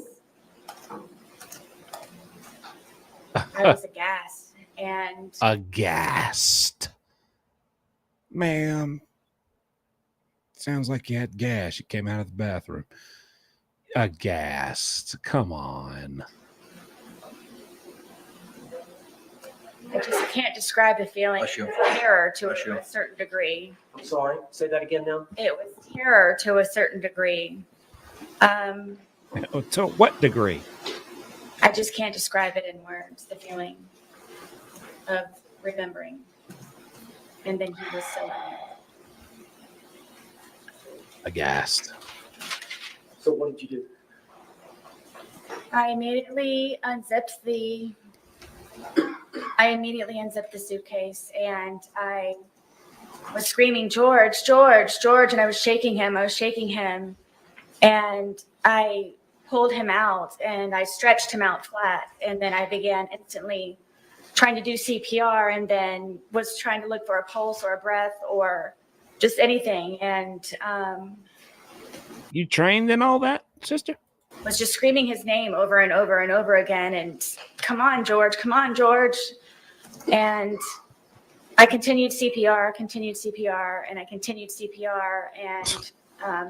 I was aghast and Aghast. Ma'am, sounds like you had gas. You came out of the bathroom. Aghast. Come on. I just can't describe the feeling. Bless you. It was terror to Bless you. a certain degree. I'm sorry, say that again now. It was terror to a certain degree. To what degree? I just can't describe it in words, the feeling of remembering. And then he was so Aghast. So what did you do? I immediately unzipped the suitcase and I was screaming, George, George, George, and I was shaking him. And I pulled him out and I stretched him out flat. And then I began instantly trying to do CPR and then was trying to look for a pulse or a breath or just anything. And You trained in all that, sister? was just screaming his name over and over and over again. And come on, George, come on, George. And I continued CPR, and I continued CPR, and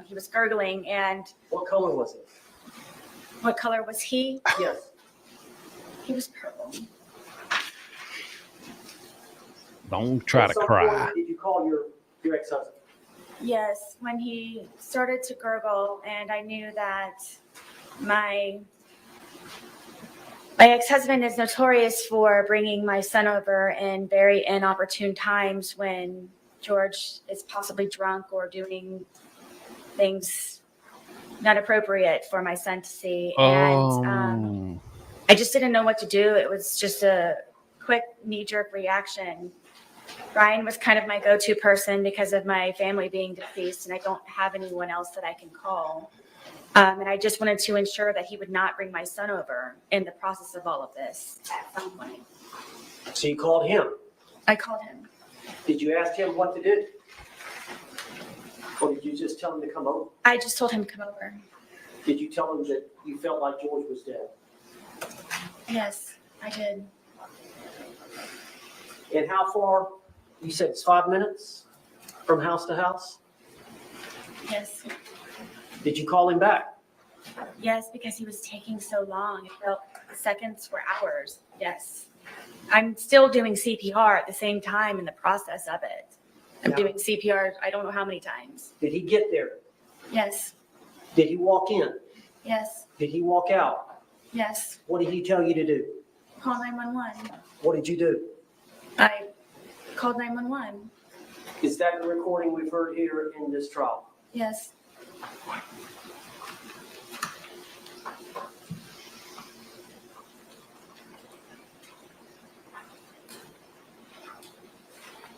he was gurgling. And What color was it? what color was he? Yes. He was purple. Don't try At to some cry. point, did you call your ex-husband? Yes, when he started to gurgle, and I knew that my ex-husband is notorious for bringing my son over in very inopportune times when George is possibly drunk or doing things not appropriate for my son to see. And I just didn't know what to do. It was just a quick knee-jerk reaction. Ryan was kind of my go-to person because of my family being deceased, and I don't have anyone else that I can call. And I just wanted to ensure that he would not bring my son over in the process of all of this at some point. So you called him. I called him. Did you ask him what to do? Or did you just tell him to come over? I just told him to come over. Did you tell him that you felt like George was dead? Yes, I did. And how far? You said it's 5 minutes from house to house? Yes. Did you call him back? Yes, because he was taking so long. It felt seconds were hours. Yes. I'm still doing CPR at the same time in the process of it. I'm Yeah. doing CPR, I don't know how many times. Did he get there? Yes, Did he walk in? yes, Did he walk out? yes. What did he tell you to do? Call 911. What did you do? I called 911. Is that the recording we've heard here in this trial? Yes.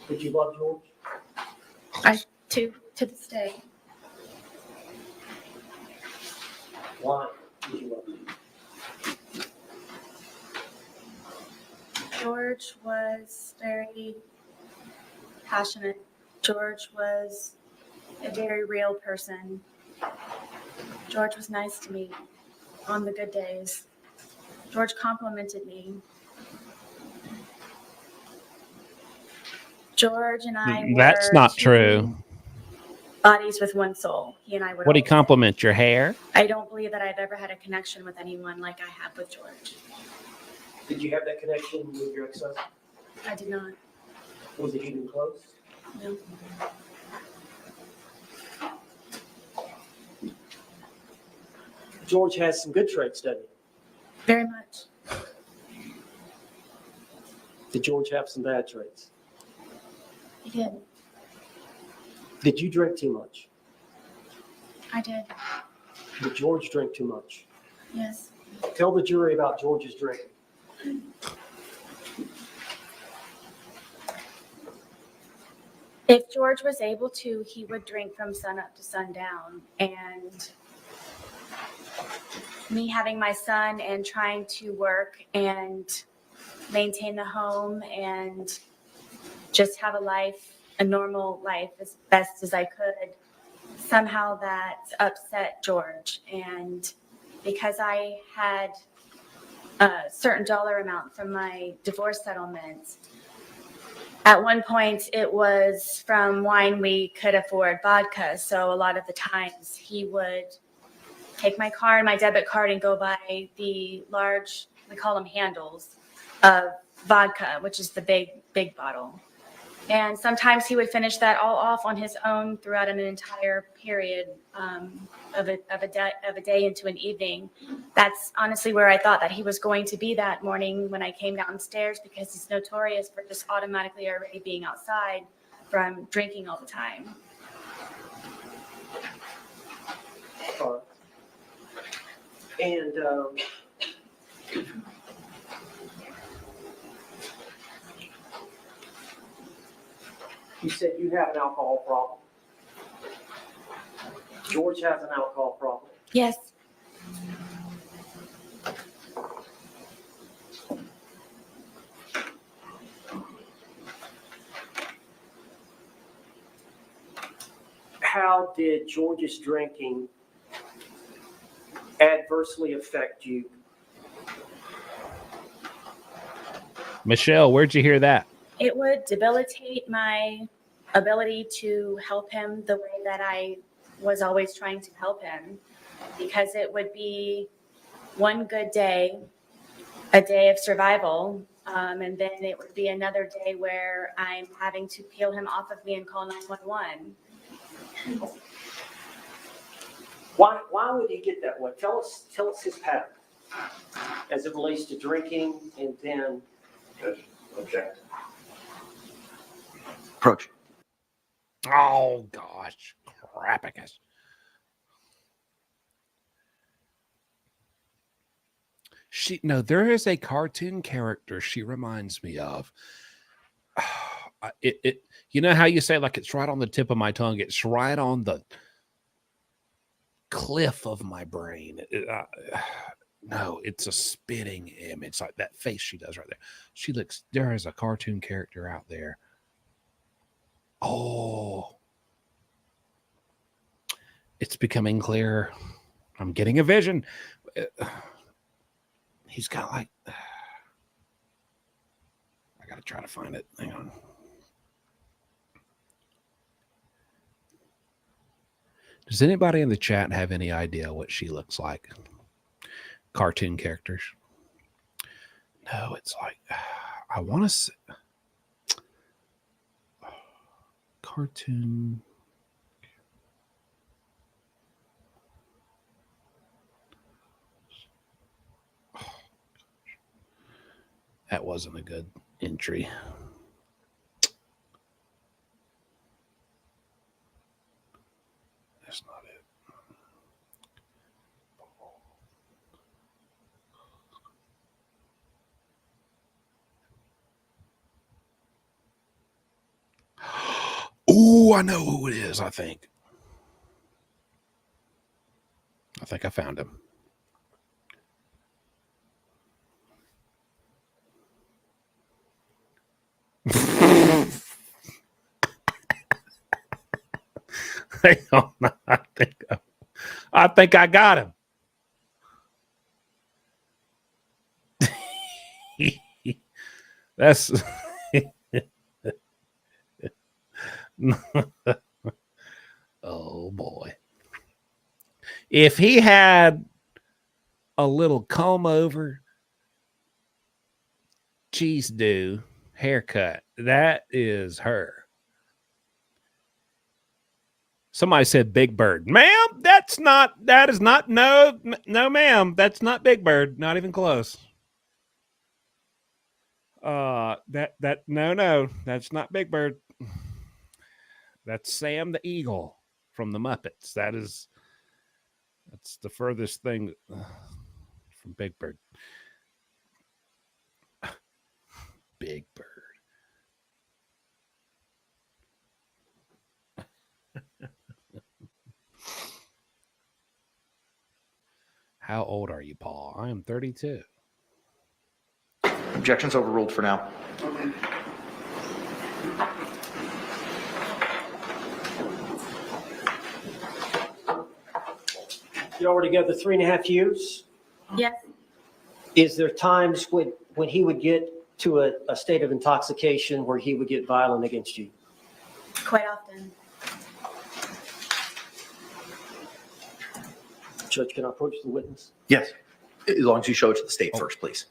Did you love George? To this day. Why did you love him? George was very passionate. George was a very real person. George was nice to me on the good days. George complimented me. George and I That's were not two true. Bodies with one soul. He and I would. What do you always say. compliment? Your hair? I don't believe that I've ever had a connection with anyone like I have with George. Did you have that connection with your ex-husband? I did not. Was it even close? No. George has some good traits, doesn't he? Very much. Did George have some bad traits? He did. Did you drink too much? I did. Did George drink too much? Yes. Tell the jury about George's drinking. If George was able to, he would drink from sun up to sundown. And me having my son and trying to work and maintain the home and just have a life, a normal life as best as I could. Somehow that upset George. And because I had a certain dollar amount from my divorce settlement, at one point it was from wine we could afford vodka. So a lot of the times he would take my card, my debit card, and go buy the large, we call them handles, of vodka, which is the big bottle. And sometimes he would finish that all off on his own throughout an entire period of a day into an evening. That's honestly where I thought that he was going to be that morning when I came downstairs, because he's notorious for just automatically already being outside from drinking all the time. And you said you have an alcohol problem. George has an alcohol problem. Yes. How did George's drinking adversely affect you? Michelle, where'd you hear that? It would debilitate my ability to help him the way that I was always trying to help him, because it would be one good day, a day of survival, and then it would be another day where I'm having to peel him off of me and call 911. Why would he get that way? Tell us his pattern as it relates to drinking, and then Object. Approach. Oh gosh, crapicus. There is a cartoon character she reminds me of. You know how you say, like, it's right on the tip of my tongue, it's right on the cliff of my brain. No, it's a spitting image, like that face she does right there. There is a cartoon character out there. Oh, it's becoming clearer. I'm getting a vision. He's got like, I gotta try to find it. Hang on. Does anybody in the chat have any idea what she looks like? Cartoon characters. No, it's like, I want to say cartoon. That wasn't a good entry. That's not it. Oh, I know who it is, I think. I found him. Hang on, I think I got him. That's oh boy. If he had a little comb over, cheese do haircut, that is her. Somebody said Big Bird. Ma'am, that is not, no, ma'am, that's not Big Bird. Not even close. No, that's not Big Bird. That's Sam the Eagle from the Muppets. That's the furthest thing from Big Bird. Big Bird. How old are you, Paul? I am 32. Objections overruled for now. You're already together 3.5 years. Yes, Is there times when he would get to a state of intoxication where he would get violent against you? quite often. Judge, can I approach the witness? Yes, as long as you show it to the state first, please.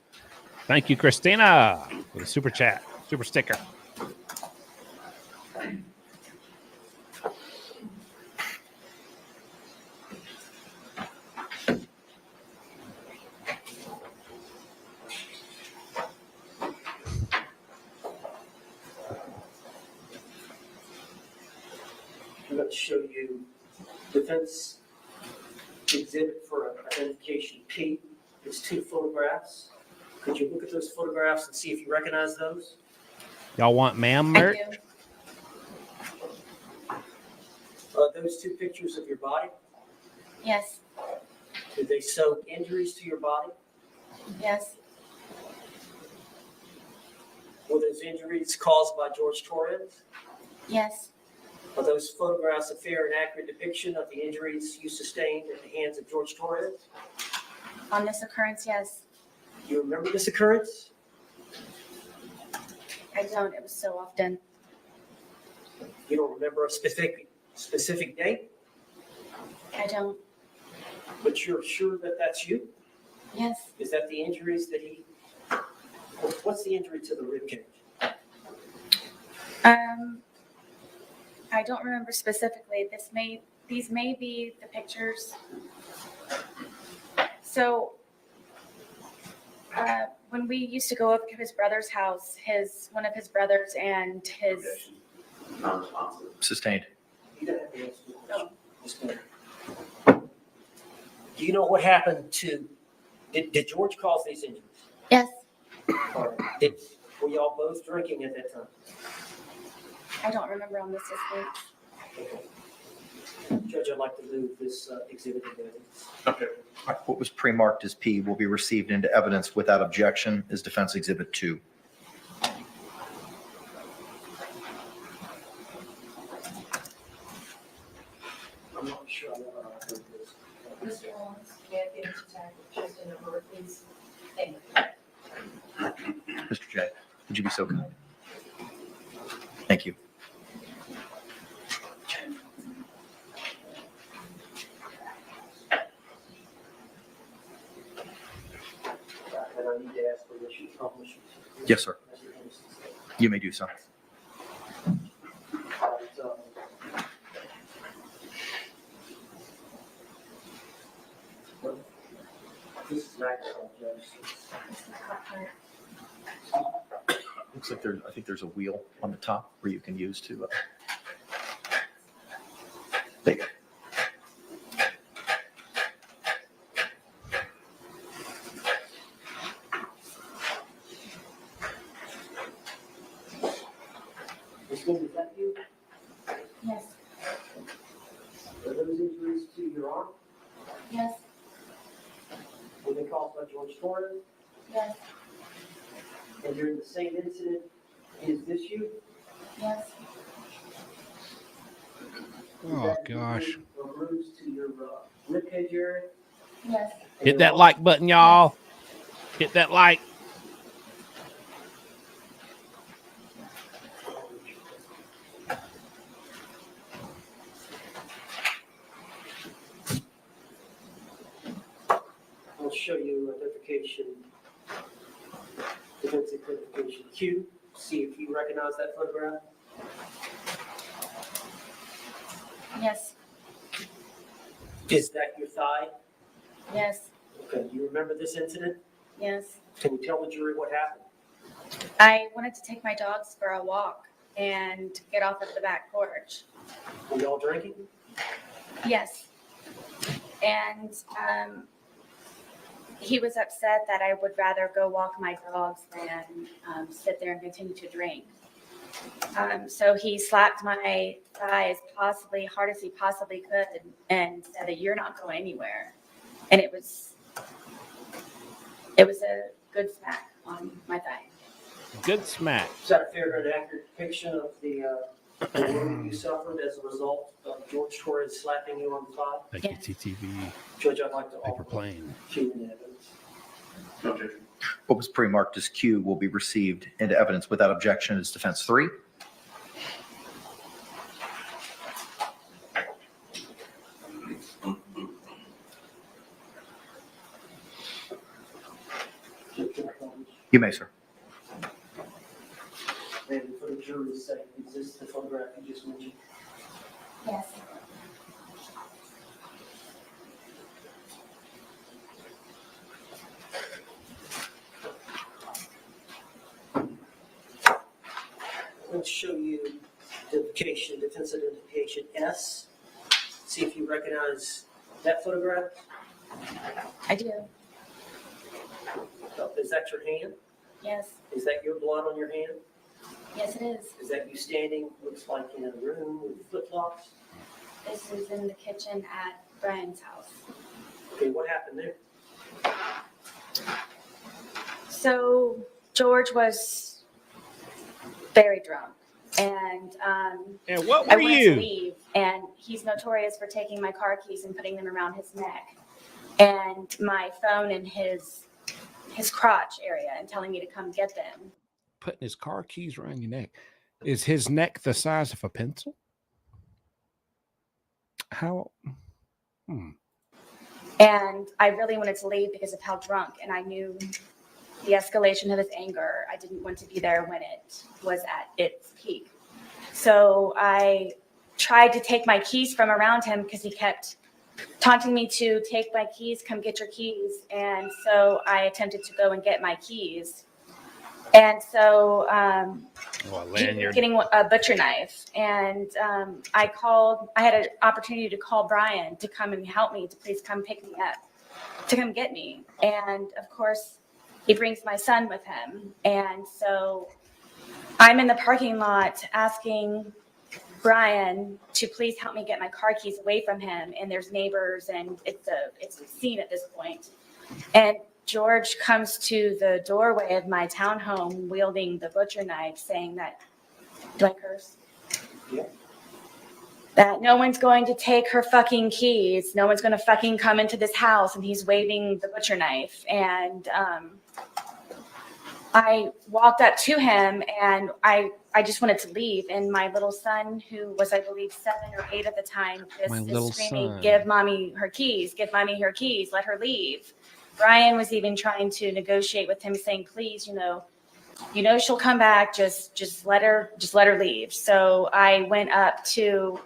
Thank you, Christina, for the super chat, super sticker. I'm going to show you defense exhibit for identification P. It's 2 photographs. Could you look at those photographs and see if you recognize those? Y'all want ma'am I merch? do. Those 2 pictures of your body, Yes, did they show injuries to your body? yes, Were those injuries caused by George Torres? yes, Are those photographs a fair and accurate depiction of the injuries you sustained at the hands of George Torres? on this occurrence, yes. Do you remember this occurrence? I don't, it was so often. You don't remember a specific date, I don't, but you're sure that that's you? yes. Is that the injuries that he, what's the injury to the rib cage? I don't remember specifically. These may be the pictures. So, when we used to go up to his brother's house, one of his brothers and his, Non-responsive. Sustained. You don't have to answer the question. Oh. Just go ahead. Do you know what happened to, did George cause these injuries? yes, Or were y'all both drinking at that time? I don't remember on this instance. Judge, I'd like to move this exhibit into evidence. Okay. What was pre-marked as P will be received into evidence without objection as Defense Exhibit 2. I'm not sure I know how to do this. Mr. Owens, may I get into tag just a number, please? Thank you. Mr. J, would you be so kind? Thank you. And I need to ask permission. Yes, sir. You may do so. This is microphone, Judge. Looks like I think there's a wheel on the top where you can use to. There you go. Ms. Boone, is that you? Yes, Are those injuries to your arm? yes, Were they caused by George Torres? yes, And during the same incident, is this you? yes, Is Oh, that gosh. Or bruise to your rib cage area? yes. Hit that like button, y'all. Hit that like. I'll show you identification, defense identification Q. See if you recognize that photograph. Yes, Is that your thigh? yes, Okay, you remember this incident? yes. Can you tell the jury what happened? I wanted to take my dogs for a walk and get off at the back porch. Were y'all drinking? Yes. And he was upset that I would rather go walk my dogs than sit there and continue to drink. So he slapped my thigh as hard as he possibly could and said that you're not going anywhere. And it was a good smack on my thigh. Good smack. Is that a fair and accurate depiction of the wound you suffered as a result of George Torres slapping you on the thigh? Thank Yes. you, TTV. Judge, I'd like to Paper offer plane. human evidence. No objection. What was pre-marked as Q will be received into evidence without objection as defense 3. You may, sir. And for the jury's sake, is this the photograph you just mentioned? Yes. Let's show you identification, defense identification S. See if you recognize that photograph. I do. Oh, is that your hand? Yes. Is that your blood on your hand? Yes, it is. Is that you standing, looks like in a room with flip-flops? This is in the kitchen at Brian's house. Okay, what happened there? So George was very drunk, and And what I were wanted to you? leave. And he's notorious for taking my car keys and putting them around his neck, and my phone in his crotch area, and telling me to come get them. Putting his car keys around your neck. Is his neck the size of a pencil? How? And I really wanted to leave because of how drunk, and I knew the escalation of his anger. I didn't want to be there when it was at its peak. So I tried to take my keys from around him because he kept taunting me to take my keys, come get your keys. And so I attempted to go and get my keys. And so Well, he was lanyard. getting a butcher knife. And I had an opportunity to call Brian to come and help me, to please come pick me up, to come get me. And of course, he brings my son with him. And so I'm in the parking lot asking Brian to please help me get my car keys away from him. And there's neighbors, and it's a scene at this point. And George comes to the doorway of my townhome wielding the butcher knife, saying that, do I curse? Yeah. That no one's going to take her fucking keys. No one's going to fucking come into this house. And he's waving the butcher knife. And I walked up to him, and I just wanted to leave. And my little son, who was, I believe, 7 or 8 at the time, My just little is screaming, son. give mommy her keys, give mommy her keys, let her leave. Brian was even trying to negotiate with him, saying, please, you know she'll come back, just let her leave. So I went up to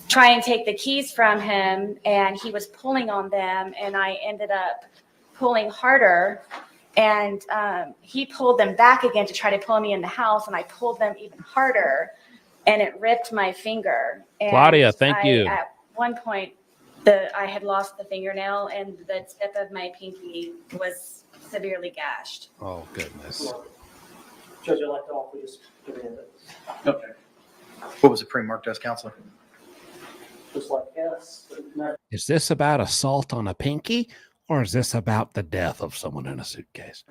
try and take the keys from him, and he was pulling on them, and I ended up pulling harder, and he pulled them back again to try to pull me in the house, and I pulled them even harder, and it ripped my finger. And Claudia, thank you. At one point, I had lost the fingernail, and the tip of my pinky was severely gashed. Oh, goodness. Judge, I'd like to offer this evidence. Okay. What was it pre-marked as, counselor? Just like S, but not Is this about assault on a pinky, or is this about the death of someone in a suitcase?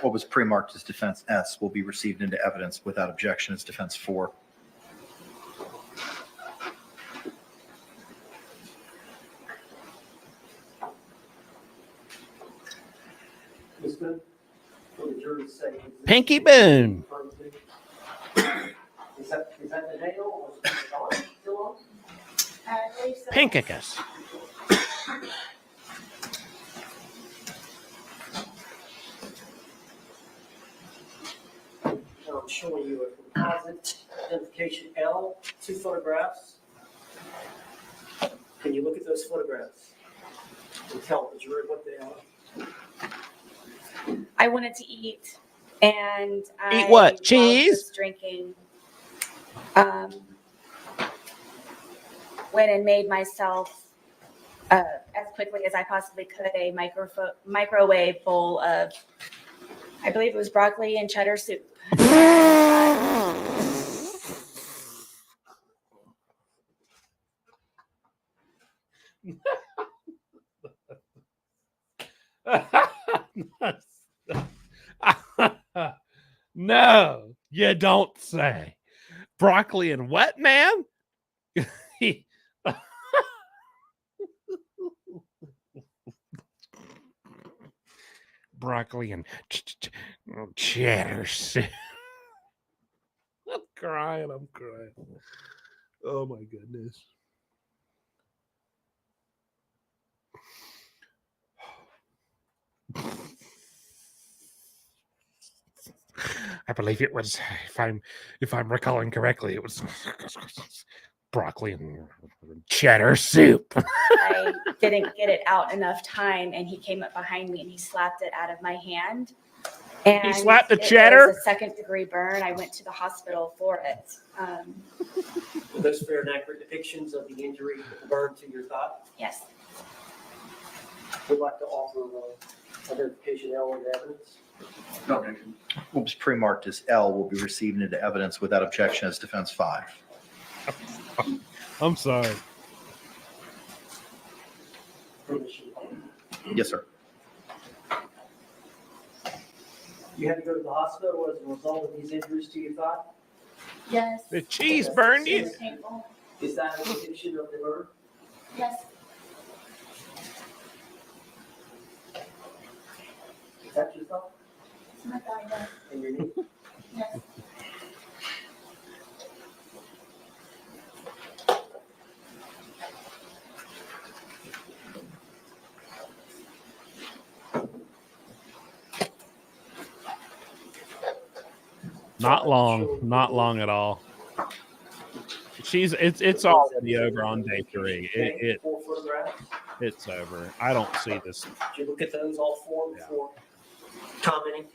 What was pre-marked as defense S will be received into evidence without objection as defense 4. Ms. Boone, for the jury's sake. is this- Pinky Boone. Is that the nail, or is it on? Still on? I believe so. Pinkicus. Now I'm showing you a composite identification L, 2 photographs. Can you look at those photographs and tell the jury what they are? I wanted to eat, and I Eat what? was Cheese? drinking. Went and made myself as quickly as I possibly could a microwave bowl of, I believe it was broccoli and cheddar soup. No, you don't say. Broccoli and what, man? Broccoli and cheddar soup. I'm crying. Oh my goodness. I believe it was, if I'm recalling correctly, it was broccoli and cheddar soup. I didn't get it out enough time, and he came up behind me and he slapped it out of my hand. And He slapped the it cheddar? was a second-degree burn. I went to the hospital for it. Are those fair and accurate depictions of the injury, the burn to your thigh? Yes. We'd like to offer identification L into evidence. No objection. What was pre-marked as L will be received into evidence without objection as defense 5. I'm sorry. Permission. Yes, sir. You had to go to the hospital as a result of these injuries to your thigh? Yes. The cheese burned It you. was painful. Is that a depiction of the burn? Yes. Is that your thigh It's my thigh, yes. and your knee? Yes. Not long at all. It's already over on day 3. Four photographs. It's over. I don't see this. Did you look at those all four Yeah. before commenting?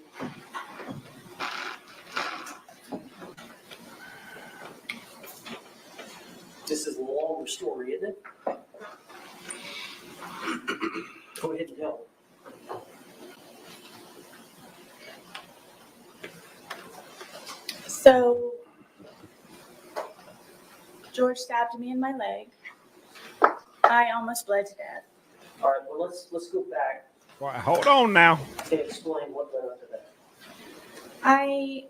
This is a longer story, isn't it? Go ahead and tell. So George stabbed me in my leg. I almost bled to death. All right, well, let's go back Well, hold on now. and explain what led up to that. I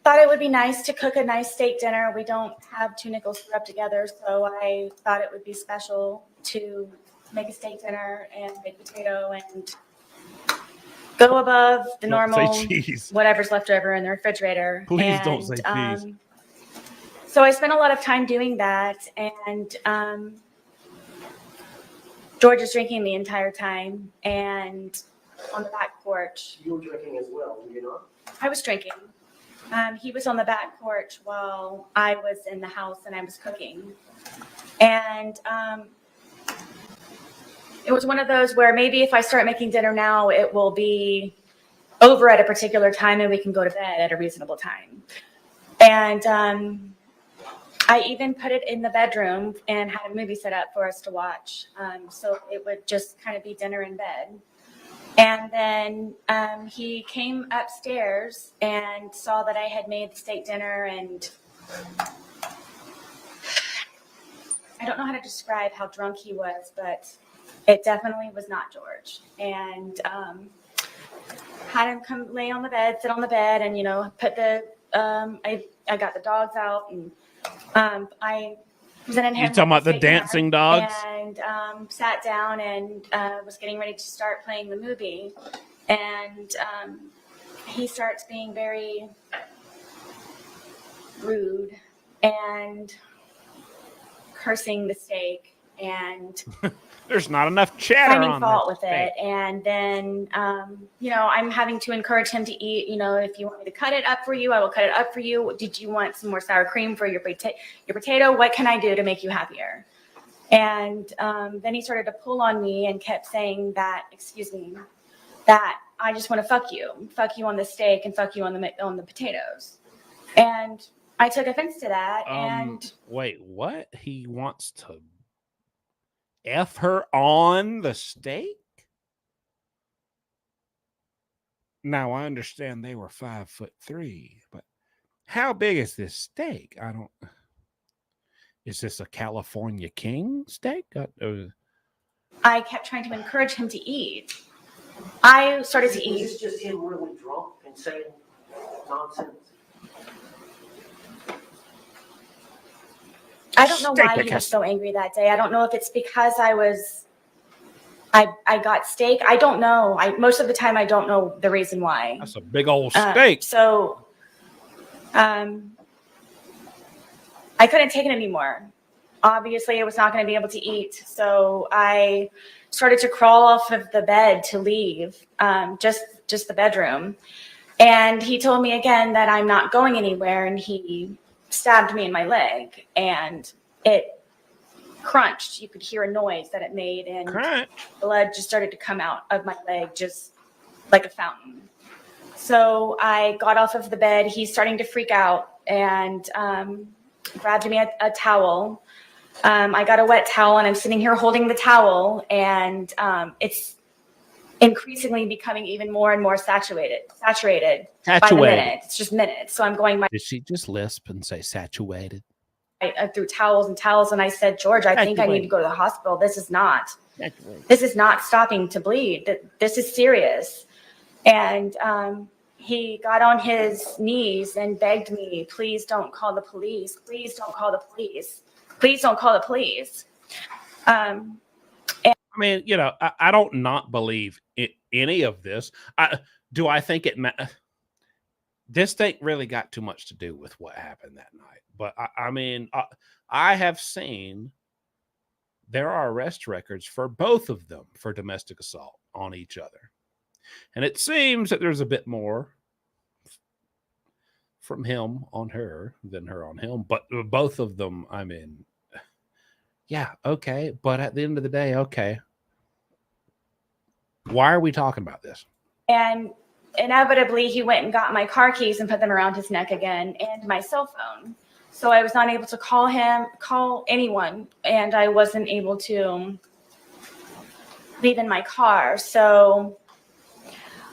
thought it would be nice to cook a nice steak dinner. We don't have 2 nickels to rub together, so I thought it would be special to make a steak dinner and baked potato and go above the Don't normal say cheese. whatever's left over in the refrigerator. Please don't say cheese. So I spent a lot of time doing that, and George is drinking the entire time, and on the back porch. You were drinking as well, were you not? I was drinking. He was on the back porch while I was in the house and I was cooking. And it was one of those where maybe if I start making dinner now, it will be over at a particular time and we can go to bed at a reasonable time. And I even put it in the bedroom and had a movie set up for us to watch. So it would just kind of be dinner in bed. And then he came upstairs and saw that I had made the steak dinner, and I don't know how to describe how drunk he was, but it definitely was not George. And had him come lay on the bed, sit on the bed, and put the I got the dogs out, and I presented him. You talking about the steak dinner dancing dogs? And sat down and was getting ready to start playing the movie, and he starts being very rude and cursing the steak and There's not enough cheddar finding on fault this with it. And then, I'm having to encourage him to eat. If you want me to cut it up for you, I will cut it up for you. Did you want some more sour cream for your potato? What can I do to make you happier? And then he started to pull on me and kept saying that, that I just want to fuck you on the steak and fuck you on the potatoes. And I took offense to that. And Wait, what? He wants to F her on the steak? Now I understand they were 5'3", but how big is this steak? Is this a California King steak? I kept trying to encourage him to eat. I started to Was eat. this just him really drunk and saying nonsense I don't know why he Steak was so angry that day. I don't know if it's because I got steak. I don't know. Most of the time I don't know the reason why. That's a big old steak. So I couldn't take it anymore. Obviously, I was not going to be able to eat. So I started to crawl off of the bed to leave, just the bedroom. And he told me again that I'm not going anywhere. And he stabbed me in my leg. And it crunched. You could hear a noise that it made. And Crunch. blood just started to come out of my leg, just like a fountain. So I got off of the bed. He's starting to freak out and grabbed me a towel. I got a wet towel and I'm sitting here holding the towel, and it's increasingly becoming even more and more saturated by the minute. It's just minutes. So I'm going Did she just lisp and say saturated? through towels and towels, and I said, George, I think I need to go to the hospital. This is not stopping to bleed. This is serious. And he got on his knees and begged me, please don't call the police. Please don't call the police. Please don't call the police. I mean, you know, I don't not believe any of this. Do I think it this thing really got too much to do with what happened that night. But I mean, I have seen there are arrest records for both of them for domestic assault on each other. And it seems that there's a bit more from him on her than her on him. But both of them, I mean, yeah, okay. But at the end of the day, okay. Why are we talking about this? And inevitably, he went and got my car keys and put them around his neck again, and my cell phone. So I was not able to call anyone, and I wasn't able to leave in my car. So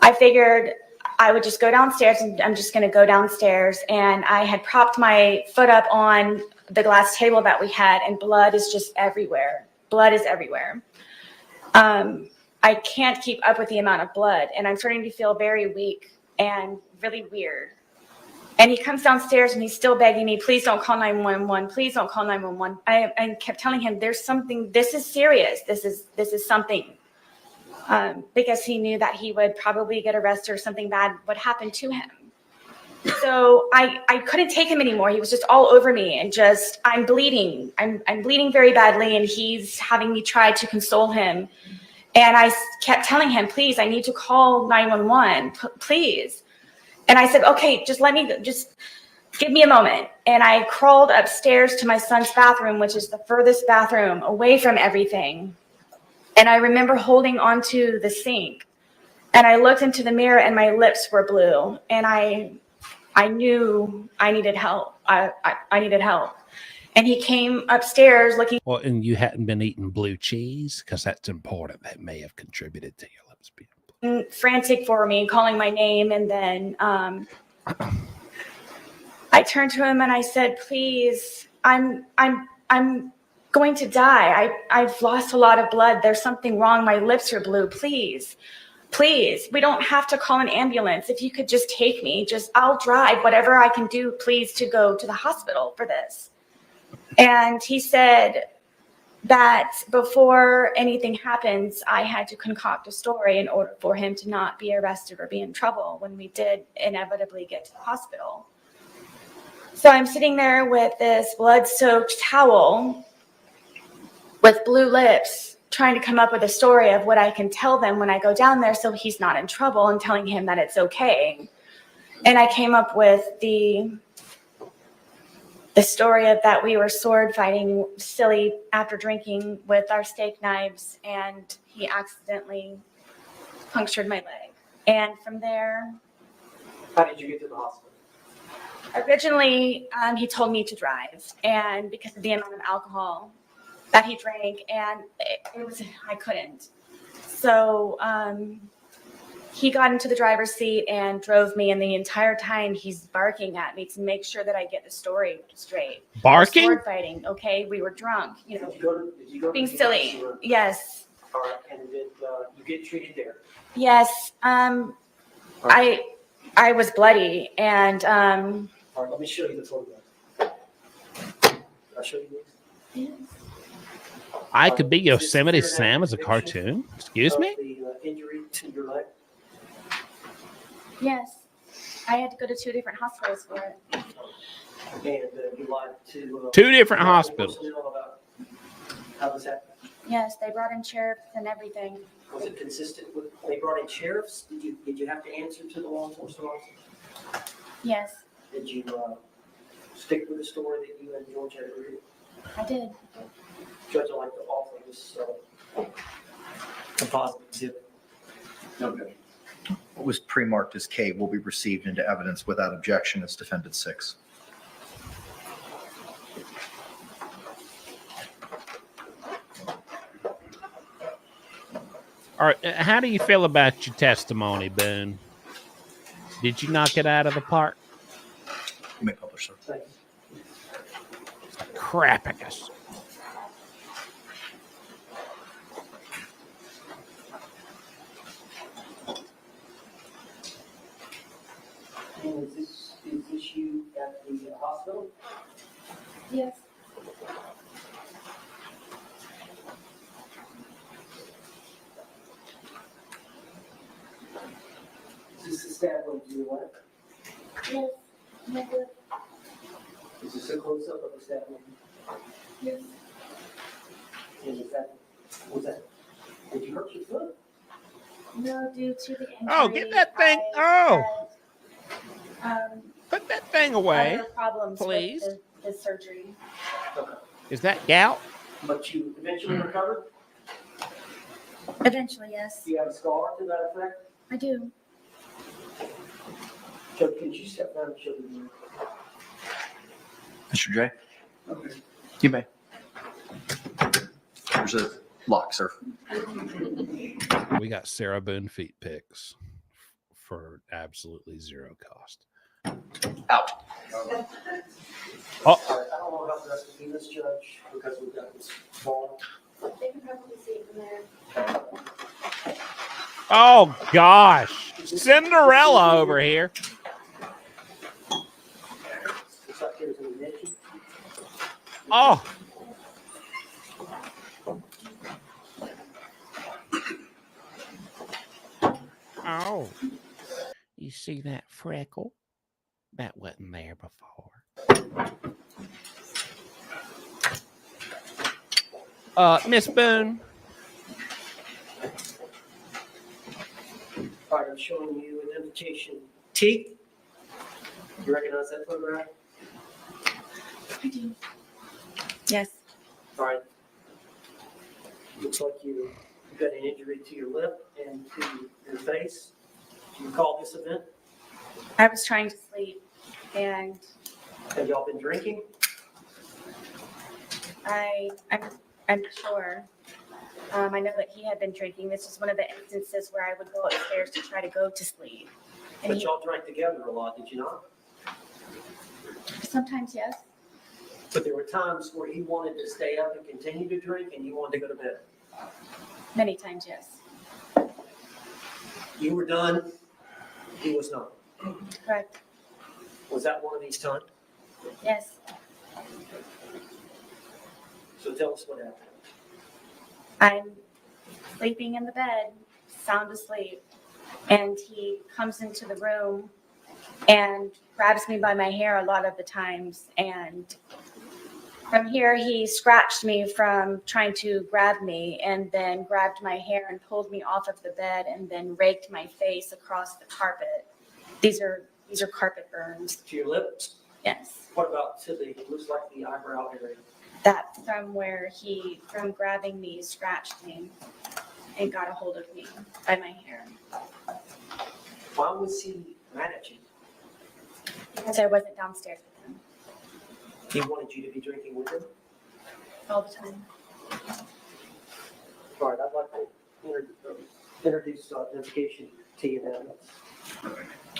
I figured I would just go downstairs, and I'm just going to go downstairs. And I had propped my foot up on the glass table that we had, and blood is just everywhere. Blood is everywhere. I can't keep up with the amount of blood, and I'm starting to feel very weak and really weird. And he comes downstairs and he's still begging me, please don't call 911. Please don't call 911. I kept telling him, there's something, this is serious. This is something. Because he knew that he would probably get arrested or something bad would happen to him. So I couldn't take him anymore. He was just all over me and just, I'm bleeding. I'm bleeding very badly, and he's having me try to console him. And I kept telling him, please, I need to call 911, please. And I said, okay, just give me a moment. And I crawled upstairs to my son's bathroom, which is the furthest bathroom away from everything. And I remember holding onto the sink, and I looked into the mirror and my lips were blue. And I knew I needed help. I needed help. And he came upstairs looking. Well, and you hadn't been eating blue cheese, because that's important. That may have contributed to your lips being blue. Frantic for me, calling my name. And then I turned to him and I said, please, I'm going to die. I've lost a lot of blood. There's something wrong. My lips are blue. Please, we don't have to call an ambulance. If you could just take me, I'll drive whatever I can do, please, to go to the hospital for this. And he said that before anything happens, I had to concoct a story in order for him to not be arrested or be in trouble when we did inevitably get to the hospital. So I'm sitting there with this blood-soaked towel with blue lips, trying to come up with a story of what I can tell them when I go down there so he's not in trouble, and telling him that it's okay. And I came up with the story of that we were sword fighting silly after drinking with our steak knives, and he accidentally punctured my leg. And from there, How did you get to the hospital? originally he told me to drive, and because of the amount of alcohol that he drank, and I couldn't. So he got into the driver's seat and drove me, and the entire time he's barking at me to make sure that I get the story straight. Barking? Sword fighting, okay? We were drunk, Did you go being to the silly. hospital? Yes, All right, and did you get treated there? yes. I was bloody, and All right, let me show you the photograph. I'll show you these. Yes. I could be Is this Yosemite fair Sam as a depiction cartoon. Excuse of me? The injury to your leg. Yes. I had to go to 2 different hospitals for it. And you lied to 2 different medical hospitals. personnel about how this happened. Yes, they brought in sheriffs and everything. Was it consistent with, they brought in sheriffs? Did you have to answer to the law enforcement officer? Yes, Did you stick with the story that you and George had agreed? I did. Judge, I'd like to offer this composite exhibit. Okay. What was pre-marked as K will be received into evidence without objection as Defendant 6. All right, how do you feel about your testimony, Boone? Did you knock it out of the park? You may publish, sir. Thank you. Crapicus. And is this you at the hospital? Yes. Is this the stab wound to your leg? Yes. Never. Is this a close-up of the stab wound? Yes. And was that, did you hurt your foot? No, due to the injury. Oh, get that thing- I had, Put that thing away. other problems please. with the surgery. Okay. Is that gout? But you eventually recovered? Eventually, yes. Do you have a scar to that effect? I do. Joe, could you step down and show me? Mr. J, Okay. you may. There's a lock, sir. We got Sarah Boone feet pics for absolutely zero cost. Out. All right, I don't know how best to do this, Judge, because we've got this ball. They can probably see it from there. Oh, gosh. Cinderella over here. Looks like there's an admission. Oh. Oh. You see that freckle? That wasn't there before. Miss Boone. All right, I'm showing you identification T. You recognize that photograph? I do. Yes. All right. Looks like you've got an injury to your lip and to your face. Do you recall this event? I was trying to sleep and Have y'all been drinking? I'm sure. I know that he had been drinking. This was one of the instances where I would go upstairs to try to go to sleep. And But he, y'all drank together a lot, did you not? sometimes, yes. But there were times where he wanted to stay up and continue to drink and you wanted to go to bed. Many times, yes. You were done, he was not. Correct. Was that one of these times? Yes. So tell us what happened. I'm sleeping in the bed, sound asleep, and he comes into the room and grabs me by my hair a lot of the times. And from here, he scratched me from trying to grab me, and then grabbed my hair and pulled me off of the bed, and then raked my face across the carpet. These are carpet burns. To your lips? Yes. What about to the, looks like the eyebrow area? That from grabbing me, scratched me and got a hold of me by my hair. Why was he mad at you? Because I wasn't downstairs with him He wanted you to be drinking with him? all the time. All right, I'd like to introduce identification to you now.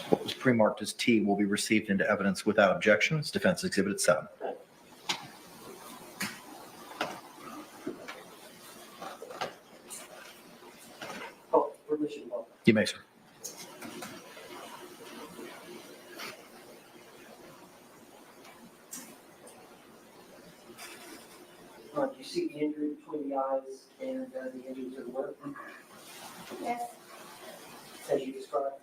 What was pre-marked as T will be received into evidence without objection as Defense Exhibit 7. Oh, permission, Bob. You may, sir. Do you see the injury between the eyes and the injury to the lip, Yes, as you described?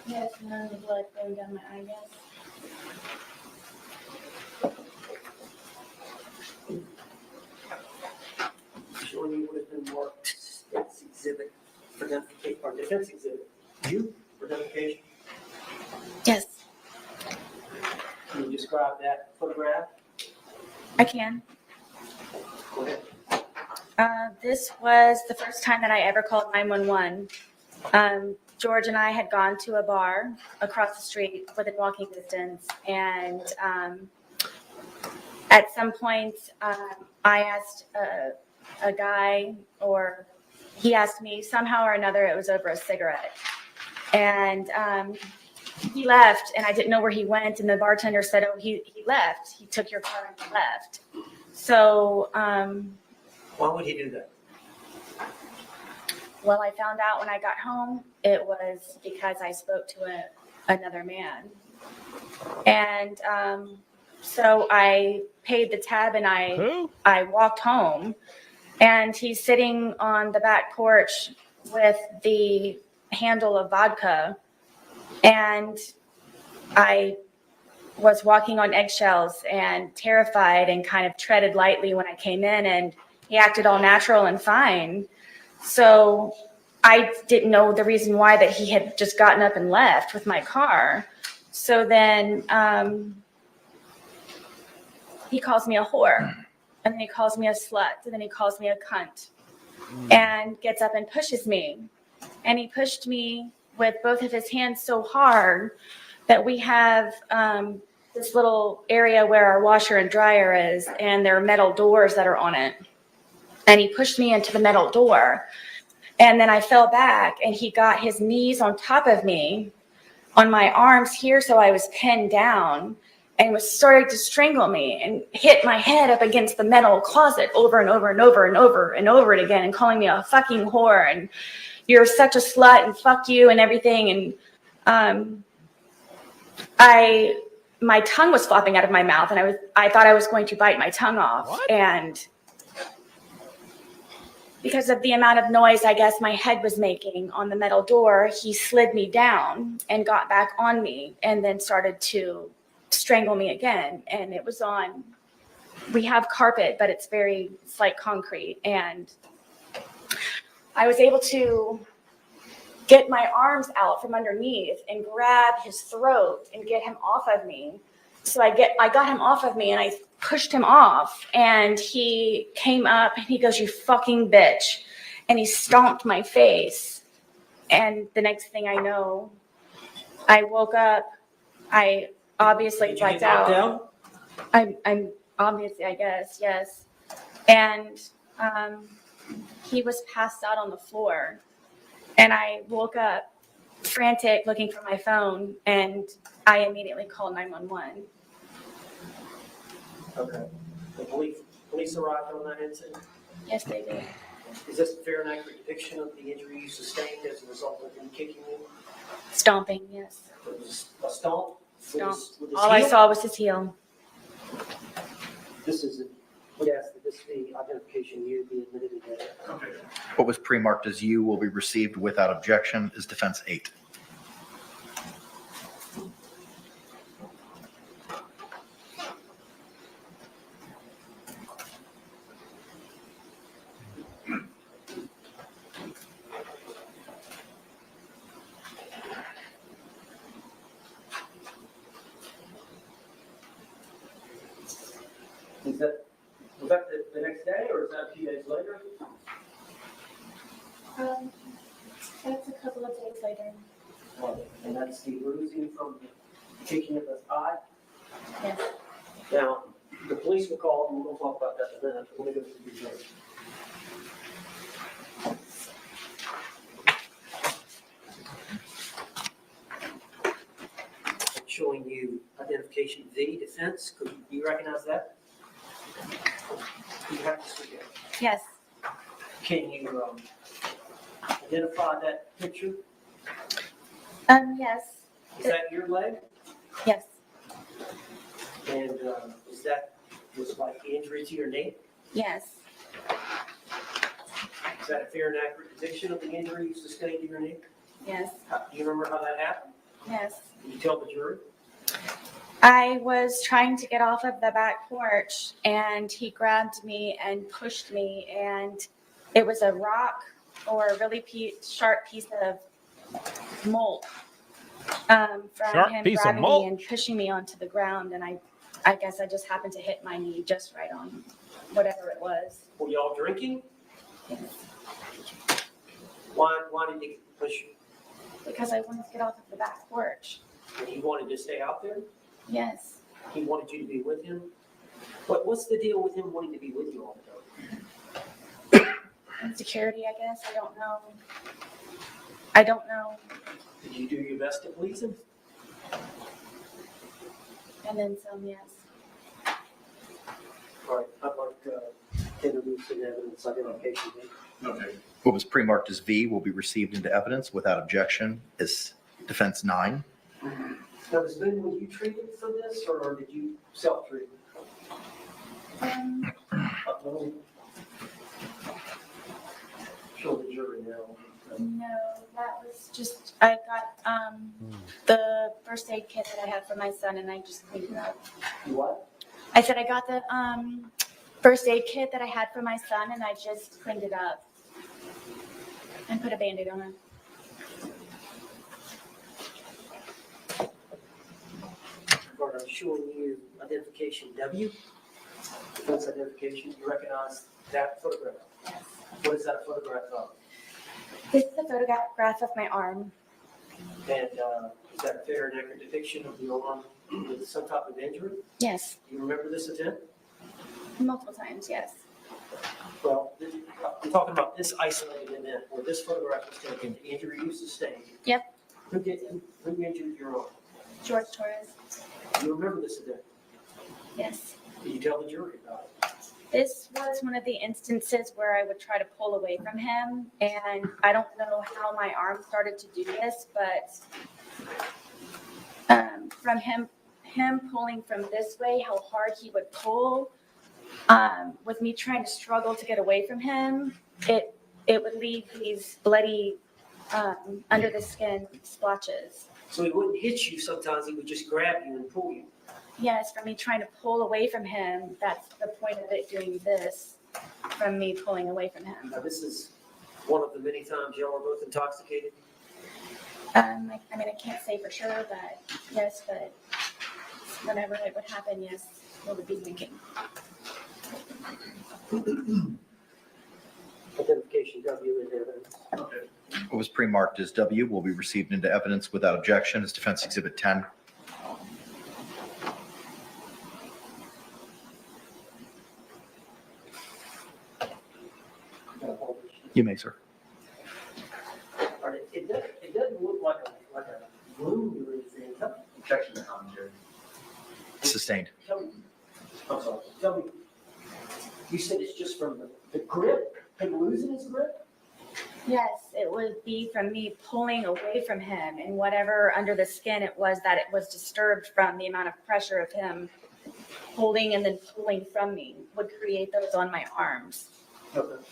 yes, and then the blood going down my eye, yes. Showing you what has been marked state's exhibit for identification, or defense exhibit. You for identification. Yes, Can you describe that photograph? I can. Go ahead. This was the first time that I ever called 911. George and I had gone to a bar across the street within walking distance, and at some point, I asked a guy, or he asked me, somehow or another, it was over a cigarette. And he left, and I didn't know where he went, and the bartender said, oh, he left. He took your car and he left. So, Why would he do that? well, I found out when I got home, it was because I spoke to another man. And so I paid the tab and I walked home, and he's sitting on the back porch with the handle of vodka. And I was walking on eggshells and terrified and kind of treaded lightly when I came in, and he acted all natural and fine. So I didn't know the reason why that he had just gotten up and left with my car. So then he calls me a whore, and then he calls me a slut, and then he calls me a cunt, and gets up and pushes me. And he pushed me with both of his hands so hard that we have this little area where our washer and dryer is, and there are metal doors that are on it. And he pushed me into the metal door. And then I fell back, and he got his knees on top of me on my arms here, so I was pinned down, and was starting to strangle me and hit my head up against the metal closet over and over and over and over and over it again, and calling me a fucking whore and you're such a slut and fuck you and everything. And my tongue was flopping out of my mouth, and I thought I was going to bite my tongue off. What? And because of the amount of noise I guess my head was making on the metal door, he slid me down and got back on me, and then started to strangle me again. And it was on, we have carpet, but it's like concrete. And I was able to get my arms out from underneath and grab his throat and get him off of me. So I got him off of me, and I pushed him off, and he came up and he goes, "You fucking bitch." And he stomped my face. And the next thing I know, I woke up. I obviously blacked out. I'm obviously, I guess, yes. And he was passed out on the floor. And I woke up frantic, looking for my phone, and I immediately called 911. Okay. The police arrived on that incident? Yes, they did. Is this a fair and accurate depiction of the injury you sustained as a result of him kicking you? Stomping, yes. It was a stomp? Stomp. With his All I heel? saw was his heel. This is, we ask that this be identification you be admitted today. What was pre-marked as you will be received without objection is defense 8. Was that the next day, or is that a few days later? That's a couple of days later. And that's the bruising from the kicking of the eye? Yes. Now, the police were called, and we're going to talk about that in a minute. Let me go through the details. Showing you identification V, defense. Could you recognize that? You have to see it. Yes. Can you identify that picture? Yes. Is that your leg? Yes. And was like the injury to your knee? Yes. Is that a fair and accurate depiction of the injury you sustained to your knee? Yes, Do you remember how that happened? yes. Can you tell the jury? I was trying to get off of the back porch and he grabbed me and pushed me, and it was a rock or a really sharp piece of mold from Sharp him piece of grabbing mold? me and pushing me onto the ground. And I guess I just happened to hit my knee just right on whatever it was. Were y'all drinking? Yes. Why did he push you? Because I wanted to get off of the back porch. And he wanted to stay out there? Yes. He wanted you to be with him? What's the deal with him wanting to be with you all the time? Insecurity, I guess. I don't know. I don't know. Did you do your best to please him? And then some, yes. All right, I'd like to introduce an evidence identification. Okay. What was pre-marked as V will be received into evidence without objection as defense 9. Now, Ms. Boone, were you treated for this, or did you self-treat? Show the jury now. No, that was just, I got the first aid kit that I had for my son and I just cleaned it up. You what? I said I got the first aid kit that I had for my son and I just cleaned it up and put a Band-Aid on it. Or I'm showing you identification W. Defense identification. You recognize that photograph? Yes. What is that a photograph of? This is a photograph of my arm. And is that a fair and accurate depiction of your arm with some type of injury? Yes, Do you remember this event? multiple times, yes. Well, I'm talking about this isolated event where this photograph was taken, the injury you sustained. Yep. Who injured your arm? George Torres, Do you remember this event? yes. Did you tell the jury about it? This was one of the instances where I would try to pull away from him, and I don't know how my arm started to do this, but from him pulling from this way, how hard he would pull, with me trying to struggle to get away from him, it would leave these bloody under the skin splotches. So he wouldn't hit you sometimes, he would just grab you and pull you. Yes, from me trying to pull away from him, that's the point of it doing this, from me pulling away from him. Now, this is one of the many times y'all are both intoxicated. I mean, I can't say for sure, but yes, but whenever it would happen, yes, we would be drinking. Identification W in evidence. Okay. What was pre-marked as W will be received into evidence without objection as defense exhibit 10. You may, sir. All right, it doesn't look like a wound or anything. Objection to commentary. Sustained. Tell me, I'm sorry, tell me, you said it's just from the grip, him losing his grip? Yes, it would be from me pulling away from him and whatever under the skin it was that it was disturbed from the amount of pressure of him holding and then pulling from me would create those on my arms. Okay.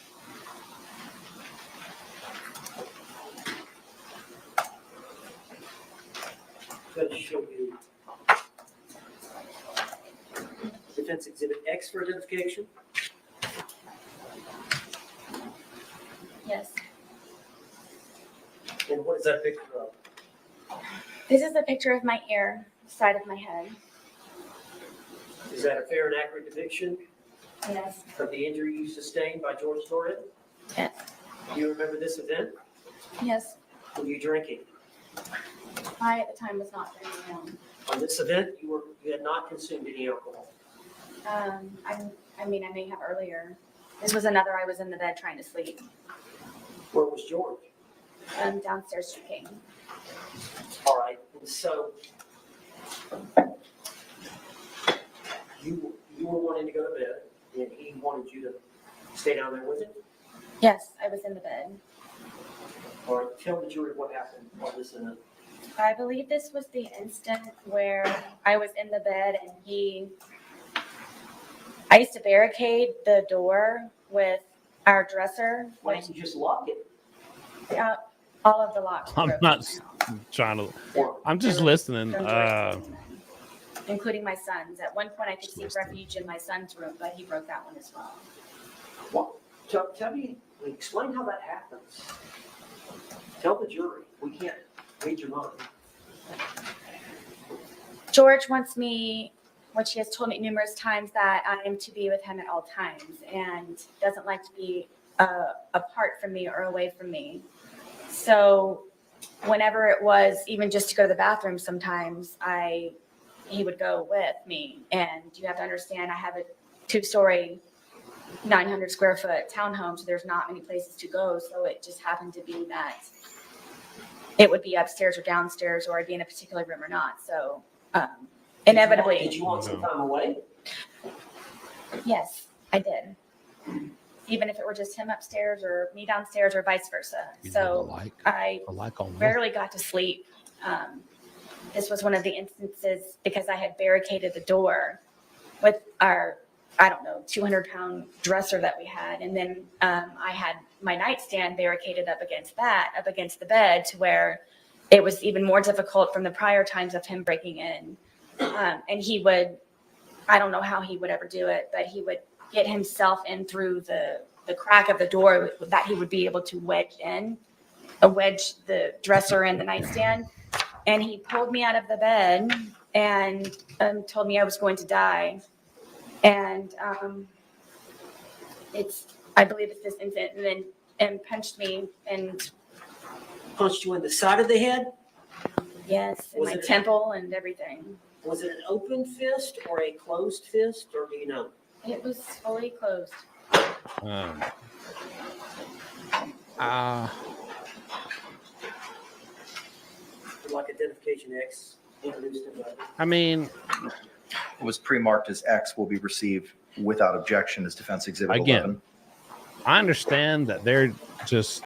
Going to show you Defense Exhibit X for identification. Yes. And what is that picture of? This is a picture of my ear, side of my head. Is that a fair and accurate depiction Yes. of the injury you sustained by George Torres? Yes. Do you remember this event? Yes. Were you drinking? I at the time was not drinking. No. On this event, you had not consumed any alcohol. I mean, I may have earlier. This was another. I was in the bed trying to sleep. Where was George? Downstairs drinking. All right, and so you were wanting to go to bed, and he wanted you to stay down there with him? Yes, I was in the bed. All right, tell the jury what happened on this event. I believe this was the instant where I was in the bed and I used to barricade the door with our dresser. Why don't you just lock it? All of the locks. I'm broke not in my house, trying to. Or I'm just listening. including my son's. At one point, I could seek Twisted. refuge in my son's room, but he broke that one as well. what? Tell me, explain how that happens. Tell the jury. We can't read your mind. George wants me, which he has told me numerous times, that I am to be with him at all times and doesn't like to be apart from me or away from me. So whenever it was even just to go to the bathroom, sometimes he would go with me. And you have to understand, I have a 2-story, 900 square foot townhome, so there's not many places to go. So it just happened to be that it would be upstairs or downstairs, or I'd be in a particular room or not. So inevitably. Did you want some time away? Yes, I did. Even if it were just him upstairs or me downstairs or vice versa. You know So I the like on rarely got to sleep. This was one of the instances because I had barricaded the door with our, 200-pound dresser that we had. And then I had my nightstand barricaded up against the bed, to where it was even more difficult from the prior times of him breaking in. And he would, I don't know how he would ever do it, but he would get himself in through the crack of the door that he would be able to wedge the dresser and the nightstand. And he pulled me out of the bed and told me I was going to die. And I believe it's this incident, and punched me, and Punched you in the side of the head? yes, in Was my it- temple and everything. Was it an open fist or a closed fist, or do you know? It was fully closed. Like identification X introduced in the. I mean, It was pre-marked as X, will be received without objection as Defense Exhibit Again, 11. I understand that they're just